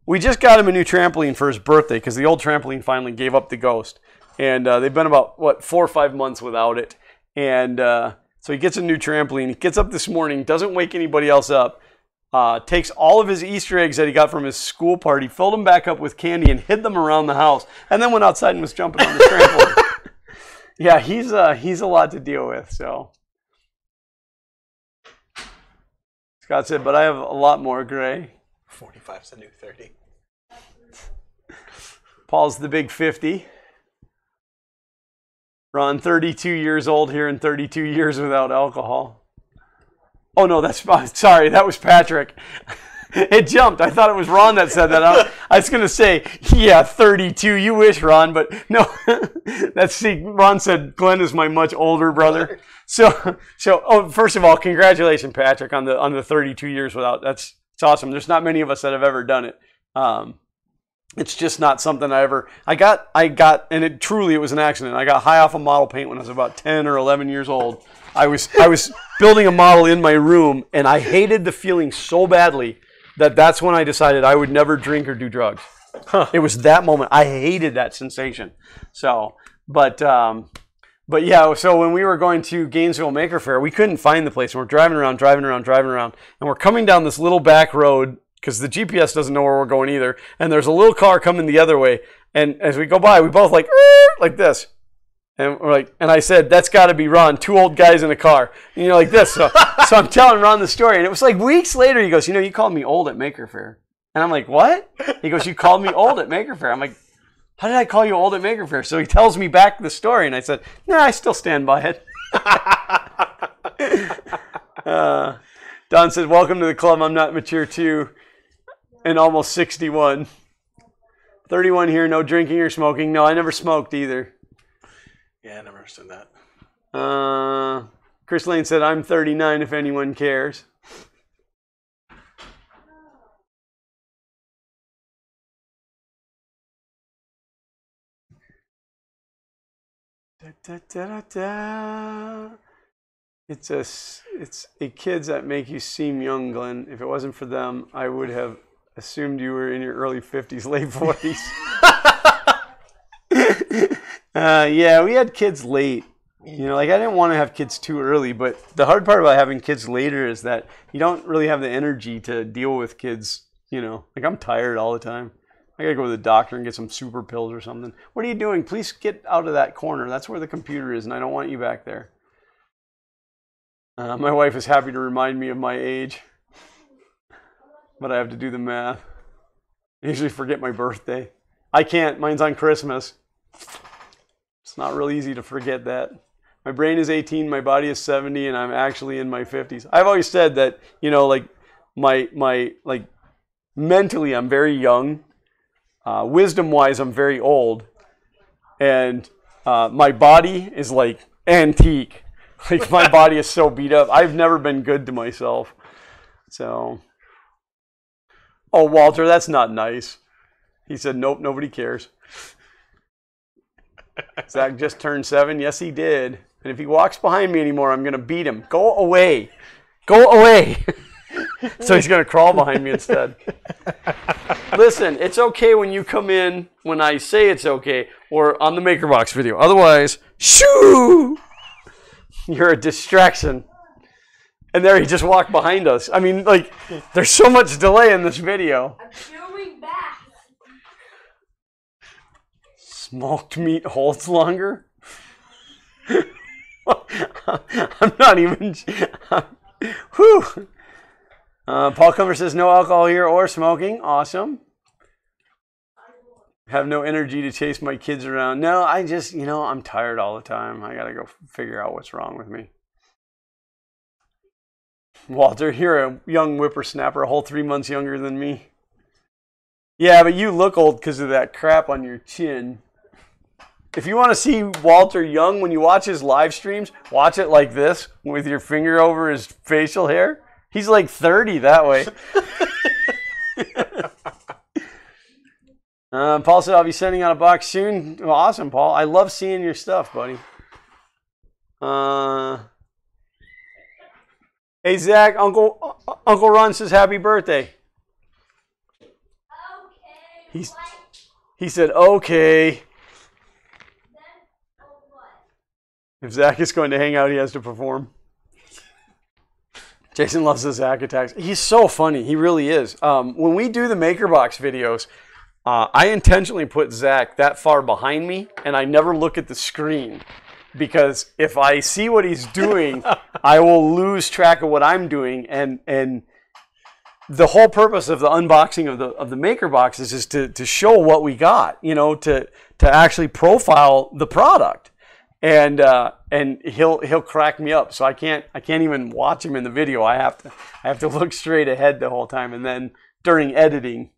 We just got him a new trampoline for his birthday because the old trampoline finally gave up the ghost. And they've been about, 4 or 5 months without it. And so he gets a new trampoline. He gets up this morning, doesn't wake anybody else up, takes all of his Easter eggs that he got from his school party, filled them back up with candy, and hid them around the house, and then went outside and was jumping on the trampoline. Yeah, he's a lot to deal with. So Scott said, but I have a lot more gray. 45's the new 30. Paul's the big 50. Ron, 32 years old here and 32 years without alcohol. Oh, no, sorry, that was Patrick. It jumped. I thought it was Ron that said that. I was going to say, yeah, 32. You wish, Ron, but no. Ron said Glenn is my much older brother. So first of all, congratulations, Patrick, on the 32 years without. It's awesome. There's not many of us that have ever done it. It's just not something I got, and it was an accident. I got high off of model paint when I was about 10 or 11 years old. I was building a model in my room, and I hated the feeling so badly that's when I decided I would never drink or do drugs. It was that moment. I hated that sensation. So, but yeah, so when we were going to Gainesville Maker Faire, we couldn't find the place. And we're driving around, and we're coming down this little back road because the GPS doesn't know where we're going either. And there's a little car coming the other way. And as we go by, we both like this. And we're like, and I said, that's got to be Ron, two old guys in a car. And you're like this. So I'm telling Ron the story. And it was like weeks later, he goes, you called me old at Maker Faire. And I'm like, what? He goes, you called me old at Maker Faire. I'm like, how did I call you old at Maker Faire? So he tells me back the story. And I said, nah, I still stand by it. Don said, welcome to the club. I'm not mature too. And almost 61. 31 here, no drinking or smoking. No, I never smoked either. Yeah, I never understood that. Chris Lane said, I'm 39 if anyone cares. Da, da, da, da. It's a kids that make you seem young, Glenn. If it wasn't for them, I would have assumed you were in your early 50s, late 40s. Yeah, we had kids late. I didn't want to have kids too early, but the hard part about having kids later is that you don't really have the energy to deal with kids, I'm tired all the time. I gotta go to the doctor and get some super pills or something. What are you doing? Please get out of that corner. That's where the computer is, and I don't want you back there. My wife is happy to remind me of my age, but I have to do the math. I usually forget my birthday. I can't. Mine's on Christmas. It's not real easy to forget that. My brain is 18, my body is 70, and I'm actually in my 50s. I've always said that, my mentally I'm very young. Wisdom-wise, I'm very old. And my body is like antique. Like my body is so beat up. I've never been good to myself. So, oh, Walter, that's not nice. He said, nope, nobody cares. Zach just turned 7. Yes, he did. And if he walks behind me anymore, I'm going to beat him. Go away. Go away. So he's going to crawl behind me instead. Listen, it's okay when you come in when I say it's okay or on the MakerBox video. Otherwise, shoo! You're a distraction. And there he just walked behind us. I mean, there's so much delay in this video. I'm filming back. Smoked meat holds longer? I'm not even... Whew. Paul Comer says, no alcohol here or smoking. Awesome. Have no energy to chase my kids around. No, I just, I'm tired all the time. I got to go figure out what's wrong with me. Walter, you're a young whippersnapper, a whole 3 months younger than me. Yeah, but you look old because of that crap on your chin. If you want to see Walter young, when you watch his live streams, watch it like this with your finger over his facial hair. He's like 30 that way. Paul said, I'll be sending out a box soon. Well, awesome, Paul. I love seeing your stuff, buddy. Hey, Zach, Uncle Ron says happy birthday. Okay. He said, okay. If Zach is going to hang out, he has to perform. Jason loves the Zach attacks. He's so funny. He really is. When we do the MakerBox videos, I intentionally put Zach that far behind me, and I never look at the screen. Because if I see what he's doing, I will lose track of what I'm doing. And the whole purpose of the unboxing of the MakerBox is to show what we got, to actually profile the product. and he'll crack me up. So I can't even watch him in the video. I have to look straight ahead the whole time. And then during editing,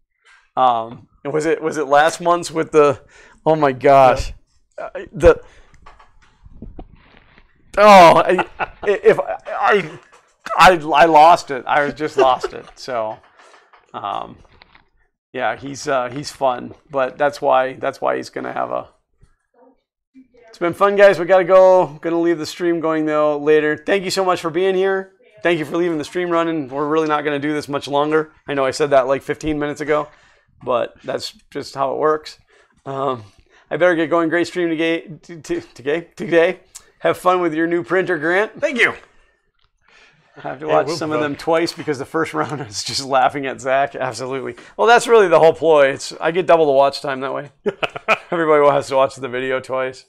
was it last month's with the, oh my gosh, I lost it. I just lost it. So, yeah, he's fun, but that's why he's gonna have a. It's been fun, guys. We gotta go. Gonna leave the stream going though later. Thank you so much for being here. Thank you for leaving the stream running. We're really not gonna do this much longer. I know I said that like 15 minutes ago, but that's just how it works. I better get going. Great stream today. Have fun with your new printer, Grant. Thank you. I have to watch some of them twice because the first round is just laughing at Zach. Absolutely. Well, that's really the whole ploy. I get double the watch time that way. Everybody has to watch the video twice.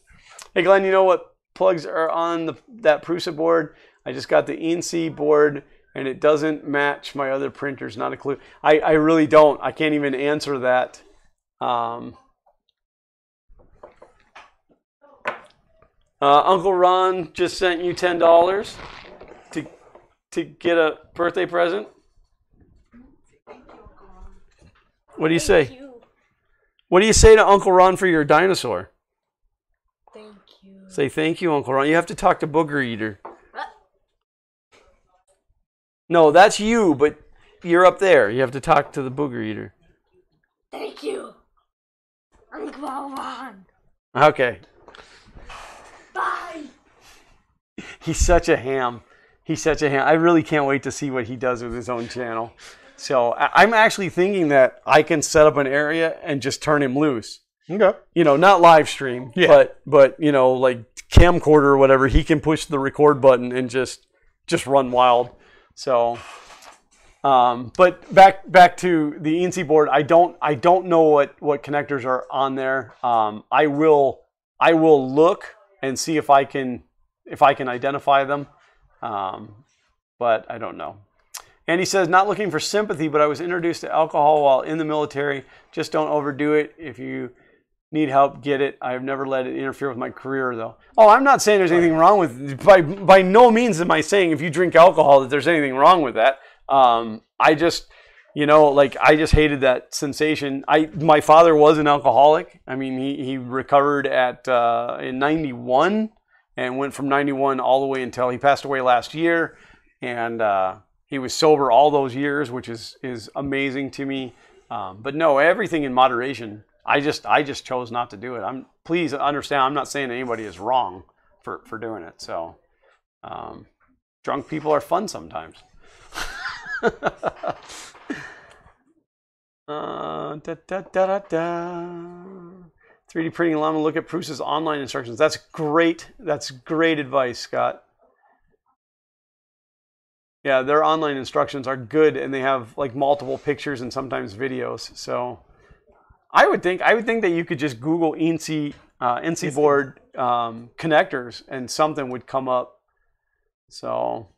Hey, Glenn, you know what plugs are on that Prusa board? I just got the ENC board, and it doesn't match my other printers. Not a clue. I really don't. I can't even answer that. Uncle Ron just sent you $10 to get a birthday present. What do you say? What do you say to Uncle Ron for your dinosaur? Thank you. Say thank you, Uncle Ron. You have to talk to Booger Eater. No, that's you, but you're up there. You have to talk to the Booger Eater. Thank you, Uncle Ron. Okay. Bye. He's such a ham. I really can't wait to see what he does with his own channel. So I'm actually thinking that I can set up an area and just turn him loose. Okay. You know, not live stream, but you know, like camcorder or whatever. He can push the record button and just run wild. So, but back to the ENC board. I don't know what connectors are on there. I will look and see if I can identify them. But I don't know. And he says, not looking for sympathy, but I was introduced to alcohol while in the military. Just don't overdo it. If you need help, get it. I have never let it interfere with my career, though. Oh, I'm not saying there's anything wrong with, by no means am I saying if you drink alcohol that there's anything wrong with that. I just, you know, like I just hated that sensation. My father was an alcoholic. I mean, he recovered in 91. And went from 91 all the way until he passed away last year. And he was sober all those years, which is amazing to me. But no, everything in moderation. I just chose not to do it. Please understand, I'm not saying anybody is wrong for doing it. So drunk people are fun sometimes. 3D printing llama, look at Prusa's online instructions. That's great. That's great advice, Scott. Yeah, their online instructions are good, and they have like multiple pictures and sometimes videos. So I would think that you could just Google ENC board connectors and something would come up. So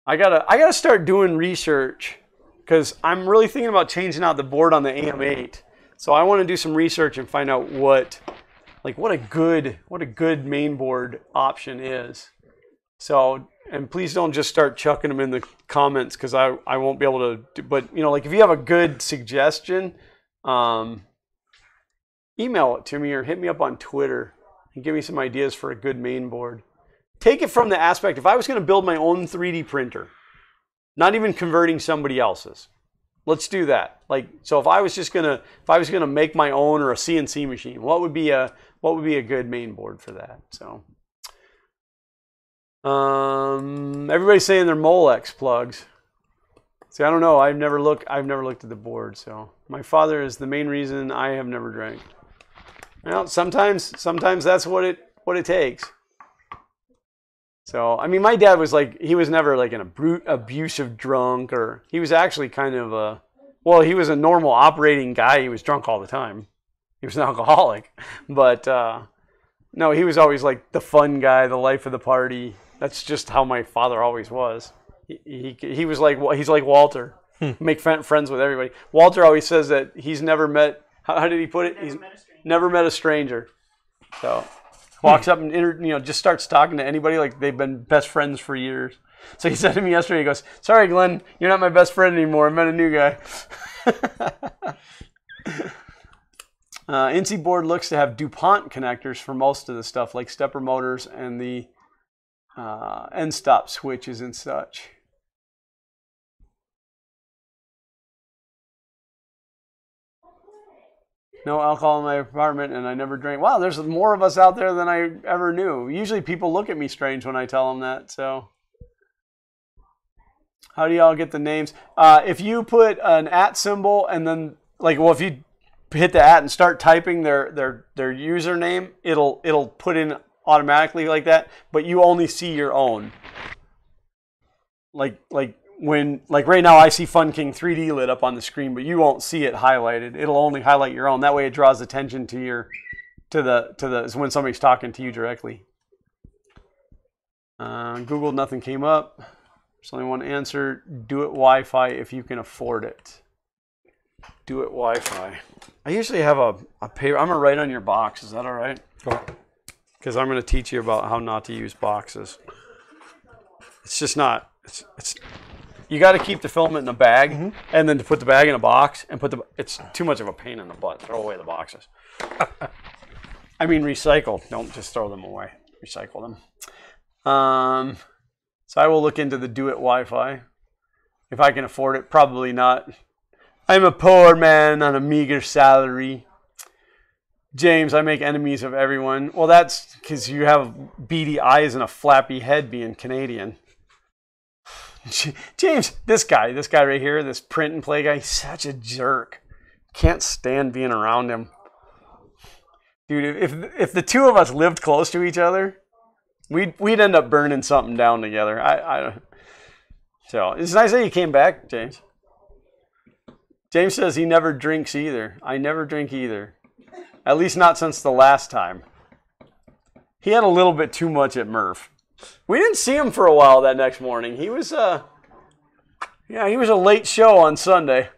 I gotta start doing research because I'm really thinking about changing out the board on the AM8. So I want to do some research and find out what a good main board option is. So, and please don't just start chucking them in the comments because I won't be able to. But you know, like if you have a good suggestion, email it to me or hit me up on Twitter and give me some ideas for a good main board. Take it from the aspect, if I was going to build my own 3D printer, not even converting somebody else's. Let's do that. Like, so if I was gonna make my own or a CNC machine, what would be a good main board for that? So, everybody's saying they're Molex plugs. See, I don't know. I've never looked at the board. So my father is the main reason I have never drank. Well, sometimes that's what it takes. So, I mean, my dad was like, he was never like an abusive drunk, or he was actually kind of he was a normal operating guy. He was drunk all the time. He was an alcoholic. But, no, he was always like the fun guy, the life of the party. That's just how my father always was. He was like, he's like Walter. Make friends with everybody. Walter always says that he's never met, how did he put it? He's never met a stranger. So Walks up and just starts talking to anybody like they've been best friends for years. So he said to me yesterday, he goes, "Sorry, Glenn, you're not my best friend anymore. I met a new guy." NC board looks to have DuPont connectors for most of the stuff, like stepper motors and the end stop switches and such. No alcohol in my apartment, and I never drink. Wow, there's more of us out there than I ever knew. Usually people look at me strange when I tell them that. So how do y'all get the names? If you put an @ symbol and then, if you hit the @ and start typing their username, it'll put in automatically like that, but you only see your own. Like right now I see Fun King 3D lit up on the screen, but you won't see it highlighted. It'll only highlight your own. That way it draws attention to the when somebody's talking to you directly. Googled, nothing came up. There's only one answer. Do it Wi-Fi if you can afford it. Do it Wi-Fi. I usually have a paper. I'm gonna write on your box. Is that all right? Because I'm gonna teach you about how not to use boxes. It's just not. It's you got to keep the filament in a bag, and then to put the bag in a box and it's too much of a pain in the butt. Throw away the boxes. I mean, recycle. Don't just throw them away. Recycle them. So I will look into the Do It Wi-Fi. If I can afford it, probably not. I'm a poor man on a meager salary. James, I make enemies of everyone. Well, that's because you have beady eyes and a flappy head being Canadian. James, this guy right here, this print and play guy, he's such a jerk. Can't stand being around him. Dude, if the two of us lived close to each other, we'd end up burning something down together. So it's nice that you came back, James. James says he never drinks either. I never drink either. At least not since the last time. He had a little bit too much at Murph. We didn't see him for a while that next morning. He was a late show on Sunday.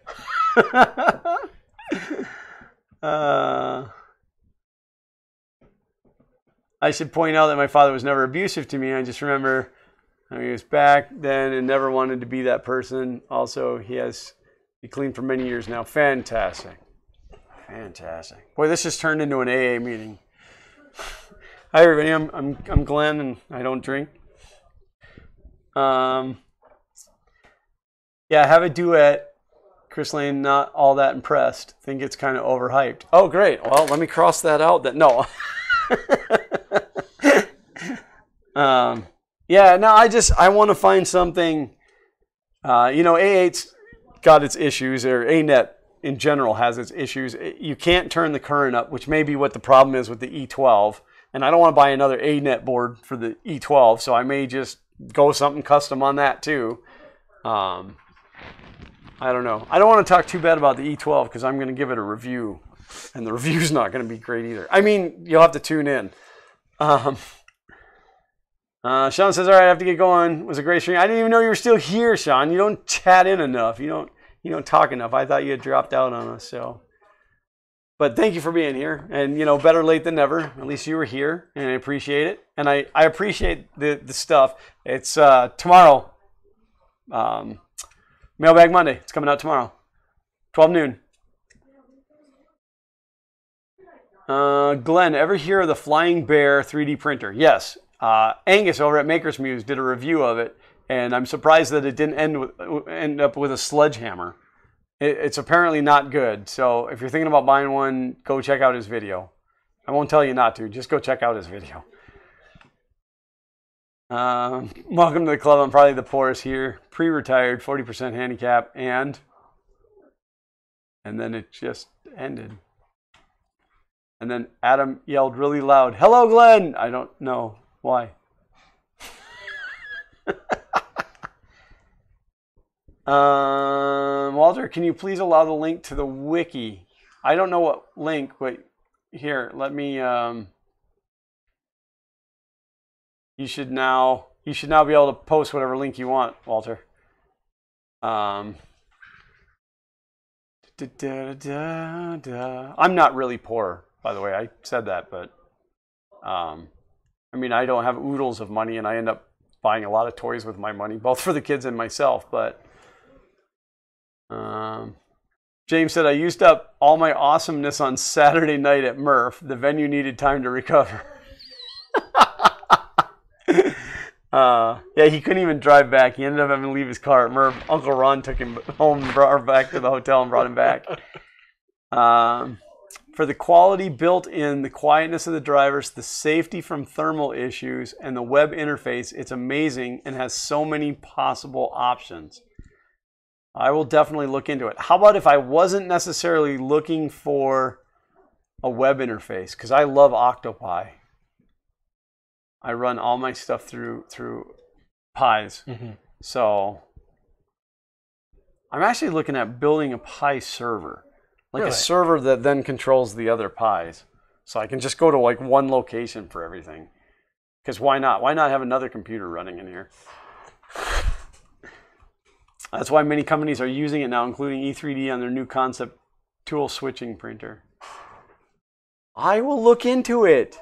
I should point out that my father was never abusive to me. I just remember he was back then and never wanted to be that person. Also, he clean for many years now. Fantastic. Boy, this has turned into an AA meeting. Hi everybody, I'm Glenn and I don't drink. Yeah, have a duet. Chris Lane, not all that impressed. Think it's kind of overhyped. Oh, great. Well, let me cross that out. No. Yeah, no, I want to find something. A8's got its issues, or ANET in general has its issues. You can't turn the current up, which may be what the problem is with the E12. And I don't want to buy another ANET board for the E12, so I may just go something custom on that too. I don't know. I don't want to talk too bad about the E12 because I'm going to give it a review, and the review's not going to be great either. I mean, you'll have to tune in. Sean says, all right, I have to get going. It was a great stream. I didn't even know you were still here, Sean. You don't chat in enough. You don't talk enough. I thought you had dropped out on us, so. But thank you for being here. And, better late than never. At least you were here, and I appreciate it. And I appreciate the stuff. It's tomorrow. Mailbag Monday. It's coming out tomorrow. 12 noon. Glenn, ever hear of the Flying Bear 3D printer? Yes. Angus over at Maker's Muse did a review of it, and I'm surprised that it didn't end up with a sledgehammer. It's apparently not good. So if you're thinking about buying one, go check out his video. I won't tell you not to. Just go check out his video. Welcome to the club. I'm probably the poorest here. Pre-retired, 40% handicap, and then it just ended. And then Adam yelled really loud, "Hello, Glenn!" I don't know why. Walter, can you please allow the link to the wiki? I don't know what link, but here, let me. You should now be able to post whatever link you want, Walter. I'm not really poor, by the way. I said that, but I mean, I don't have oodles of money, and I end up buying a lot of toys with my money, both for the kids and myself. But James said, I used up all my awesomeness on Saturday night at Murph. The venue needed time to recover. Yeah, he couldn't even drive back. He ended up having to leave his car at Murph. Uncle Ron took him home and brought him back to the hotel and brought him back. For the quality built in, the quietness of the drivers, the safety from thermal issues, and the web interface, it's amazing and has so many possible options. I will definitely look into it. How about if I wasn't necessarily looking for a web interface? Because I love Octopi. I run all my stuff through Pies. Mm-hmm. So I'm actually looking at building a Pi server. Like a server that then controls the other Pies. So I can just go to like one location for everything. Because why not? Why not have another computer running in here? That's why many companies are using it now, including E3D on their new concept tool switching printer. I will look into it.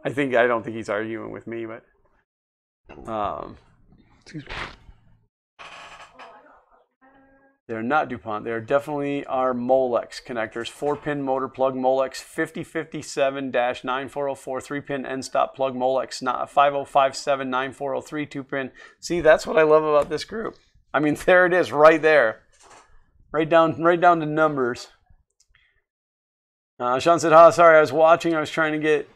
I don't think he's arguing with me, but excuse me. They're not DuPont. They're definitely our Molex connectors. 4-pin motor plug Molex 5057-9404. 3-pin end stop plug Molex 5057-9403. 2-pin. See, that's what I love about this group. I mean, there it is, right there. Right down to numbers. Sean said, sorry, I was watching. I was trying to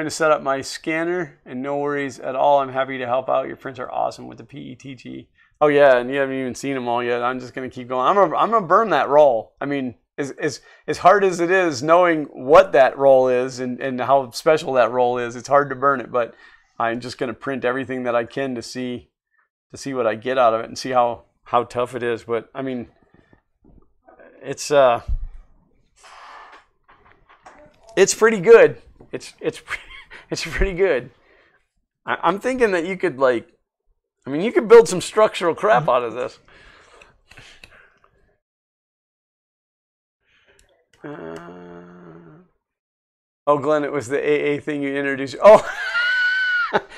set up my scanner, and no worries at all. I'm happy to help out. Your prints are awesome with the PETG. Oh yeah, and you haven't even seen them all yet. I'm just gonna keep going. I'm gonna burn that roll. I mean, as hard as it is, knowing what that roll is and how special that roll is, it's hard to burn it. But I'm just gonna print everything that I can to see what I get out of it and see how tough it is. But I mean, it's pretty good. It's pretty good. I'm thinking that you could you could build some structural crap out of this. Oh, Glenn, it was the AA thing you introduced. Oh,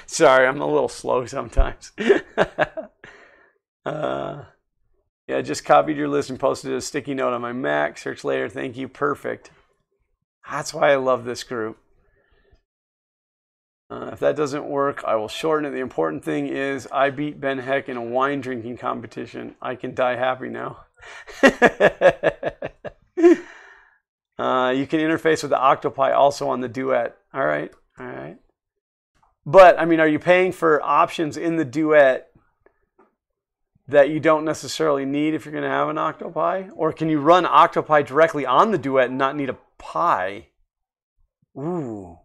sorry, I'm a little slow sometimes. Yeah, just copied your list and posted a sticky note on my Mac. Search later. Thank you. Perfect. That's why I love this group. If that doesn't work, I will shorten it. The important thing is I beat Ben Heck in a wine drinking competition. I can die happy now. You can interface with the Octopi also on the Duet. All right. But, I mean, are you paying for options in the Duet that you don't necessarily need if you're going to have an Octopi? Or can you run Octopi directly on the Duet and not need a Pi? Ooh.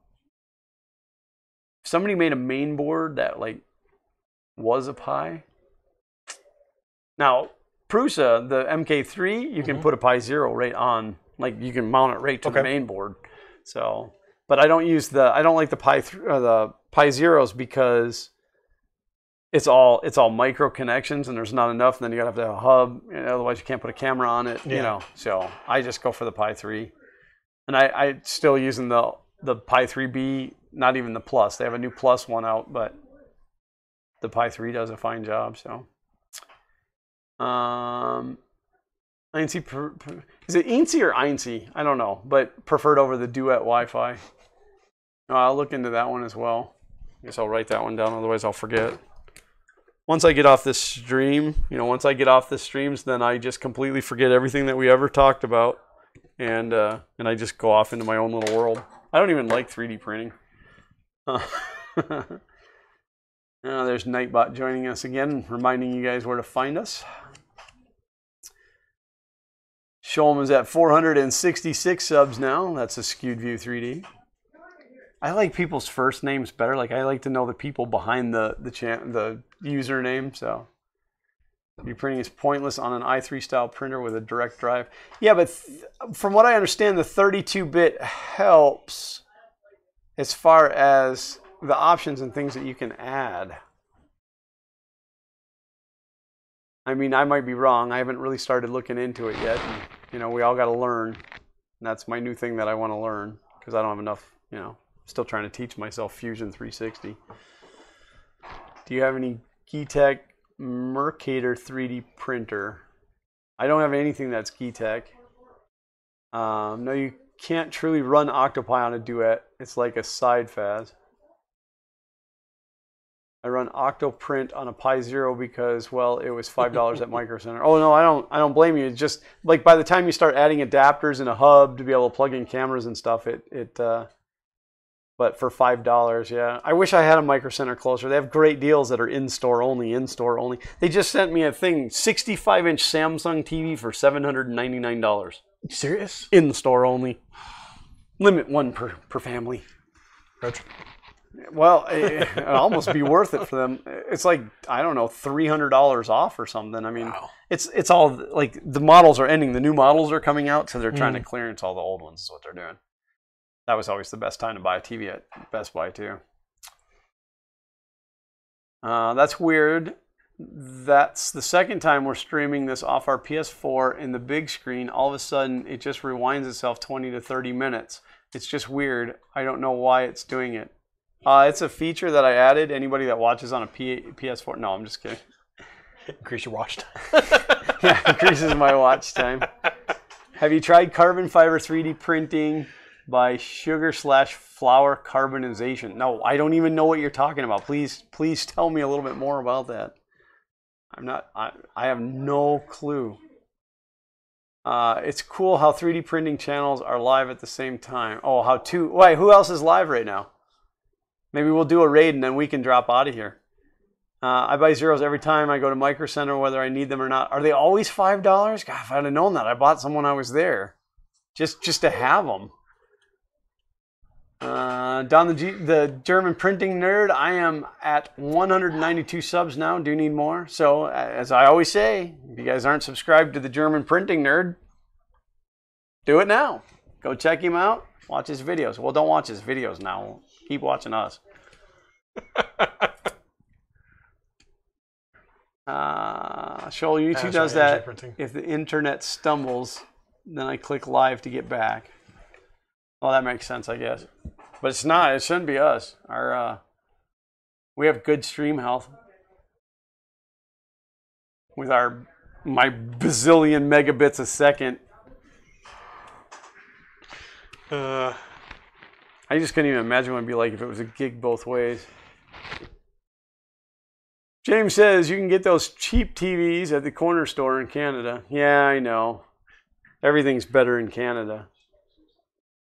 If somebody made a main board that was a Pi. Now, Prusa, the MK3, you can put a Pi 0 right on. You can mount it right to the main board. So, but I don't like the Pi Zeros because it's all micro connections and there's not enough. And then you gotta have to have a hub. Otherwise, you can't put a camera on it. Yeah. So I just go for the Pi 3, and I still using the Pi 3B. Not even the Plus. They have a new Plus one out, but the Pi 3 does a fine job. So, is it Eincy or Eincy? I don't know, but preferred over the Duet Wi-Fi. I'll look into that one as well. I guess I'll write that one down, otherwise I'll forget. Once I get off this stream, once I get off the streams, then I just completely forget everything that we ever talked about, and I just go off into my own little world. I don't even like 3D printing. There's Nightbot joining us again, reminding you guys where to find us. Shulm is at 466 subs now. That's a Skewed View 3D. I like people's first names better. I like to know the people behind the username. So, printing is pointless on an i3 style printer with a direct drive. Yeah, but from what I understand, the 32-bit helps as far as the options and things that you can add. I mean, I might be wrong. I haven't really started looking into it yet. And, we all got to learn. And that's my new thing that I want to learn because I don't have enough, Still trying to teach myself Fusion 360. Do you have any Geeetech Mercator 3D printer? I don't have anything that's Geeetech. No, you can't truly run Octopi on a Duet. It's like a side phase. I run Octoprint on a Pi Zero because, well, it was $5 at Micro Center. Oh no, I don't blame you. It's just like by the time you start adding adapters and a hub to be able to plug in cameras and stuff, but for $5, yeah. I wish I had a Micro Center closer. They have great deals that are in-store only. They just sent me a thing, 65-inch Samsung TV for $799. Serious? In-store only. Limit one per family. Retro. Well, it'd almost be worth it for them. It's like, I don't know, $300 off or something. I mean, wow. It's all, like, the models are ending. The new models are coming out, so they're trying to clearance all the old ones is what they're doing. That was always the best time to buy a TV at Best Buy, too. That's weird. That's the second time we're streaming this off our PS4 in the big screen. All of a sudden, it just rewinds itself 20 to 30 minutes. It's just weird. I don't know why it's doing it. It's a feature that I added. Anybody that watches on a PS4... No, I'm just kidding. Increase your watch time. Yeah, increases my watch time. Have you tried carbon fiber 3D printing by sugar/flour carbonization? No, I don't even know what you're talking about. Please tell me a little bit more about that. I have no clue. It's cool how 3D printing channels are live at the same time. Oh, wait, who else is live right now? Maybe we'll do a raid and then we can drop out of here. I buy zeros every time I go to Micro Center, whether I need them or not. Are they always $5? God, if I'd have known that, I bought some when I was there. Just to have them. Don the German printing nerd, I am at 192 subs now. Do need more. So, as I always say, if you guys aren't subscribed to the German printing nerd, do it now. Go check him out. Watch his videos. Well, don't watch his videos now. Keep watching us. Shoal, YouTube does that. If the internet stumbles, then I click live to get back. Well, that makes sense, I guess. But it's not. It shouldn't be us. We have good stream health. With my bazillion megabits a second. I just couldn't even imagine what it'd be like if it was a gig both ways. James says you can get those cheap TVs at the corner store in Canada. Yeah, I know. Everything's better in Canada.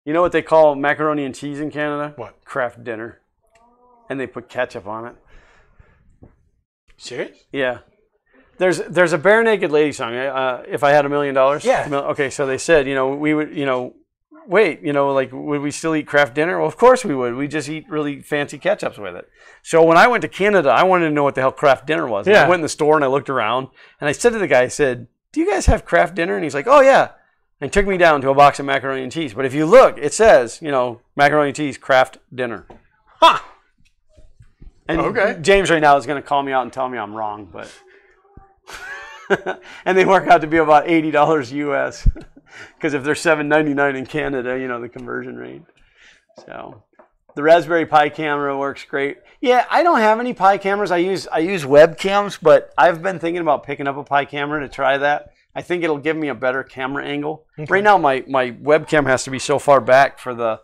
You know what they call macaroni and cheese in Canada? What? Kraft dinner. And they put ketchup on it. Serious? Yeah. There's a Bare Naked Lady song. If I had $1 million. Yeah. Okay, so they said, we would, wait, like, would we still eat Kraft dinner? Well, of course we would. We just eat really fancy ketchups with it. So when I went to Canada, I wanted to know what the hell Kraft dinner was. Yeah. I went in the store and I looked around and I said to the guy, I said, do you guys have Kraft dinner? And he's like, oh yeah. And took me down to a box of macaroni and cheese. But if you look, it says, macaroni and cheese, Kraft dinner. Huh. And okay. James right now is going to call me out and tell me I'm wrong, but and they work out to be about $80 US. Because if they're $7.99 in Canada, the conversion rate. So the Raspberry Pi camera works great. Yeah, I don't have any Pi cameras. I use webcams, but I've been thinking about picking up a Pi camera to try that. I think it'll give me a better camera angle. Okay. Right now, my webcam has to be so far back for the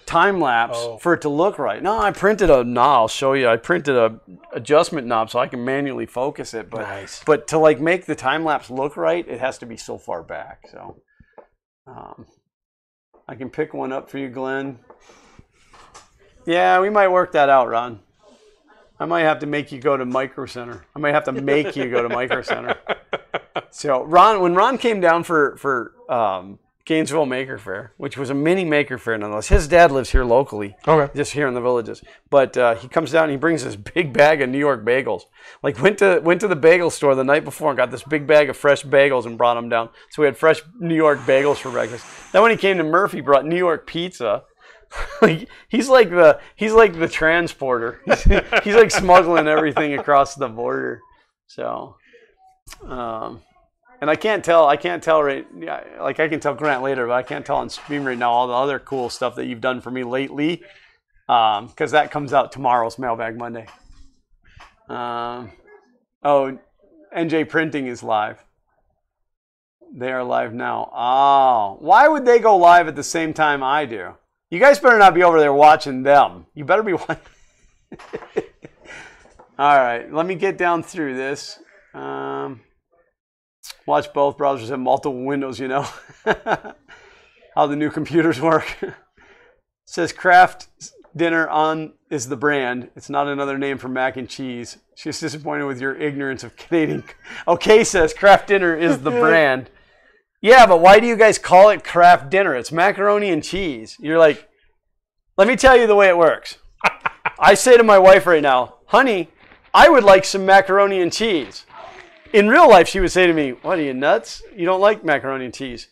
time lapse for it to look right. No, I printed I'll show you. I printed a adjustment knob so I can manually focus it. But nice. But to like make the time lapse look right, it has to be so far back. So I can pick one up for you, Glenn. Yeah, we might work that out, Ron. I might have to make you go to Micro Center. I might have to make you go to Micro Center. So when Ron came down for Gainesville Maker Fair, which was a mini Maker Fair nonetheless. His dad lives here locally, just here in the Villages. But he comes down and he brings this big bag of New York bagels. Like went to the bagel store the night before and got this big bag of fresh bagels and brought them down. So we had fresh New York bagels for breakfast. Then when he came to Murphy, he brought New York pizza. he's like the transporter. He's like smuggling everything across the border. So. And I can't tell right, yeah, like I can tell Grant later, but I can't tell on stream right now all the other cool stuff that you've done for me lately, because that comes out tomorrow's Mailbag Monday. Oh, NJ Printing is live. They are live now. Oh, why would they go live at the same time I do? You guys better not be over there watching them. You better be watching. All right, let me get down through this. Watch both browsers have multiple windows, you know. How the new computers work. It says Kraft Dinner on is the brand. It's not another name for mac and cheese. She's disappointed with your ignorance of Canadian. Okay, says Kraft Dinner is the brand. Yeah, but why do you guys call it Kraft Dinner? It's macaroni and cheese. You're like, let me tell you the way it works. I say to my wife right now, honey, I would like some macaroni and cheese. In real life, she would say to me, what, are you nuts? You don't like macaroni and cheese.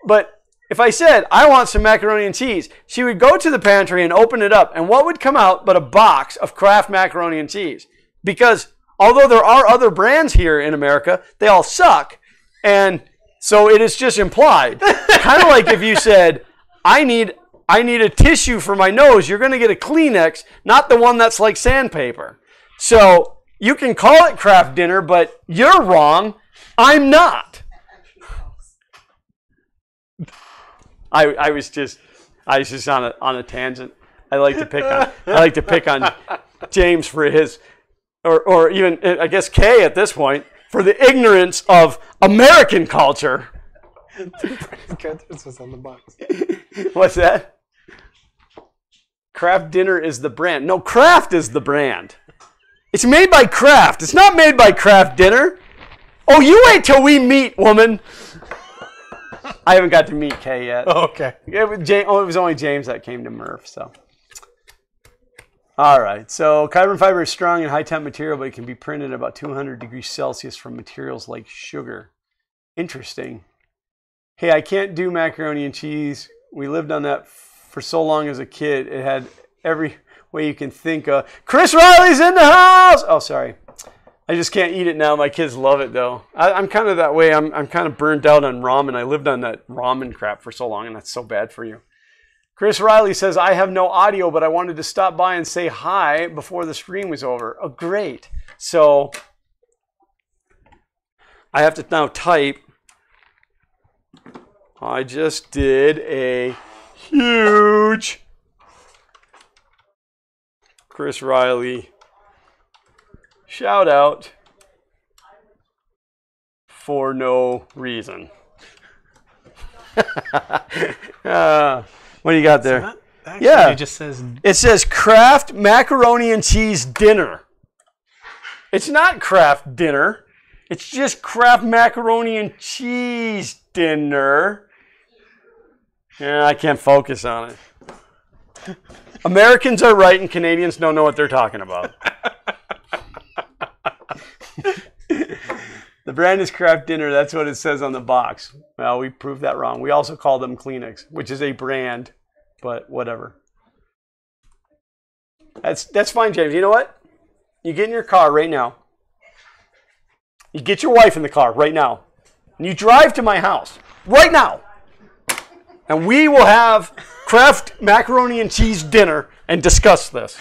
But if I said, I want some macaroni and cheese, she would go to the pantry and open it up. And what would come out but a box of Kraft macaroni and cheese? Because although there are other brands here in America, they all suck. And so it is just implied. Kind of like if you said, I need a tissue for my nose, you're going to get a Kleenex, not the one that's like sandpaper. So you can call it Kraft Dinner, but you're wrong. I'm not. I was just on a tangent. I like to pick on James for his, or even I guess Kay at this point, for the ignorance of American culture. This was on the box. What's that? Kraft Dinner is the brand. No, Kraft is the brand. It's made by Kraft. It's not made by Kraft Dinner. Oh, you wait till we meet, woman. I haven't got to meet Kay yet. Oh, okay. It was only James that came to Murph, so. All right, so carbon fiber is strong and high temp material, but it can be printed at about 200 degrees Celsius from materials like sugar. Interesting. Hey, I can't do macaroni and cheese. We lived on that for so long as a kid. It had every way you can think of. Chris Riley's in the house! Oh, sorry. I just can't eat it now. My kids love it, though. I'm kind of that way. I'm kind of burnt out on ramen. I lived on that ramen crap for so long, and that's so bad for you. Chris Riley says, I have no audio, but I wanted to stop by and say hi before the stream was over. Oh, great. So I have to now type. I just did a huge Chris Riley shout out for no reason. What do you got there? So that actually yeah, just says it says Kraft macaroni and cheese dinner. It's not Kraft dinner. It's just Kraft macaroni and cheese dinner. Yeah, I can't focus on it. Americans are right and Canadians don't know what they're talking about. The brand is Kraft Dinner. That's what it says on the box. Well, we proved that wrong. We also call them Kleenex, which is a brand, but whatever. That's fine, James. You know what? You get in your car right now. You get your wife in the car right now. And you drive to my house right now. And we will have Kraft macaroni and cheese dinner and discuss this.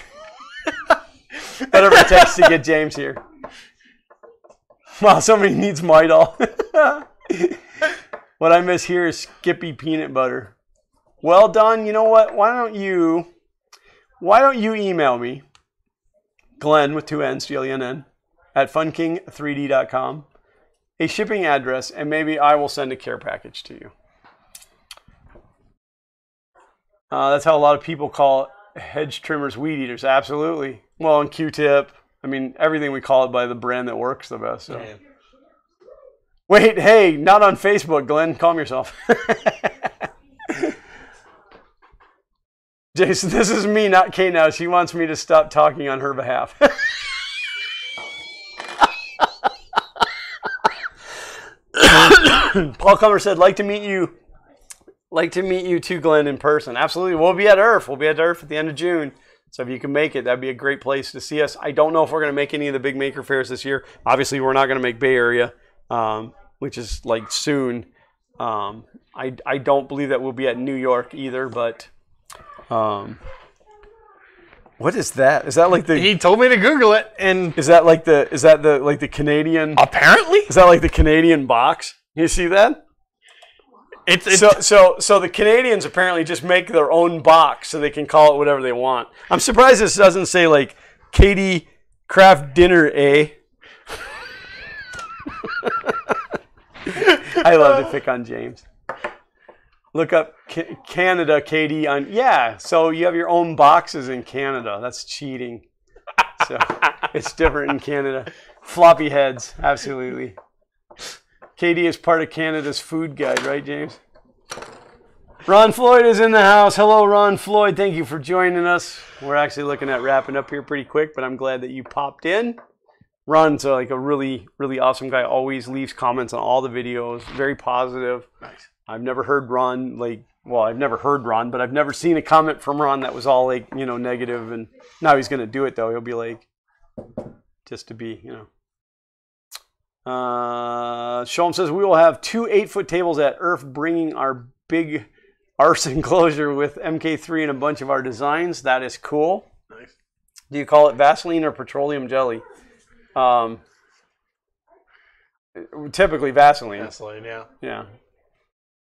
Whatever it takes to get James here. Wow, somebody needs Midol. What I miss here is Skippy peanut butter. Well, Don, you know what? Why don't you email me, Glenn with 2 N's, G-L-E-N-N, at funking3d.com, a shipping address, and maybe I will send a care package to you. That's how a lot of people call hedge trimmers weed eaters. Absolutely. Well, and Q-tip. I mean, everything we call it by the brand that works the best. So. Yeah. Wait, hey, not on Facebook, Glenn. Calm yourself. Jason, this is me, not Kay now. She wants me to stop talking on her behalf. Paul Comer said, like to meet you too, Glenn, in person. Absolutely. We'll be at IRF. We'll be at IRF at the end of June. So if you can make it, that'd be a great place to see us. I don't know if we're going to make any of the big maker fairs this year. Obviously, we're not going to make Bay Area. which is like soon. I don't believe that we'll be at New York either, but what is that? Is that like the? He told me to Google it, and is that like the Canadian? Apparently, is that like the Canadian box? You see that? It's so the Canadians apparently just make their own box so they can call it whatever they want. I'm surprised this doesn't say like Katie Craft Dinner, eh? I love to pick on James. Look up Canada, Katie on so you have your own boxes in Canada. That's cheating. So it's different in Canada. Floppy heads, absolutely. Katie is part of Canada's food guide, right, James? Ron Floyd is in the house. Hello, Ron Floyd. Thank you for joining us. We're actually looking at wrapping up here pretty quick, but I'm glad that you popped in. Ron's like a really, really awesome guy. Always leaves comments on all the videos. Very positive. nice. I've never heard Ron I've never heard Ron, but I've never seen a comment from Ron that was all like, negative. And now he's going to do it though. He'll be like, just to be, Sholm says, we will have 2 8-foot tables at Earth, bringing our big arse enclosure with MK3 and a bunch of our designs. That is cool. Nice. Do you call it Vaseline or petroleum jelly? Typically Vaseline. Vaseline, yeah. Yeah.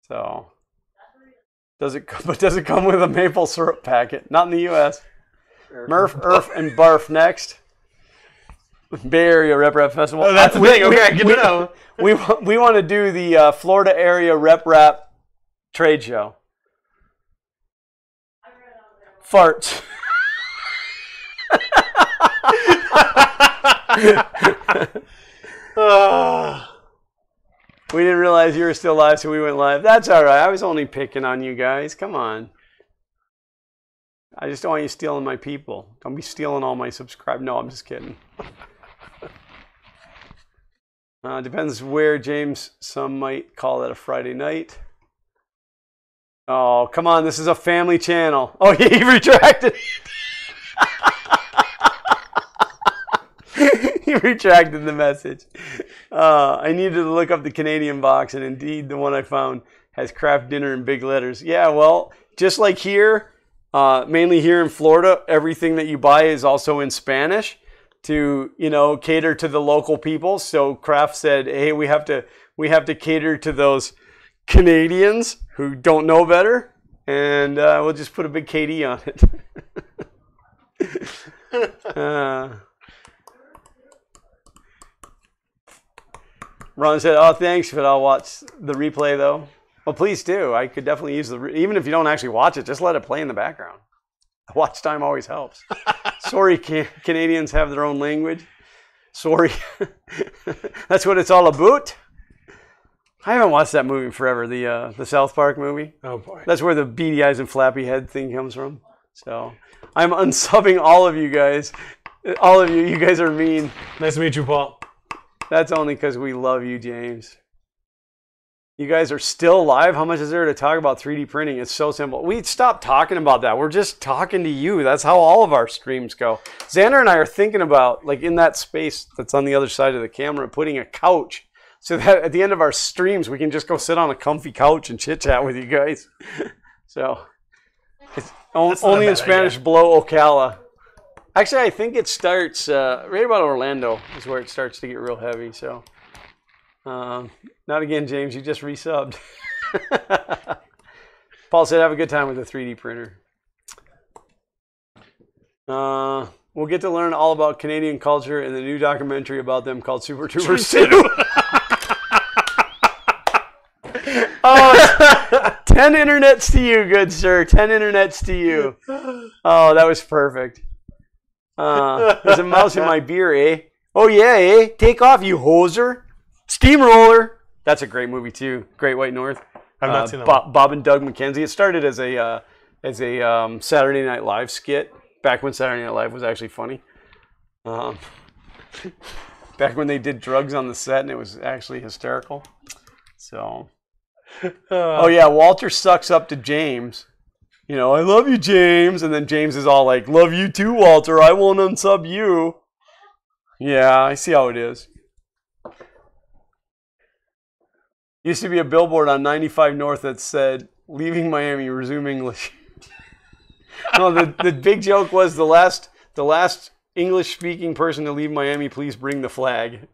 So, does it come with a maple syrup packet? Not in the U.S. Murph, Earth, and Barf next. Bay Area Rep Rap Festival. Oh, that's the thing. Okay, good to know. We want to do the Florida Area Rep Rap trade show. Farts. We didn't realize you were still live, so we went live. That's all right. I was only picking on you guys. Come on. I just don't want you stealing my people. Don't be stealing all my subscribe. No, I'm just kidding. Depends where, James. Some might call it a Friday night. Oh, come on. This is a family channel. Oh, he retracted. He retracted the message. I needed to look up the Canadian box, and indeed the one I found has craft dinner in big letters. Yeah, well, just like here, mainly here in Florida, everything that you buy is also in Spanish to, cater to the local people. So Kraft said, hey, we have to cater to those Canadians who don't know better, and we'll just put a big KD on it. Ron said, oh, thanks, but I'll watch the replay, though. Well, please do. I could definitely use even if you don't actually watch it, just let it play in the background. Watch time always helps. Sorry, Canadians have their own language. Sorry. That's what it's all about. I haven't watched that movie in forever, the South Park movie. Oh, boy. That's where the beady eyes and flappy head thing comes from. So I'm unsubbing all of you guys. All of you. You guys are mean. Nice to meet you, Paul. That's only because we love you, James. You guys are still live? How much is there to talk about 3D printing? It's so simple. We stopped talking about that. We're just talking to you. That's how all of our streams go. Xander and I are thinking about, like in that space that's on the other side of the camera, putting a couch so that at the end of our streams, we can just go sit on a comfy couch and chit-chat with you guys. So, it's only in Spanish idea. below Ocala. Actually, I think it starts right about Orlando is where it starts to get real heavy. So, not again, James. You just resubbed. Paul said, "Have a good time with the 3D printer." We'll get to learn all about Canadian culture in the new documentary about them called Super Troopers 2. 10 internets to you, good sir. 10 internets to you. Oh, that was perfect. There's a mouse in my beer, eh? Oh, yeah, eh? Take off, you hoser. Steamroller. That's a great movie, too. Great White North. I've not seen that one. Bob and Doug McKenzie. It started as a Saturday Night Live skit, back when Saturday Night Live was actually funny. Back when they did drugs on the set, and it was actually hysterical. So, oh, yeah, Walter sucks up to James. I love you, James. And then James is all like, love you too, Walter. I won't unsub you. Yeah, I see how it is. Used to be a billboard on 95 North that said, "Leaving Miami, resume English." No, the big joke was the last English-speaking person to leave Miami, please bring the flag.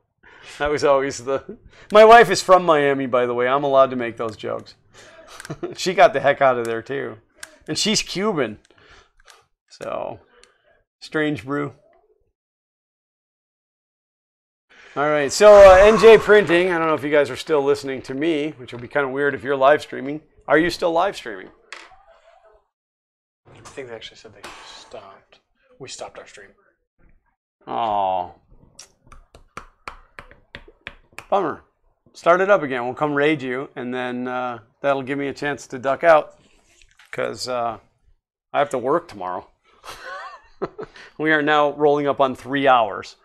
That was always the... My wife is from Miami, by the way. I'm allowed to make those jokes. She got the heck out of there, too. And she's Cuban. So, strange brew. All right, so NJ Printing. I don't know if you guys are still listening to me, which will be kind of weird if you're live streaming. Are you still live streaming? I think they actually said they stopped. We stopped our stream. Oh. Bummer. Start it up again. We'll come raid you, and then that'll give me a chance to duck out because I have to work tomorrow. We are now rolling up on 3 hours.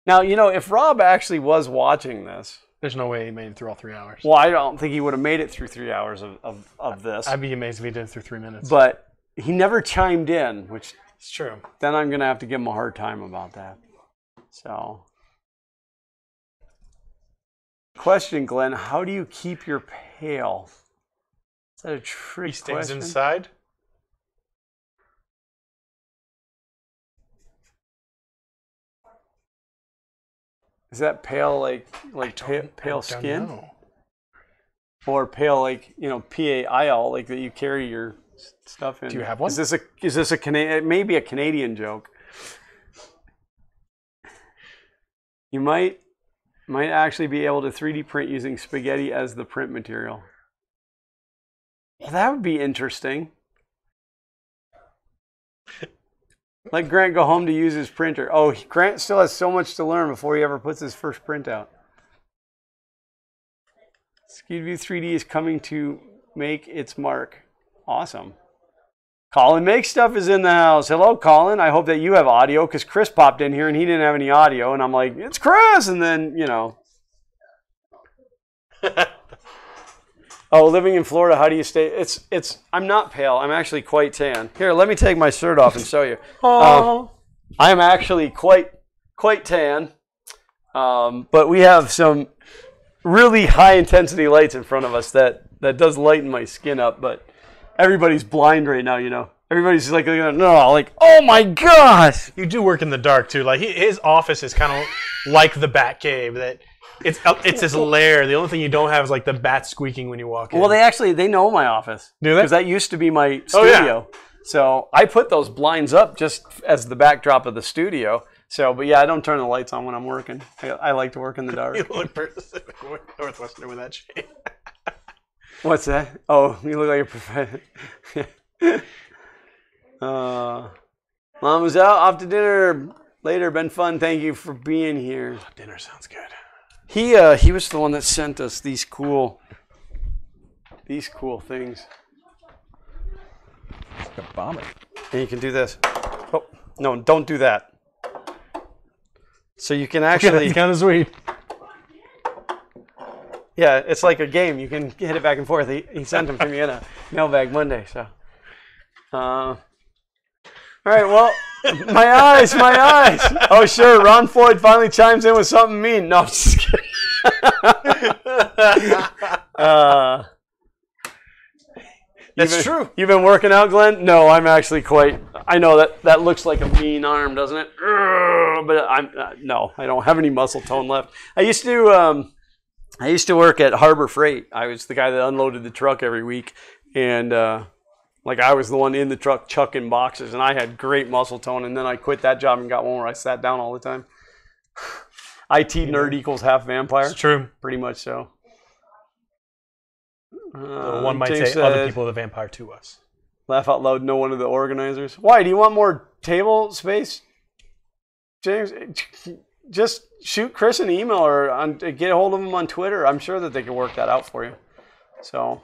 Now, you know, if Rob actually was watching this... There's no way he made it through all 3 hours. Well, I don't think he would have made it through 3 hours of this. I'd be amazed if he did it through 3 minutes. But he never chimed in, which... It's true. Then I'm going to have to give him a hard time about that. So... Question, Glenn, how do you keep your pail? Is that a trick He stays question? inside. Is that pale like pale skin? Or pale like, you know, PAIL, like that you carry your stuff in? Do you have one? Is this a Canadian, maybe a Canadian joke? You might actually be able to 3D print using spaghetti as the print material. Well, that would be interesting. Let Grant go home to use his printer. Oh, Grant still has so much to learn before he ever puts his first print out. SkewedView 3D is coming to make its mark. Awesome. Colin Make Stuff is in the house. Hello, Colin. I hope that you have audio because Chris popped in here and he didn't have any audio. And I'm like, it's Chris. And then, you know. Oh, living in Florida, how do you stay? I'm not pale. I'm actually quite tan. Here, let me take my shirt off and show you. I am actually quite tan. But we have some really high intensity lights in front of us that does lighten my skin up. But everybody's blind right now, you know. Everybody's like, oh my gosh. You do work in the dark too. Like his office is kind of like the bat cave. That it's his lair. The only thing you don't have is like the bat squeaking when you walk in. Well, they know my office. Do they? Because that used to be my studio. Oh, yeah. So I put those blinds up just as the backdrop of the studio. So, but yeah, I don't turn the lights on when I'm working. I like to work in the dark. You look Pacific Northwestern with that shade. What's that? Oh, you look like a professional. Mom was out, off to dinner later. Been fun. Thank you for being here. Oh, dinner sounds good. He was the one that sent us these cool things. Like a bomber. And you can do this. Oh no, don't do that. So you can actually. It's kind of sweet. Yeah, it's like a game. You can hit it back and forth. He sent them to me in a mailbag Monday. So, all right. Well, my eyes. Oh, sure. Ron Floyd finally chimes in with something mean. No, I'm just kidding. That's true. You've been working out, Glenn? No, I'm actually quite. I know that looks like a mean arm, doesn't it? But no, I don't have any muscle tone left. I used to work at Harbor Freight. I was the guy that unloaded the truck every week, and I was the one in the truck chucking boxes, and I had great muscle tone. And then I quit that job and got one where I sat down all the time. IT nerd equals half vampire. It's true. Pretty much so. One might say other people are the vampire to us. Laugh out loud, no one of the organizers. Why? Do you want more table space? James, just shoot Chris an email or get a hold of him on Twitter. I'm sure that they can work that out for you. So, all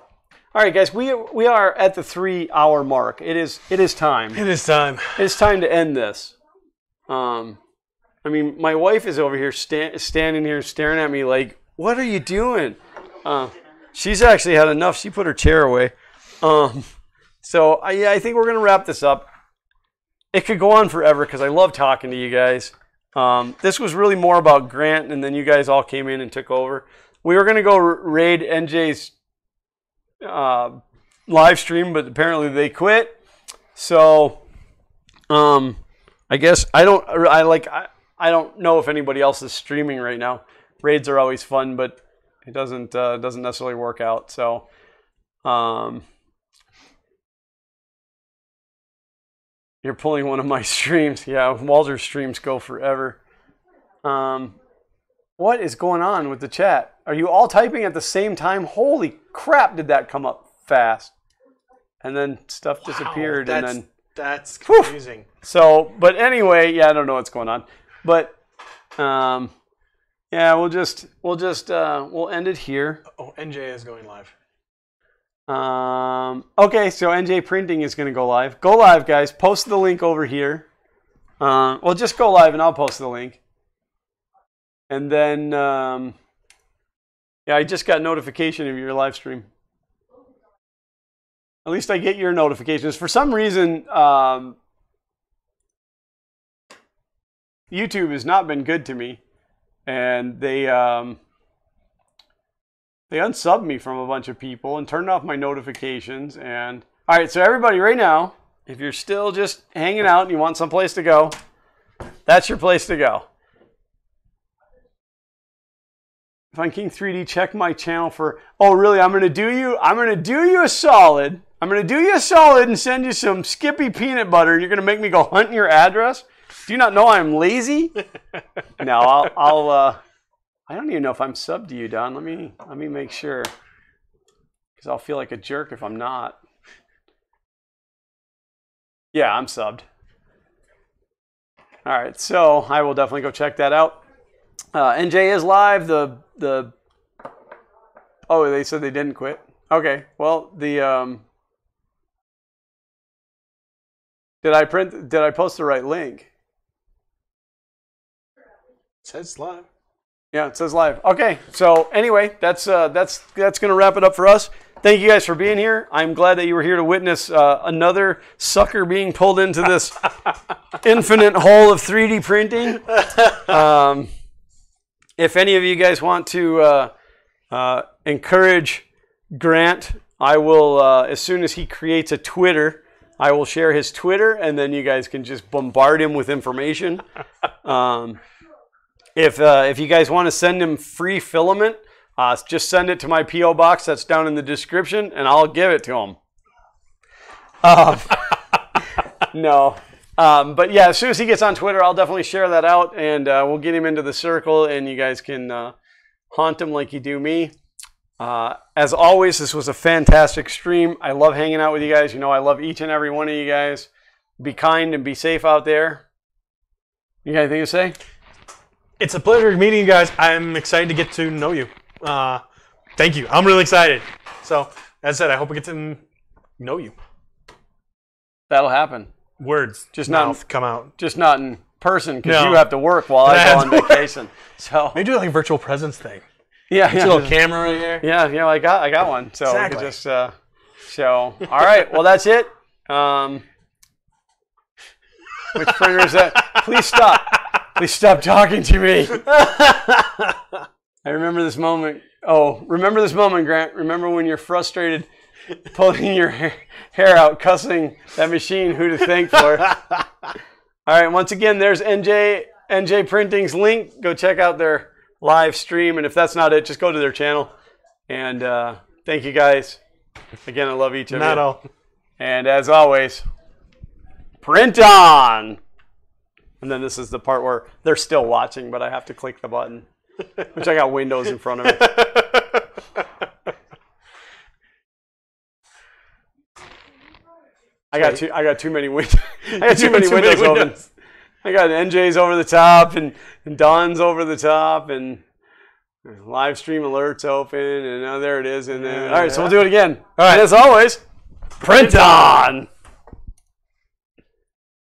right, guys, we are at the 3 hour mark. It is time. It is time. It's time to end this. I mean, my wife is over here standing here staring at me like, what are you doing? She's actually had enough. She put her chair away. So I think we're going to wrap this up. It could go on forever because I love talking to you guys. This was really more about Grant, and then you guys all came in and took over. We were going to go raid NJ's live stream, but apparently they quit. So, I guess I don't know if anybody else is streaming right now. Raids are always fun, but it doesn't necessarily work out. So, you're pulling one of my streams. Yeah, Walter's streams go forever. What is going on with the chat? Are you all typing at the same time? Holy crap, did that come up fast? And then stuff disappeared, and then that's confusing. So, but anyway, yeah, I don't know what's going on, but yeah, we'll end it here. Oh, NJ is going live. Okay, so NJ Printing is going to go live. Go live, guys. Post the link over here. Well, just go live, and I'll post the link. And then, yeah, I just got notification of your live stream. At least I get your notifications. For some reason, YouTube has not been good to me, and they unsubbed me from a bunch of people and turned off my notifications. And all right, so everybody, right now, if you're still just hanging out and you want someplace to go, that's your place to go. Fun King 3D, check my channel for. Oh, really? I'm gonna do you a solid. I'm going to do you a solid and send you some Skippy peanut butter, and you're going to make me go hunt your address? Do you not know I'm lazy? No, I don't even know if I'm subbed to you, Don. Let me make sure, because I'll feel like a jerk if I'm not. Yeah, I'm subbed. All right, so I will definitely go check that out. NJ is live. Oh, they said they didn't quit. Okay, well, Did I post the right link? It says live. Yeah, it says live. Okay, so anyway, that's gonna wrap it up for us. Thank you guys for being here. I'm glad that you were here to witness another sucker being pulled into this infinite hole of 3D printing. If any of you guys want to encourage Grant, I will, as soon as he creates a Twitter, I will share his Twitter, and then you guys can just bombard him with information. If you guys want to send him free filament, just send it to my P.O. box that's down in the description, and I'll give it to him. No. But yeah, as soon as he gets on Twitter, I'll definitely share that out, and we'll get him into the circle, and you guys can haunt him like you do me. As always, this was a fantastic stream. I love hanging out with you guys. You know, I love each and every one of you guys. Be kind and be safe out there. You got anything to say? It's a pleasure meeting you guys. I'm excited to get to know you. Thank you. I'm really excited. So, as I said, I hope we get to know you. That'll happen. Words, just mouth not come out. Just not in person, because you have to work while I go on vacation. So maybe do like a virtual presence thing. Yeah, a little camera right here. Yeah, you know, I got one. So exactly. We could just show. All right, well that's it. Which printer is that? Please stop. Please stop talking to me. I remember this moment. Oh, remember this moment, Grant. Remember when you're frustrated, pulling your hair out, cussing that machine, who to thank for. All right, once again, there's NJ Printing's link. Go check out their live stream, and if that's not it, just go to their channel. And thank you guys. Again, I love each of you. Not all. And as always, print on! And then this is the part where they're still watching, but I have to click the button, which I got Windows in front of me. I got too many windows. I got too many windows open. I got NJ's over the top and Don's over the top and live stream alerts open, and there it is. And then, all right, so we'll do it again. All right, as always, print on.